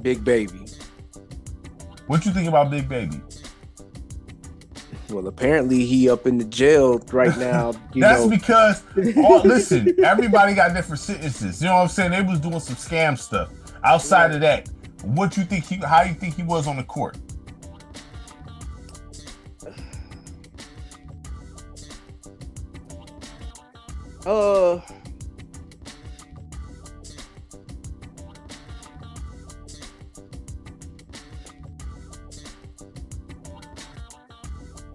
Big Baby. What you think about Big Baby? Well, apparently he up in the jail right now. That's because, listen, everybody got different sentences. You know what I'm saying? They was doing some scam stuff. Outside of that, what you think how you think he was on the court?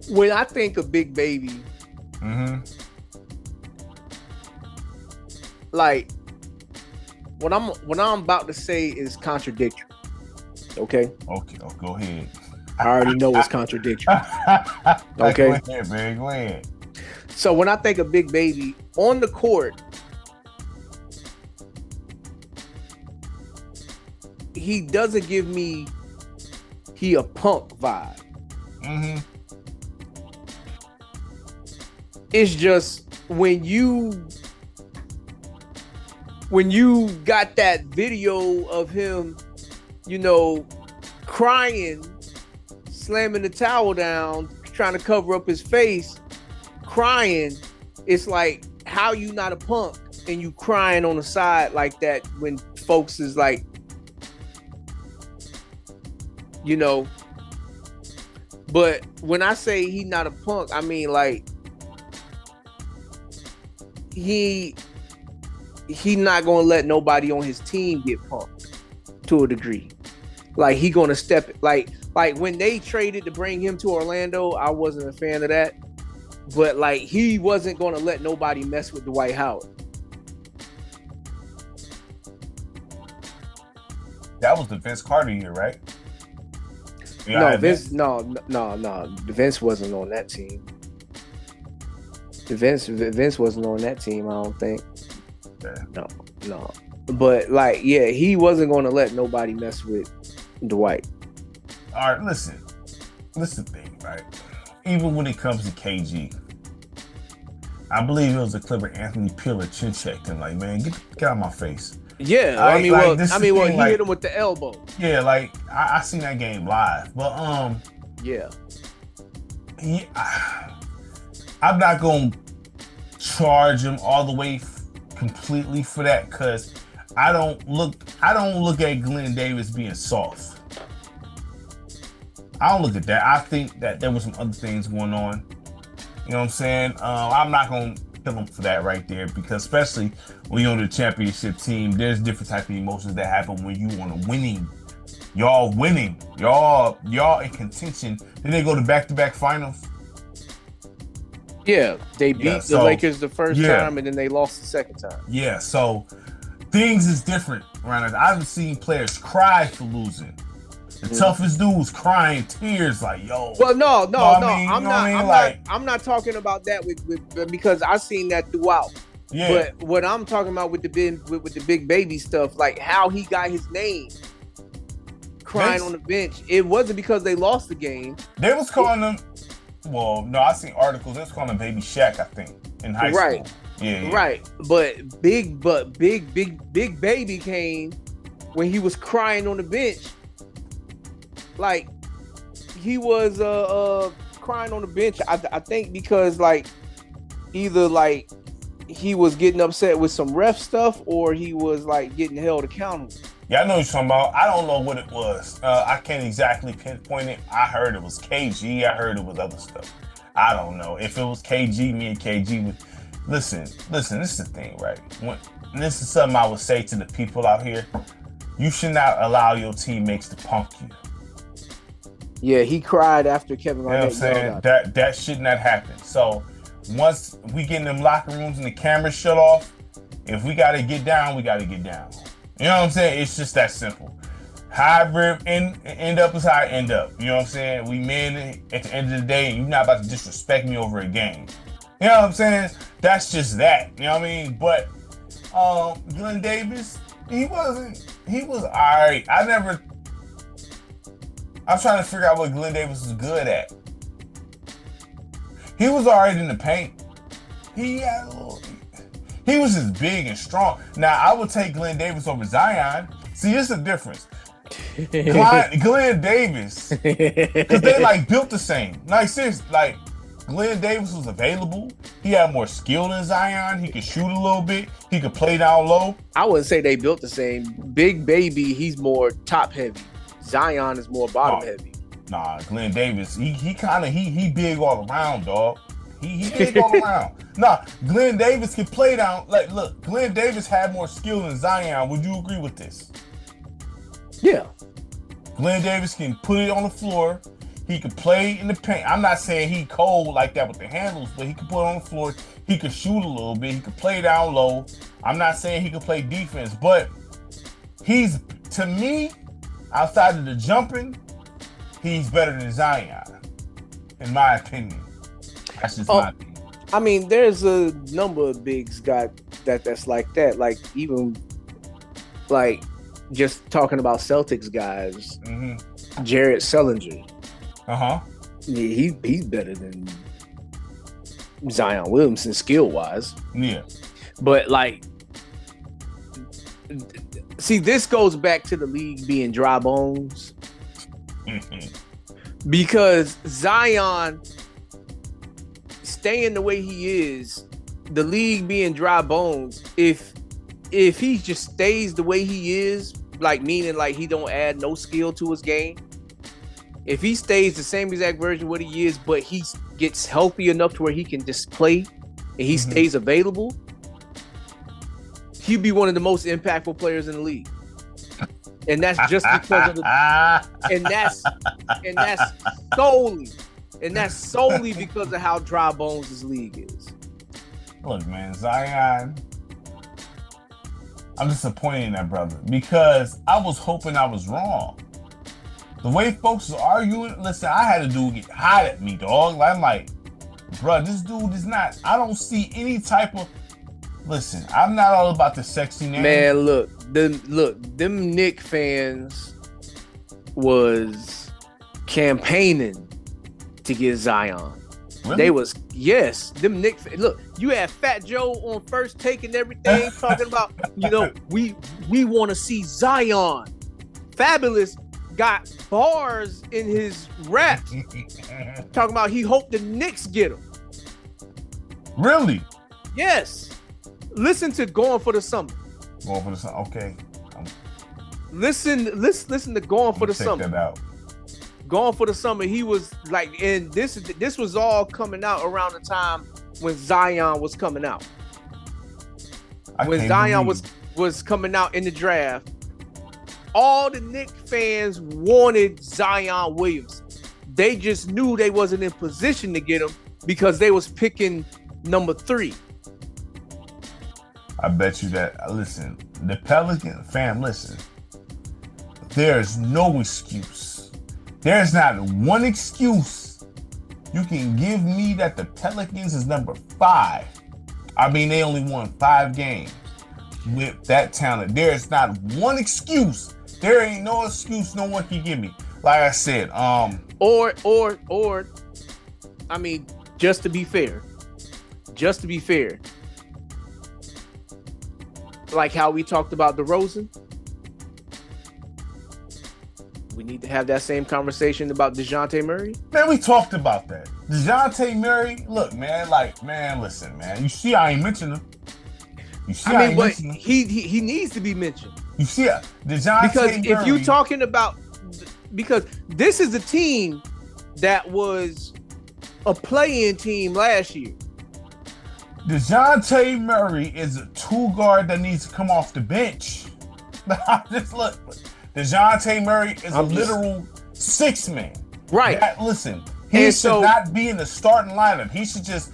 When I think of Big Baby, like what I'm about to say is contradictory. Okay. Okay. Oh, go ahead. I already know it's contradictory. Okay. Go ahead, man. Go ahead. So when I think of Big Baby on the court, he doesn't give me a punk vibe. It's just when you got that video of him, crying, slamming the towel down, trying to cover up his face, crying, it's like, how you not a punk and you crying on the side like that when folks is like, but when I say he not a punk, I mean like he not gonna let nobody on his team get punked to a degree. Like he gonna step like when they traded to bring him to Orlando, I wasn't a fan of that. But like he wasn't gonna let nobody mess with Dwight Howard. That was the Vince Carter year, right? Vince wasn't on that team. Vince wasn't on that team, I don't think. Yeah. No. But like, yeah, he wasn't gonna let nobody mess with Dwight. All right, listen. This is the thing, right? Even when it comes to KG, I believe it was a clip of Anthony Pillar chin checked him, like, man, get out of my face. Yeah, he hit him with the elbow. Yeah, like I seen that game live, but I'm not gonna charge him all the way completely for that, because I don't look at Glenn Davis being soft. I don't look at that. I think that there was some other things going on. You know what I'm saying? I'm not gonna kill him for that right there, because especially when you're on the championship team, there's different type of emotions that happen when you on a winning. Y'all winning. Y'all in contention. Then they go to back-to-back finals. Yeah, they beat the Lakers the first time, and then they lost the second time. Yeah, so things is different around it. I've seen players cry for losing. The toughest dudes crying tears, like, yo. Well, no. I'm not talking about that with because I've seen that throughout. Yeah. But what I'm talking about with the big baby stuff, like how he got his name, crying on the bench, it wasn't because they lost the game. They was calling them. Well, no, I seen articles. They was calling him Baby Shaq, I think, in high school. Yeah. Right. But big baby came when he was crying on the bench. Like he was crying on the bench. I think because like either like he was getting upset with some ref stuff or he was like getting held accountable. Yeah, I know what you're talking about. I don't know what it was. I can't exactly pinpoint it. I heard it was KG. I heard it was other stuff. I don't know. If it was KG, me and KG would... Listen, this is the thing, right? And this is something I would say to the people out here. You should not allow your teammates to punk you. Yeah, he cried after Kevin Garnett. You know what I'm saying? That should not happen. So once we get in them locker rooms and the cameras shut off, if we got to get down, we got to get down. You know what I'm saying? It's just that simple. However end up is how I end up. You know what I'm saying? We men at the end of the day, and you're not about to disrespect me over a game. You know what I'm saying? That's just that. You know what I mean? But Glenn Davis, he was all right. I'm trying to figure out what Glenn Davis was good at. He was all right in the paint. He was just big and strong. Now, I would take Glenn Davis over Zion. See, this is the difference. Glenn Davis, because they like built the same. Like, seriously, like Glenn Davis was available. He had more skill than Zion. He could shoot a little bit. He could play down low. I wouldn't say they built the same. Big baby, he's more top heavy. Zion is more bottom heavy. Nah, Glenn Davis, he big all around, dog. He big all around. Nah, Glenn Davis can play down. Like, look, Glenn Davis had more skill than Zion. Would you agree with this? Yeah. Glenn Davis can put it on the floor. He can play in the paint. I'm not saying he cold like that with the handles, but he can put it on the floor. He can shoot a little bit. He can play down low. I'm not saying he can play defense, but he's, to me, outside of the jumping, he's better than Zion, in my opinion. That's just my opinion. I mean, there's a number of bigs that's like that. Like even like just talking about Celtics guys, Jared Sullinger. Yeah, he's better than Zion Williamson skill wise. Yeah, but like, see, this goes back to the league being dry bones. Because Zion staying the way he is, the league being dry bones, if he just stays the way he is, like meaning like he don't add no skill to his game, if he stays the same exact version of what he is, but he gets healthy enough to where he can just play and he stays available, he'd be one of the most impactful players in the league. And that's just because of the and that's solely because of how dry bones this league is. Look, man, Zion, I'm disappointed in that brother because I was hoping I was wrong. The way folks was arguing, listen, I had a dude get hot at me, dog. I'm like, bro, this dude is not, I don't see any type of, listen, I'm not all about the sexy name. Man, look, them Knick fans was campaigning to get Zion. Really? They was, yes, them Knick fans. Look, you had Fat Joe on First Take and everything talking about, we want to see Zion. Fabulous got bars in his raps talking about he hoped the Knicks get him. Really? Yes. Listen to Going for the Summer. Going for the Summer, okay. Listen to Going for the Summer. Check that out. Going for the Summer, he was like, and this was all coming out around the time when Zion was coming out. When Zion was coming out in the draft, all the Knicks fans wanted Zion Williamson. They just knew they wasn't in position to get him because they was picking number 3. I bet you that, listen, the Pelican fam, listen, there's no excuse. There's not one excuse you can give me that the Pelicans is number 5. I mean, they only won 5 games with that talent. There's not one excuse There ain't no excuse no one can give me. Like I said, or I mean, just to be fair, like how we talked about DeRozan, we need to have that same conversation about DeJounte Murray. Man, we talked about that. DeJounte Murray, look, man, listen, man. You see, I ain't mentioned him. You see, I ain't mentioned him. He needs to be mentioned. You see, DeJounte because Murray. If you're talking about, because this is a team that was a play-in team last year. DeJounte Murray is a two guard that needs to come off the bench. Just look. DeJounte Murray is a literal six man. Right. Listen, he should not be in the starting lineup. He should just,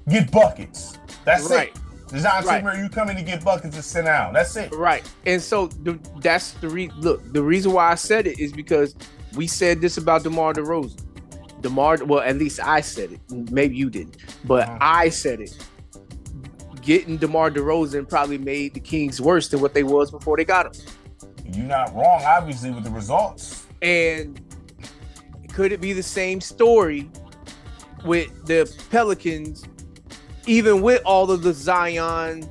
get buckets. That's right. It. DeJounte Murray, you come in to get buckets and sit down. That's it. Right. And so that's the reason why I said it is because we said this about DeMar DeRozan. Well, at least I said it. Maybe you didn't. But I said it. Getting DeMar DeRozan probably made the Kings worse than what they was before they got him. You're not wrong, obviously, with the results. And could it be the same story with the Pelicans, even with all of the Zion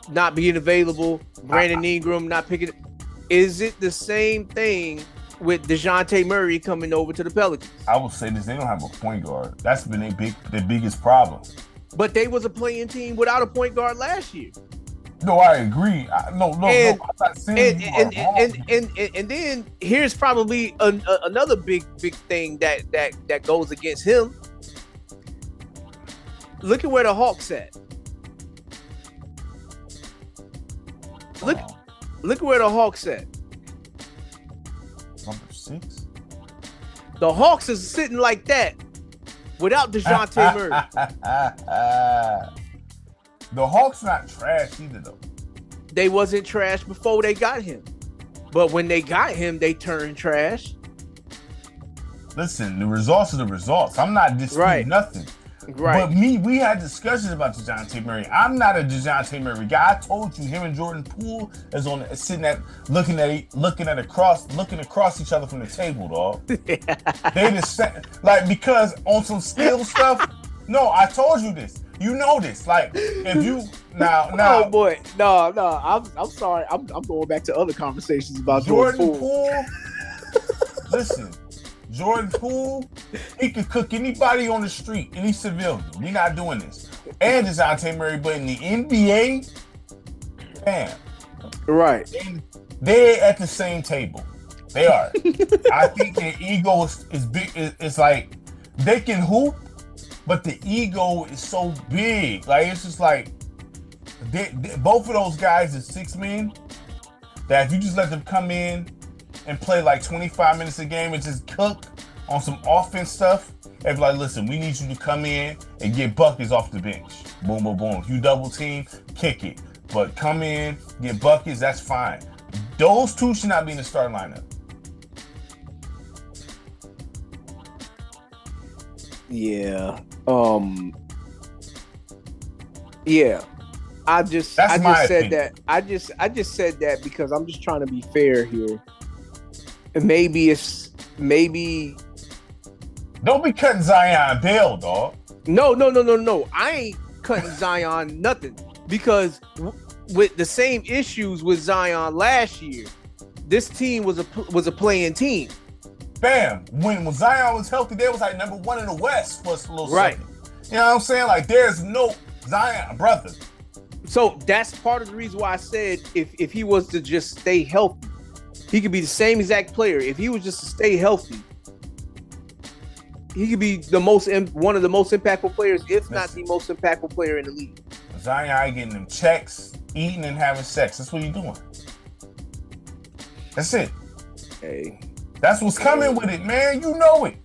not being available, Brandon Ingram not picking it? Is it the same thing with DeJounte Murray coming over to the Pelicans? I will say this, they don't have a point guard. That's been their biggest problem. But they was a playing team without a point guard last year. No, I agree. No. I'm not saying and then here's probably another big thing that goes against him. Look at where the Hawks at. Look at where the Hawks at. Number 6. The Hawks is sitting like that without DeJounte Murray. The Hawks not trash either, though. They wasn't trash before they got him. But when they got him, they turned trash. Listen, the results are the results. I'm not disputing nothing. Right. But we had discussions about DeJounte Murray. I'm not a DeJounte Murray guy. I told you him and Jordan Poole is looking across each other from the table, dog. They just because on some skill stuff. No, I told you this. You know this. Like, if you now. Oh boy, no. I'm sorry. I'm going back to other conversations about Jordan Poole. Listen, Jordan Poole, he could cook anybody on the street, any civilian. We're not doing this. And DeJounte Murray, but in the NBA, bam. Right. They're at the same table. They are. I think their ego is big. It's like they can hoop, but the ego is so big. Like, it's just like both of those guys are 6 men that if you just let them come in and play like 25 minutes a game and just cook on some offense stuff, and be like, listen, we need you to come in and get buckets off the bench. Boom, boom, boom. If you double team, kick it. But come in, get buckets, that's fine. Those two should not be in the starting lineup. Yeah. Yeah. I just said that because I'm just trying to be fair here. And maybe don't be cutting Zion bail, dog. No. I ain't cutting Zion nothing, because with the same issues with Zion last year, this team was a playing team. Bam. When Zion was healthy, they was like number 1 in the West for a little right. second. You know what I'm saying? Like, there's no Zion, brother. So that's part of the reason why I said if he was to just stay healthy, he could be the same exact player. If he was just to stay healthy, he could be one of the most impactful players, if not the most impactful player in the league. Zion getting them checks, eating and having sex. That's what he's doing. That's it. Hey. That's what's coming with it, man. You know it.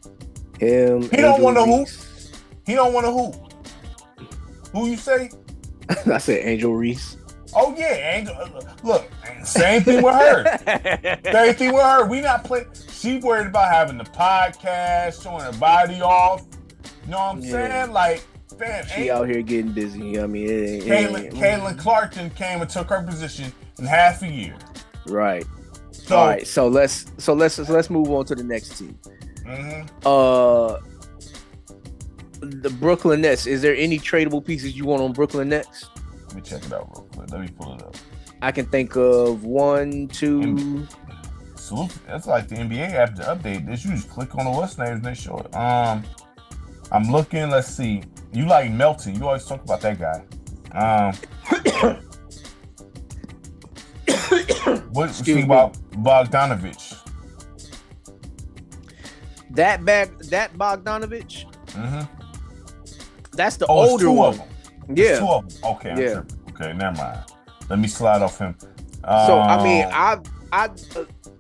He don't want to hoop. He don't want to hoop. Who you say? I said Angel Reese. Oh yeah, Angel. Look, same thing with her. We not playing. She worried about having the podcast, showing her body off. You know what I'm saying? Like, man, she out here getting busy. I mean, Caitlin Clarkson came and took her position in half a year. Right. All right, so let's move on to the next team. The Brooklyn Nets. Is there any tradable pieces you want on Brooklyn Nets? Let me check it out real quick. Let me pull it up. I can think of 1, 2. So that's like the NBA app to update this. You just click on the what's names and they show it. I'm looking. Let's see. You like Melton? You always talk about that guy. What do you think about Bogdanovich? That Bogdanovich. That's the it's older two one. Of them. Yeah. It's two of them. Okay. Yeah. Okay. Never mind. Let me slide off him. So I mean, I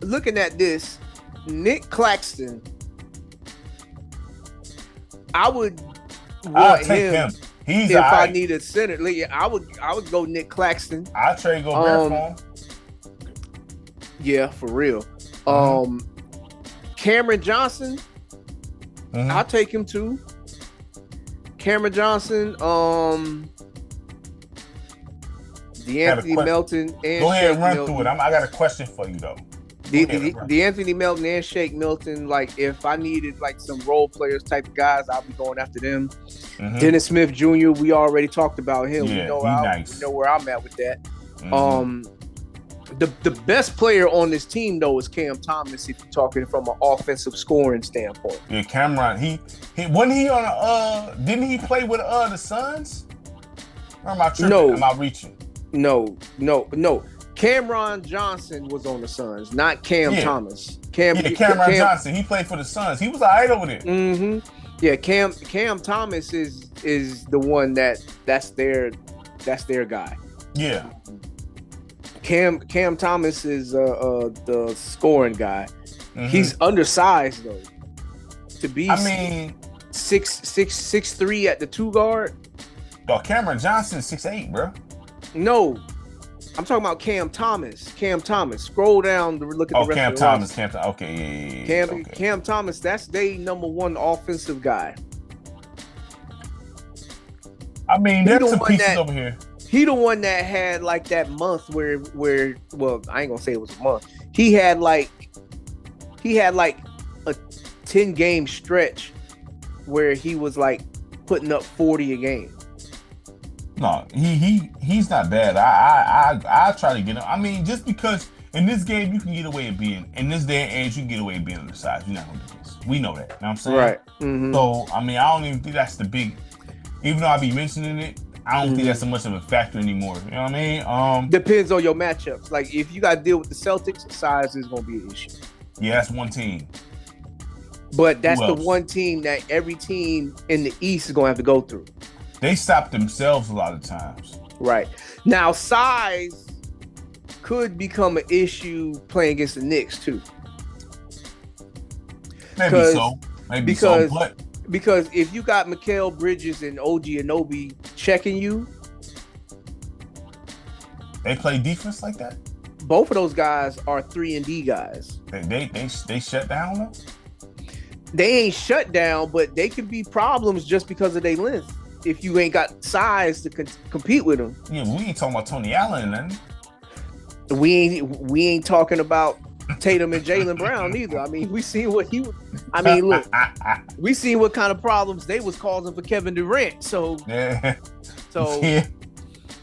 looking at this, Nick Claxton. I would want him. He's if I need a center. I would go Nick Claxton. I'll trade Gobert for him. Yeah, for real. Cameron Johnson. I'll take him too. Cameron Johnson. DeAnthony Melton and go ahead and run Milton. through it. I got a question for you though. DeAnthony Melton and Shake Milton, like if I needed like some role players type of guys, I'll be going after them. Dennis Smith Jr., we already talked about him. Yeah, we know nice. We know where I'm at with that. The best player on this team though is Cam Thomas. If you're talking from an offensive scoring standpoint. Yeah, Cameron. He wasn't he on didn't he play with the Suns? Or am I tripping? No. Am I reaching? No. Cameron Johnson was on the Suns, not Cam Thomas. Cameron Johnson. He played for the Suns. He was all right over there. Yeah, Cam Thomas is the one that's their guy. Yeah. Cam Thomas is the scoring guy. He's undersized though. To be 6'3" at the 2 guard. Oh, Cameron Johnson 6'8", bro. No, I'm talking about Cam Thomas. Cam Thomas. Scroll down to look at the rest of the roster. Cam Thomas. Okay, yeah. Cam Thomas. That's their #1 offensive guy. I mean, there's some pieces over here. He the one that had like that month where well, I ain't gonna say it was a month. He had like a 10-game stretch where he was like putting up 40 a game. No, he's not bad. I try to get him. I mean, just because in this game you can get away with being in this day and age, you can get away with being on the side. You're not gonna do this. We know that. You know what I'm saying? Right. So I mean, I don't even think that's the big. Even though I be mentioning it, I don't think that's so much of a factor anymore. You know what I mean? Depends on your matchups. Like if you got to deal with the Celtics, size is gonna be an issue. Yeah, that's one team. But that's the one team that every team in the East is gonna have to go through. They stop themselves a lot of times. Right. Now, size could become an issue playing against the Knicks, too. Maybe so. Because if you got Mikal Bridges and OG Anunoby checking you. They play defense like that? Both of those guys are 3-and-D guys. They shut down, though? They ain't shut down, but they can be problems just because of their length. If you ain't got size to compete with them. Yeah, we ain't talking about Tony Allen and then. We ain't talking about Tatum and Jaylen Brown either. I mean, we see what he. I mean, look, we see what kind of problems they was causing for Kevin Durant. So yeah. So yeah.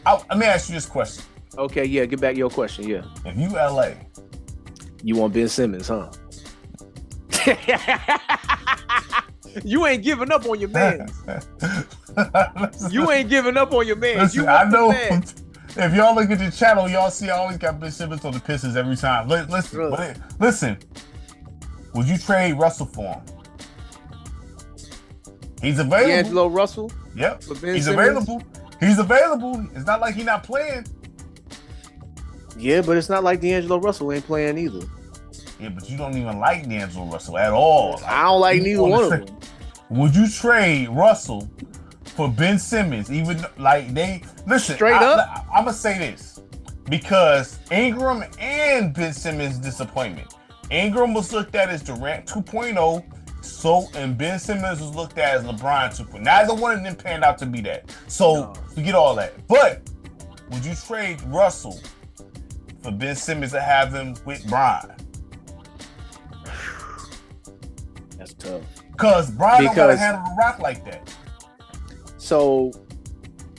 Let me ask you this question. Okay, yeah, get back to your question. Yeah. If you LA, you want Ben Simmons, huh? You ain't giving up on your man. You ain't giving up on your man. Listen, I know. If y'all look at the channel, y'all see I always got Ben Simmons on the Pistons every time. Listen. Would you trade Russell for him? He's available. D'Angelo Russell? Yep. He's available. He's available. It's not like he's not playing. Yeah, but it's not like D'Angelo Russell ain't playing either. Yeah, but you don't even like D'Angelo Russell at all. I don't like neither one of them. Would you trade Russell for Ben Simmons? Even like they listen. Straight up, I'm gonna say this because Ingram and Ben Simmons' disappointment. Ingram was looked at as Durant 2.0, and Ben Simmons was looked at as LeBron 2.0. Neither one of them panned out to be that. So forget all that. But would you trade Russell for Ben Simmons to have him with Bron? That's tough. Because Bron don't gotta handle the rock like that. So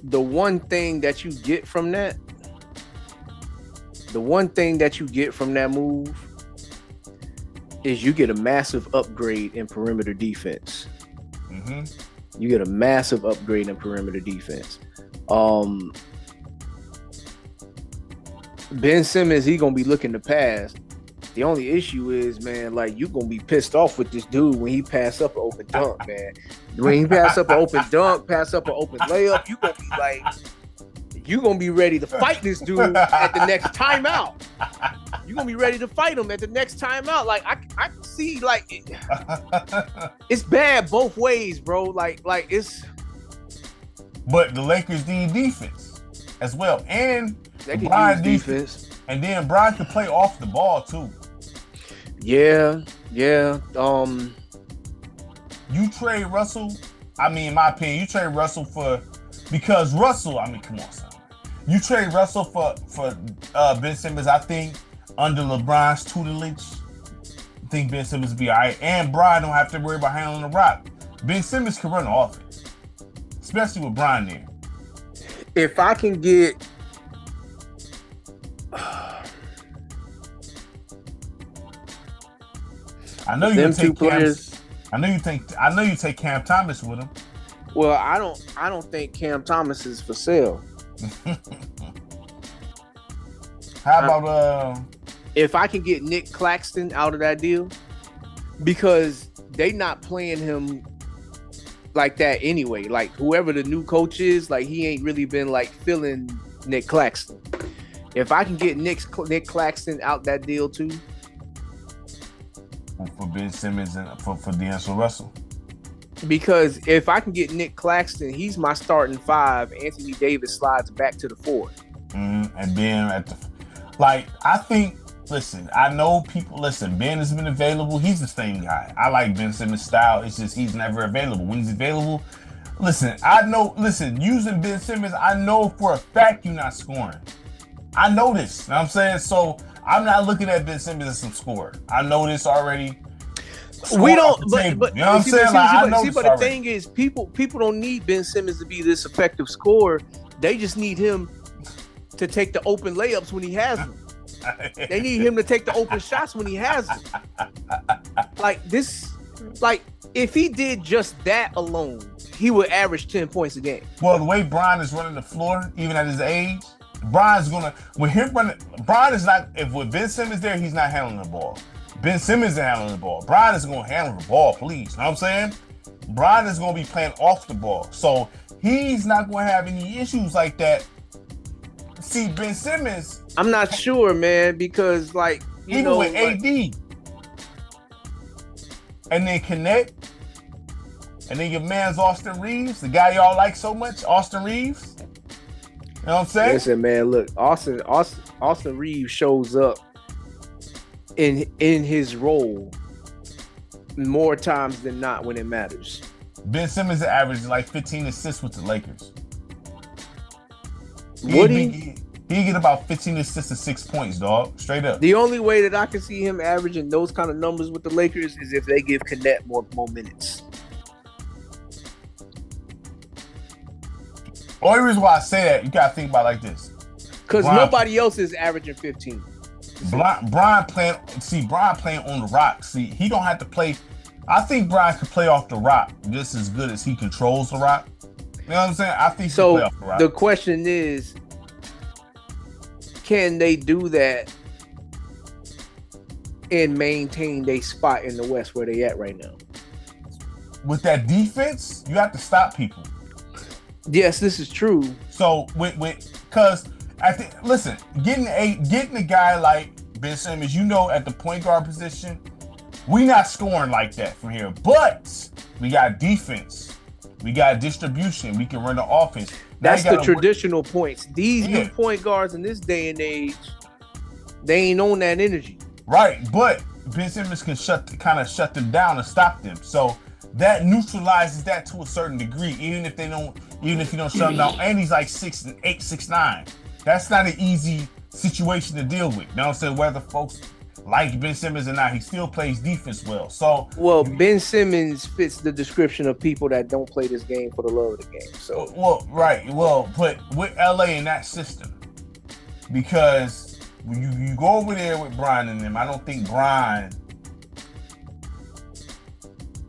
the one thing that you get from that move is you get a massive upgrade in perimeter defense. Mm-hmm. You get a massive upgrade in perimeter defense. Ben Simmons, he gonna be looking to pass. The only issue is, man, like, you gonna be pissed off with this dude when he pass up an open dunk, man. When he pass up an open dunk, pass up an open layup, you gonna be like, you gonna be ready to fight this dude at the next timeout. You gonna be ready to fight him at the next timeout. Like, I can see, like, it's bad both ways, bro. Like it's. But the Lakers need defense as well, and they can use defense. And then Bron can play off the ball too. Yeah. You trade Russell. I mean, in my opinion, you trade Russell because Russell. I mean, come on, son. You trade Russell for Ben Simmons. I think under LeBron's tutelage, I think Ben Simmons will be all right, and Bron don't have to worry about handling the rock. Ben Simmons can run the offense, especially with Bron there. If I can get. I know you take players. I know you take Cam Thomas with him. Well, I don't think Cam Thomas is for sale. How about if I can get Nick Claxton out of that deal, because they not playing him like that anyway. Like, whoever the new coach is, like, he ain't really been like feeling Nick Claxton. If I can get Nick Claxton out that deal too. For Ben Simmons and for D'Angelo Russell. Because if I can get Nick Claxton, he's my starting five. Anthony Davis slides back to the 4. And then I think, listen, I know people, Ben has been available. He's the same guy. I like Ben Simmons' style. It's just he's never available. When he's available, using Ben Simmons, I know for a fact you're not scoring. I know this. You know what I'm saying? So I'm not looking at Ben Simmons as some scorer. I know this already. We don't, but you know what I'm saying? But the thing is, people don't need Ben Simmons to be this effective scorer. They just need him to take the open layups when he has them. They need him to take the open shots when he has them. If he did just that alone, he would average 10 points a game. Well, the way Bron is running the floor, even at his age, Bron is not, if with Ben Simmons there, he's not handling the ball. Ben Simmons is handling the ball. Bron is going to handle the ball, please. You know what I'm saying? Bron is going to be playing off the ball. So he's not going to have any issues like that. See, Ben Simmons, I'm not sure, man, because even with AD, and then connect, and then your man's Austin Reeves, the guy y'all like so much, Austin Reeves. You know what I'm saying? Listen, man, look, Austin Reeves shows up in his role more times than not when it matters. Ben Simmons averaged like 15 assists with the Lakers. He get about 15 assists and 6 points, dog. Straight up. The only way that I can see him averaging those kind of numbers with the Lakers is if they give Connect more minutes. Only reason why I say that, you gotta think about it like this. Because nobody else is averaging 15. Bron playing on the rock. See, he don't have to play. I think Bron can play off the rock just as good as he controls the rock. You know what I'm saying? I think he can play off the rock. The question is, can they do that and maintain their spot in the West where they at right now? With that defense, you have to stop people. Yes, this is true. So because getting a guy like Ben Simmons, at the point guard position, we not scoring like that from here. But we got defense, we got distribution, we can run the offense. That's the traditional points. These new point guards in this day and age, they ain't on that energy. Right, but Ben Simmons can shut them down and stop them. So that neutralizes that to a certain degree, even if you don't shut him down. And he's like 6'8", 6'9". That's not an easy situation to deal with. You know what I'm saying? Whether folks like Ben Simmons or not, he still plays defense well. So, Ben Simmons fits the description of people that don't play this game for the love of the game. So, but with LA in that system, because when you go over there with Brian and them, I don't think Brian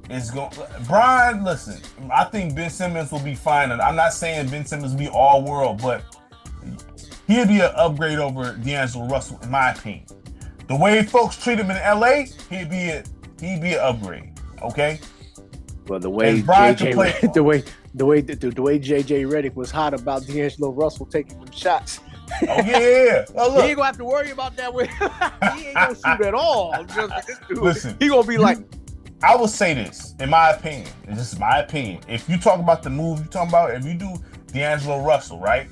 is going. Brian, listen, I think Ben Simmons will be fine. And I'm not saying Ben Simmons will be all world, but he'll be an upgrade over D'Angelo Russell, in my opinion. The way folks treat him in LA, he'd be an upgrade. Okay. Well, the way JJ Redick was hot about D'Angelo Russell taking them shots. Oh yeah. Oh, look. He ain't gonna have to worry about that. He ain't gonna shoot at all. Just this dude. Listen, he gonna be like. I will say this, in my opinion. This is my opinion. If you talk about the move you're talking about, if you do D'Angelo Russell, right?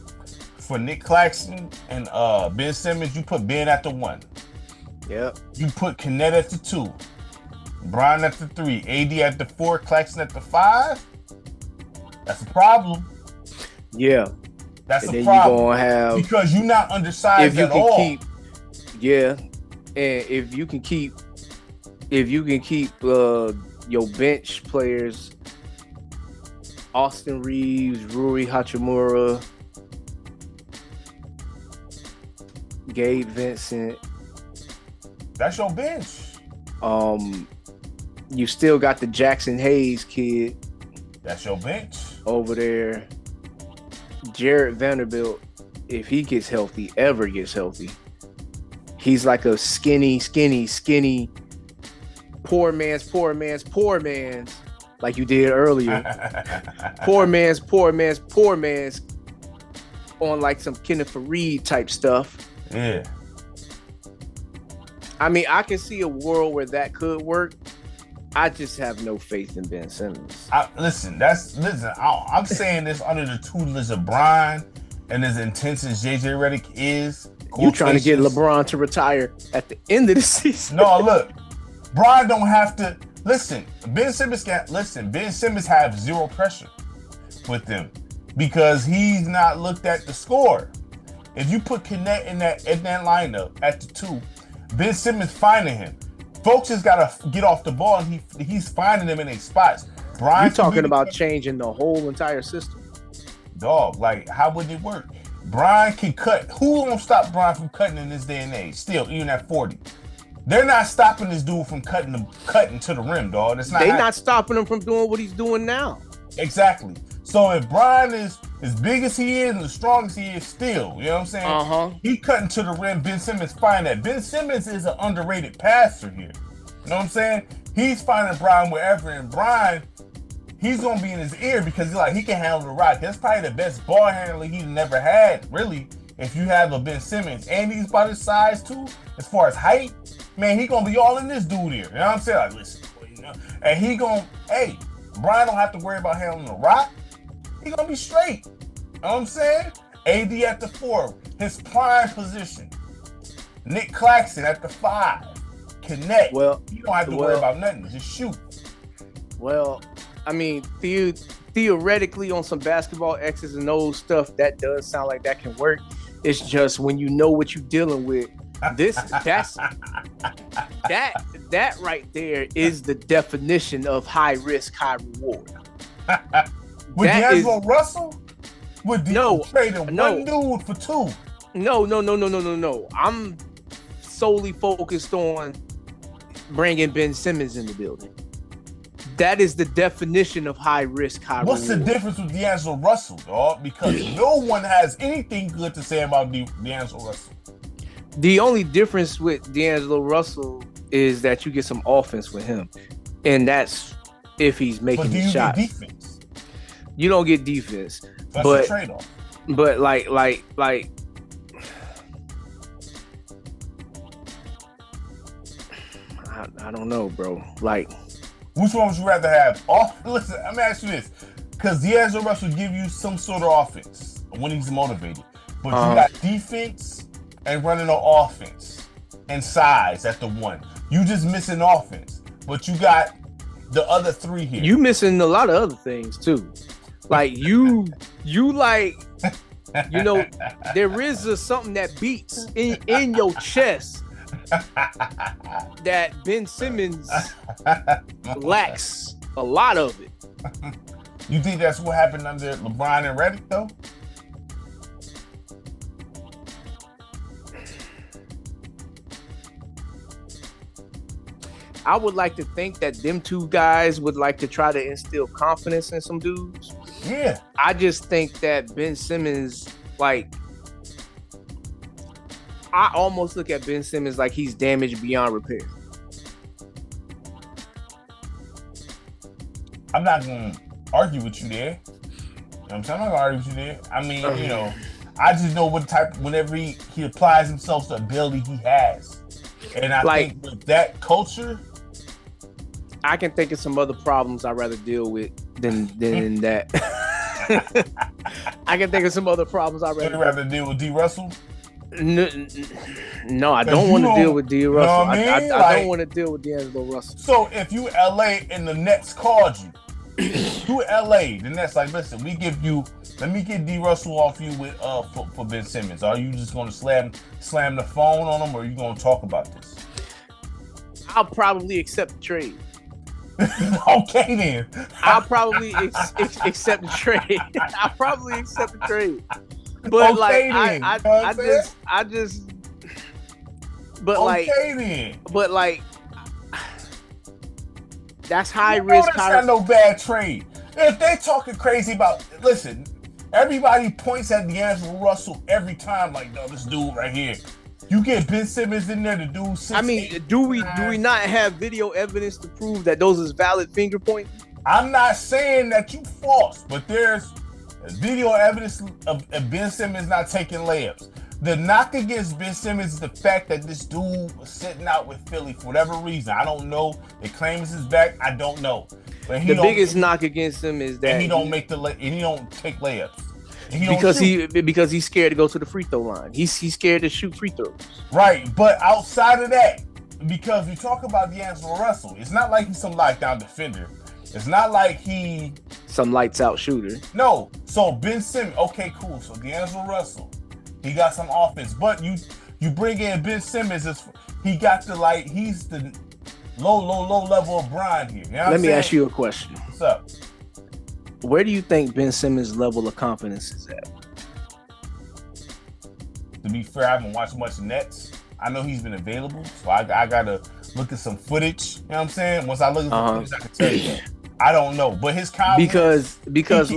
For Nick Claxton and Ben Simmons, you put Ben at the 1. Yep. You put Kenneth at the 2, Brian at the 3, AD at the 4, Claxton at the 5. That's a problem. Yeah. That's and a then problem. You're gonna have, because you're not undersized at all. And if you can keep your bench players, Austin Reeves, Rui Hachimura, Gabe Vincent. That's your bench. You still got the Jackson Hayes kid. That's your bench. Over there. Jared Vanderbilt, if he gets healthy, ever gets healthy, he's like a skinny, poor man's, like you did earlier. poor man's on like some Kenneth Faried type stuff. Yeah. I mean, I can see a world where that could work. I just have no faith in Ben Simmons. I'm saying this under the tutelage of Brian, and as intense as JJ Redick is. You trying to get LeBron to retire at the end of the season? No, look, Brian don't have to listen. Ben Simmons have zero pressure with them because he's not looked at the score. If you put Kenneth in that lineup at the 2, Ben Simmons finding him. Folks just gotta get off the ball, and he's finding them in their spots. Brian, you're talking about changing the whole entire system. Dog, like how would it work? Brian can cut. Who won't stop Brian from cutting in this day and age? Still, even at 40, they're not stopping this dude from cutting to the rim, dog. It's not. They're not stopping him from doing what he's doing now. Exactly. So if Brian is as big as he is and as strong as he is, still, you know what I'm saying? He cutting to the rim. Ben Simmons find that. Ben Simmons is an underrated passer here. You know what I'm saying? He's finding Brian wherever, and Brian, he's gonna be in his ear because he can handle the rock. That's probably the best ball handler he's never had, really. If you have a Ben Simmons, and he's about his size too, as far as height, man, he gonna be all in this dude here. You know what I'm saying? Like, listen, and Brian don't have to worry about handling the rock. He gonna be straight. You know what I'm saying? AD at the 4, his prime position. Nick Claxton at the 5. Connect. Well, you don't have to worry about nothing. Just shoot. Well, I mean, theoretically, on some basketball X's and O's stuff, that does sound like that can work. It's just when you know what you're dealing with, that right there is the definition of high risk, high reward. With D'Angelo Russell? Trading one dude for 2. No. I'm solely focused on bringing Ben Simmons in the building. That is the definition of high risk, high reward. What's the difference with D'Angelo Russell, dog? Because no one has anything good to say about D'Angelo Russell. The only difference with D'Angelo Russell is that you get some offense with him, and that's if he's making the shots. Get defense? You don't get defense. That's a trade-off. But like I don't know, bro. Like, which one would you rather have? Listen, let me ask you this. Because D'Angelo Russell give you some sort of offense when he's motivated. But you got defense and running an offense and size at the 1. You just missing offense. But you got the other 3 here. You missing a lot of other things too. Like you like You know, there is something that beats in your chest that Ben Simmons lacks a lot of it. You think that's what happened under LeBron and Redick, though? I would like to think that them two guys would like to try to instill confidence in some dudes. Yeah. I just think that Ben Simmons, like, I almost look at Ben Simmons like he's damaged beyond repair. I'm not going to argue with you there. You know what I'm saying? I'm not going to argue with you there. I mean, you know, I just know whenever he applies himself to ability he has. And I think with that culture, I can think of some other problems I'd rather deal with than that. I can think of some other problems I'd rather deal with D. Russell. No, I don't want to deal with D. Russell. I don't want to deal with D'Angelo Russell. So if you LA and the Nets called you, you LA, the Nets like, listen, let me get D. Russell off you with for Ben Simmons. Are you just gonna slam the phone on him, or are you gonna talk about this? I'll probably accept the trade. Okay then. I'll probably accept the trade. I'll probably accept the trade. But okay, like I just but okay, like that's high risk. That's not no bad trade. If they talking crazy about, listen, everybody points at D'Angelo Russell every time, like, no, this dude right here. You get Ben Simmons in there to do 6. I mean, do we not have video evidence to prove that those is valid finger pointing? I'm not saying that you false, but there's video evidence of Ben Simmons not taking layups. The knock against Ben Simmons is the fact that this dude was sitting out with Philly for whatever reason. I don't know. They claim it's his back. I don't know. But the biggest knock against him is that he don't take layups. Because he's scared to go to the free throw line. He's scared to shoot free throws. Right, but outside of that, because we talk about D'Angelo Russell, it's not like he's some lockdown defender. It's not like he some lights out shooter. No. So Ben Simmons, okay, cool. So D'Angelo Russell, he got some offense, but you bring in Ben Simmons, he got he's the low level of Brian here. You know Let me ask you a question. What's up? Where do you think Ben Simmons' level of confidence is at? To be fair, I haven't watched much Nets. I know he's been available, so I gotta look at some footage. You know what I'm saying? Once I look at the footage, I can tell you that. I don't know, but his confidence because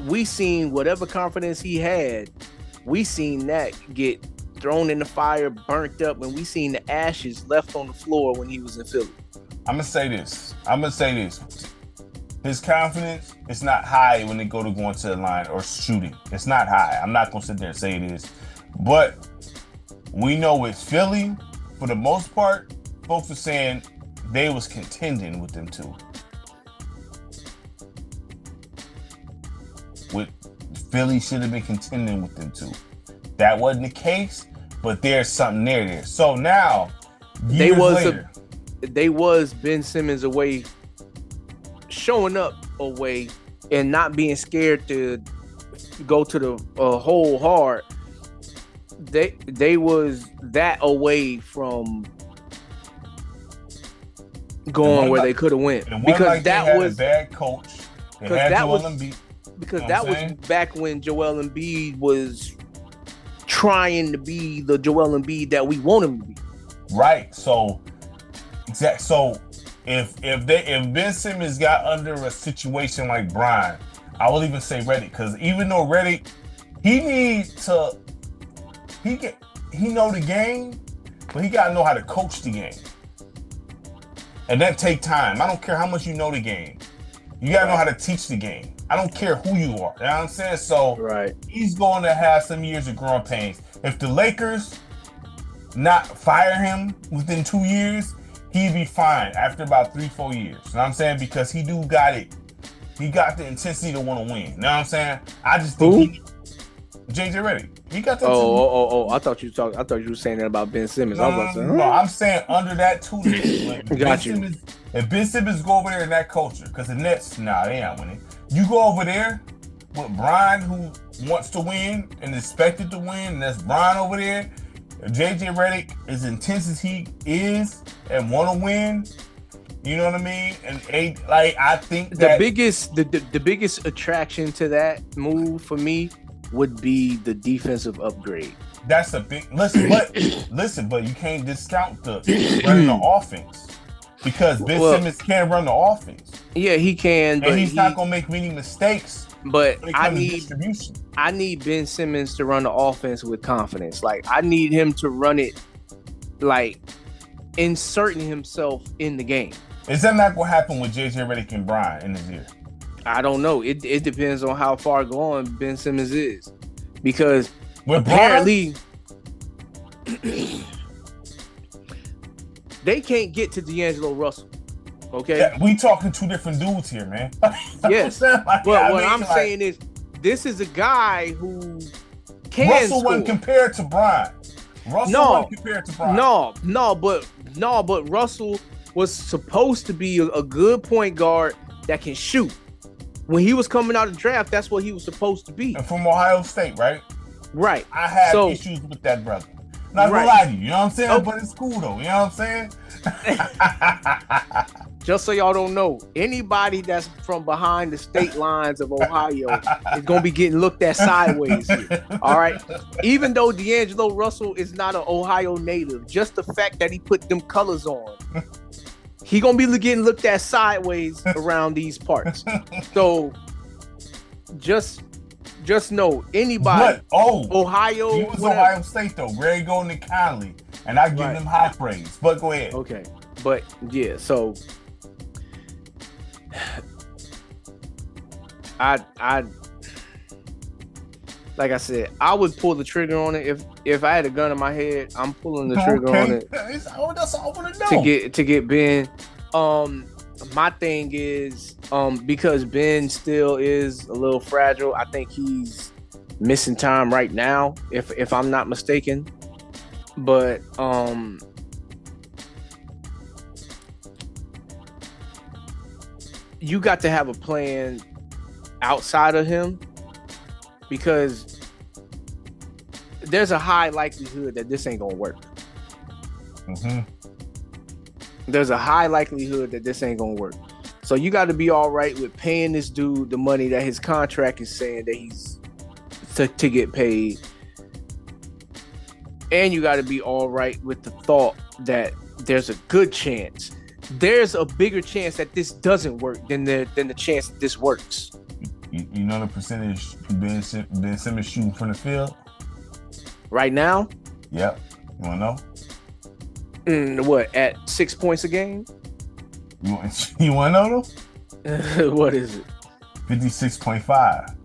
we seen whatever confidence he had, we seen that get thrown in the fire, burnt up, and we seen the ashes left on the floor when he was in Philly. I'm gonna say this. His confidence is not high when they go into the line or shooting. It's not high. I'm not gonna sit there and say it is, but we know with Philly, for the most part, folks are saying they was contending with them too. Philly should have been contending with them too. That wasn't the case, but there's something there. So now, years later, they was Ben Simmons away, showing up away, and not being scared to go to the hole hard. They was that away from going where they could have went, because that was a bad coach. That was back when Joel Embiid was trying to be the Joel Embiid that we want him to be. Right. So if Ben Simmons got under a situation like Brian, I will even say Redick, because even though Redick, he know the game, but he gotta know how to coach the game, and that take time. I don't care how much you know the game, you gotta know how to teach the game. I don't care who you are. You know what I'm saying? So he's going to have some years of growing pains. If the Lakers not fire him within 2 years, he'd be fine after about 3-4 years. You know what I'm saying? Because he got it. He got the intensity to want to win. You know what I'm saying? I just think JJ Redick. He got the I thought you were saying that about Ben Simmons. No, I'm saying under that tutelage. Got you. If Ben Simmons go over there in that culture, because the Nets, they ain't winning. You go over there with Brian, who wants to win and expected to win, and that's Brian over there. JJ Redick, as intense as he is and want to win, you know what I mean? And I think that the biggest attraction to that move for me would be the defensive upgrade. That's a big listen, but you can't discount the running the offense because Ben Simmons can run the offense. Yeah, he can, but he's not gonna make many mistakes. But I need Ben Simmons to run the offense with confidence. Like, I need him to run it, like, inserting himself in the game. Is that not going to happen with JJ Redick and Brian in this year? I don't know. It depends on how far gone Ben Simmons is. Because with apparently they can't get to D'Angelo Russell. Okay? Yeah, we talking two different dudes here, man. Yes. But what I'm saying is, this is a guy who can Russell score. wasn't compared to Brian. But Russell was supposed to be a good point guard that can shoot. When he was coming out of the draft, that's what he was supposed to be. And from Ohio State, right? Right. I have issues with that brother. Not gonna lie to you, you know what I'm saying? Oh. But it's cool though, you know what I'm saying? Just so y'all don't know, anybody that's from behind the state lines of Ohio is gonna be getting looked at sideways here. All right. Even though D'Angelo Russell is not an Ohio native, just the fact that he put them colors on, he gonna be getting looked at sideways around these parts. So just know anybody. Ohio. He was Ohio State though. Ray Golden and Conley, and I give him high praise. But go ahead. Okay, but yeah. So I like I said, I would pull the trigger on it if I had a gun in my head. I'm pulling the trigger on it. That's all I want to know. To get Ben. My thing is, because Ben still is a little fragile, I think he's missing time right now, if I'm not mistaken. But you got to have a plan outside of him, because there's a high likelihood that this ain't gonna work. Mm-hmm. There's a high likelihood that this ain't gonna work. So you got to be all right with paying this dude the money that his contract is saying that he's to get paid. And you got to be all right with the thought that there's a good chance. There's a bigger chance that this doesn't work than the chance that this works. You know the percentage Ben Simmons shooting from the field? Right now? Yep. You want to know? What, at 6 points a game? You want to know though? What is it? 56.5.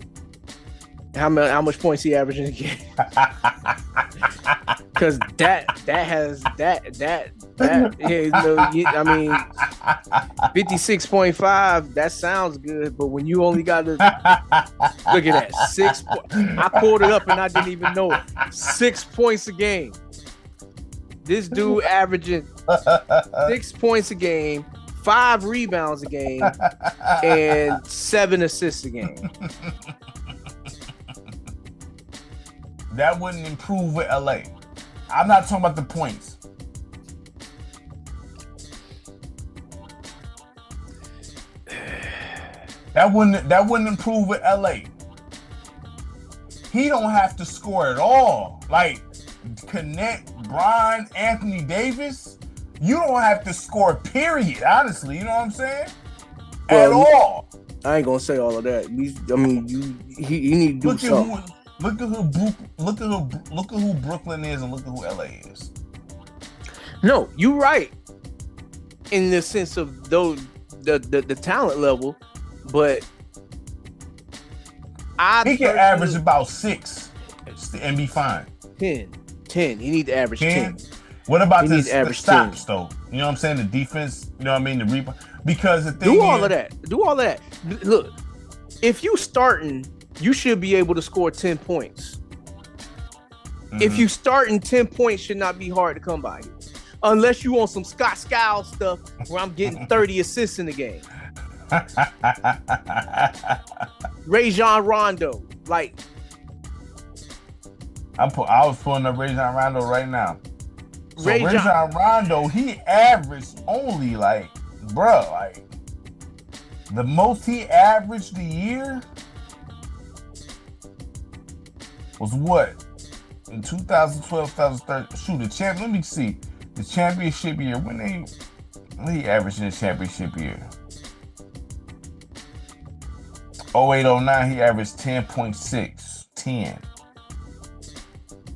How much points he averaging a game? Because that I mean, 56.5. That sounds good, but when you only got to look at that 6 points, I pulled it up and I didn't even know it. 6 points a game. This dude averaging 6 points a game, 5 rebounds a game, and 7 assists a game. That wouldn't improve with LA. I'm not talking about the points. That wouldn't improve with LA. He don't have to score at all. Like, connect Brian, Anthony Davis. You don't have to score, period. Honestly, you know what I'm saying? At all. I ain't gonna say all of that. I mean, he need to do something. Look at who Brooklyn is, and look at who LA is. No, you're right in the sense of the talent level, but he can average about 6 and be fine. 10. He need to average 10. What about the stops, though? You know what I'm saying? The defense, you know what I mean? The rebound. Because the thing do all of that. Look, if you starting, you should be able to score 10 points. Mm-hmm. If you starting, 10 points should not be hard to come by here. Unless you want some Scott Skiles stuff where I'm getting 30 assists in the game. Rajon Rondo, like I was pulling up Rajon Rondo right now. So Rajon Rondo, he averaged only like the most he averaged a year was what? In 2012, 2013. Shoot, let me see. The championship year, when he averaged in the championship year. 08-09, he averaged 10.6. 10.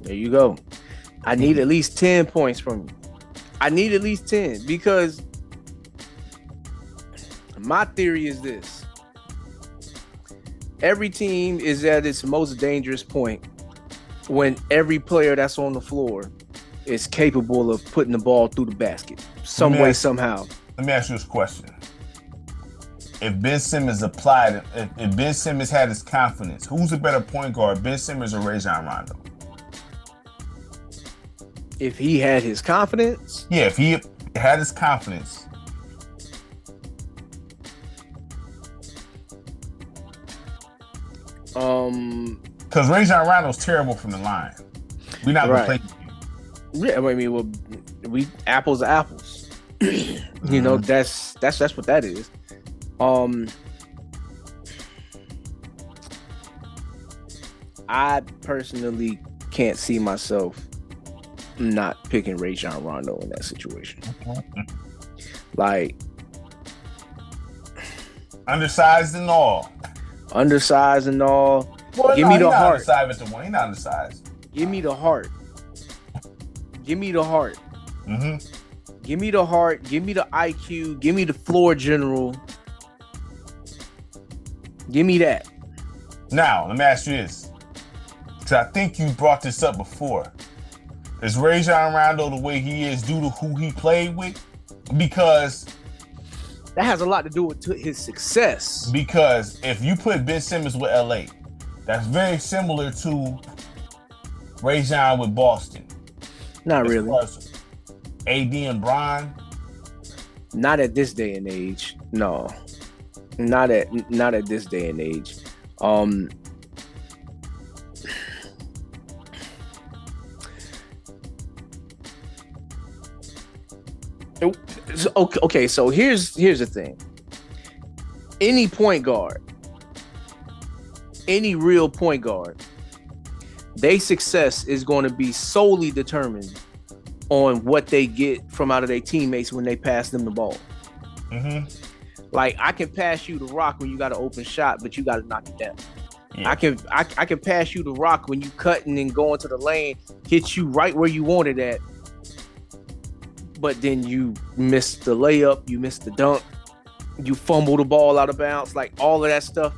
There you go. I need at least 10 points from you. I need at least 10 because my theory is this. Every team is at its most dangerous point when every player that's on the floor is capable of putting the ball through the basket some way, somehow. Let me ask you this question. If Ben Simmons applied, if Ben Simmons had his confidence, who's a better point guard, Ben Simmons or Rajon Rondo? If he had his confidence? Yeah, if he had his confidence. Because Rajon Rondo's terrible from the line. We're not gonna play. Yeah, I mean, well, we apples to apples. You know, that's what that is. I personally can't see myself not picking Rajon Rondo in that situation. Like, undersized and all. Well, give me the heart. He's not undersized. Give me the heart. Give me the heart. Give me the heart. Give me the IQ. Give me the floor general. Give me that. Now, let me ask you this. Because I think you brought this up before. Is Rajon Rondo the way he is due to who he played with? Because that has a lot to do with his success. Because if you put Ben Simmons with LA, that's very similar to Rajon with Boston. Not really. AD and Bron. Not at this day and age. No. Not at this day and age. Okay, so here's the thing. Any point guard, any real point guard, their success is going to be solely determined on what they get from out of their teammates when they pass them the ball. Like, I can pass you the rock when you got an open shot, but you got to knock it down. Yeah. I can pass you the rock when you cutting and going to the lane, hit you right where you want it at, but then you miss the layup, you miss the dunk, you fumble the ball out of bounds, like all of that stuff.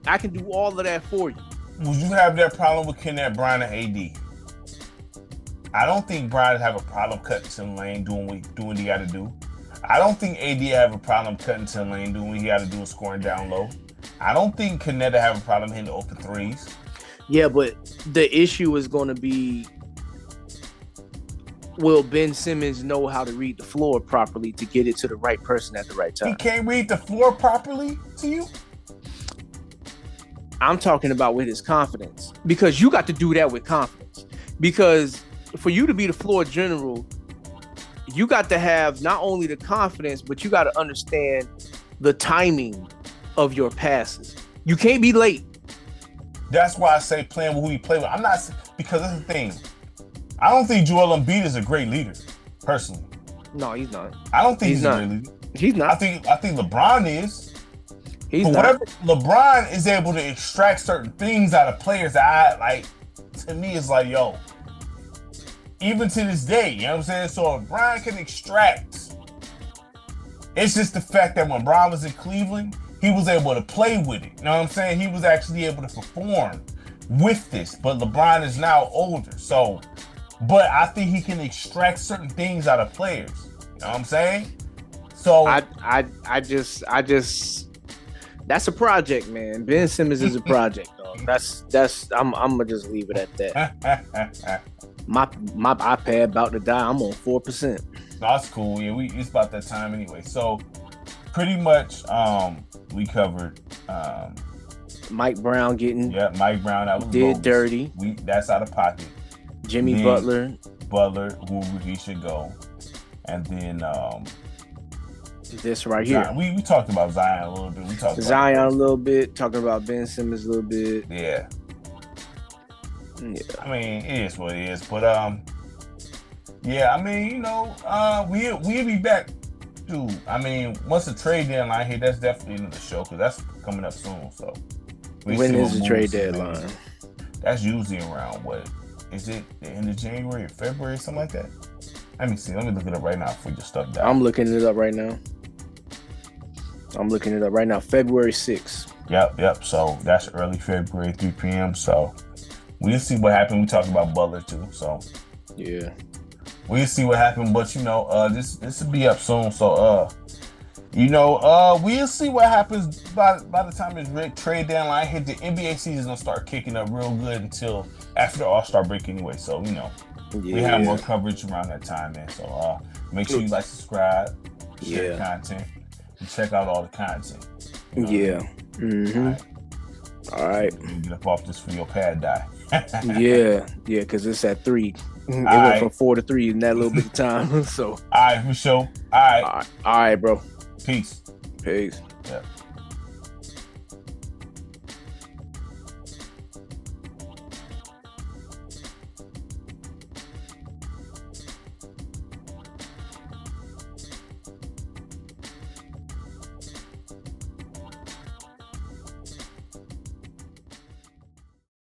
I can do all of that for you. Would you have that problem with Kenneth Bryant and AD? I don't think Bryant have a problem cutting to the lane, doing what he got to do. I don't think AD have a problem cutting to the lane, doing what he got to do and scoring down low. I don't think Kenneth have a problem hitting open threes. Yeah, but the issue is going to be, will Ben Simmons know how to read the floor properly to get it to the right person at the right time? He can't read the floor properly to you? I'm talking about with his confidence, because you got to do that with confidence. Because for you to be the floor general, you got to have not only the confidence, but you got to understand the timing of your passes. You can't be late. That's why I say playing with who you play with. I'm not, because that's the thing. I don't think Joel Embiid is a great leader, personally. No, he's not. I don't think he's a great leader. He's not. I think LeBron is. He's not. Whatever, LeBron is able to extract certain things out of players that I like. To me, it's like, yo, even to this day, you know what I'm saying? So if Brian can extract, it's just the fact that when Brian was in Cleveland, he was able to play with it. You know what I'm saying? He was actually able to perform with this. But LeBron is now older. So, but I think he can extract certain things out of players. You know what I'm saying? So I just that's a project, man. Ben Simmons is a project, dog. I'm gonna just leave it at that. My iPad about to die. I'm on 4%. That's cool. Yeah, it's about that time anyway. So pretty much we covered Mike Brown getting Mike Brown, that was did bogus. dirty. That's out of pocket. Jimmy then Butler, who he should go. And then this right here. We talked about Zion a little bit. We talked Zion a little bit, talking about Ben Simmons a little bit. Yeah. I mean, it is what it is. But yeah, I mean, you know, we'll be back too. I mean, once the trade deadline hit, that's definitely another show because that's coming up soon. So when is the trade deadline? That's usually around what? Is it the end of January or February, something like that? Let me see. Let me look it up right now before you stuff down. I'm looking it up right now. February 6th. Yep. So that's early February, 3 p.m. So we'll see what happens. We talked about Butler too. So yeah, we'll see what happens. But you know, this will be up soon. So you know, we'll see what happens by the time this trade deadline hit. The NBA season will start kicking up real good until after the All-Star break anyway. So you know. We have more coverage around that time, man. So make sure you like, subscribe, share the content, and check out all the content. You know Mm-hmm. All right. You get up off this for your pad die. yeah, because it's at 3. It went from 4 to 3 in that little bit of time. So all right, for sure. All right, all right, bro. Peace. Yeah.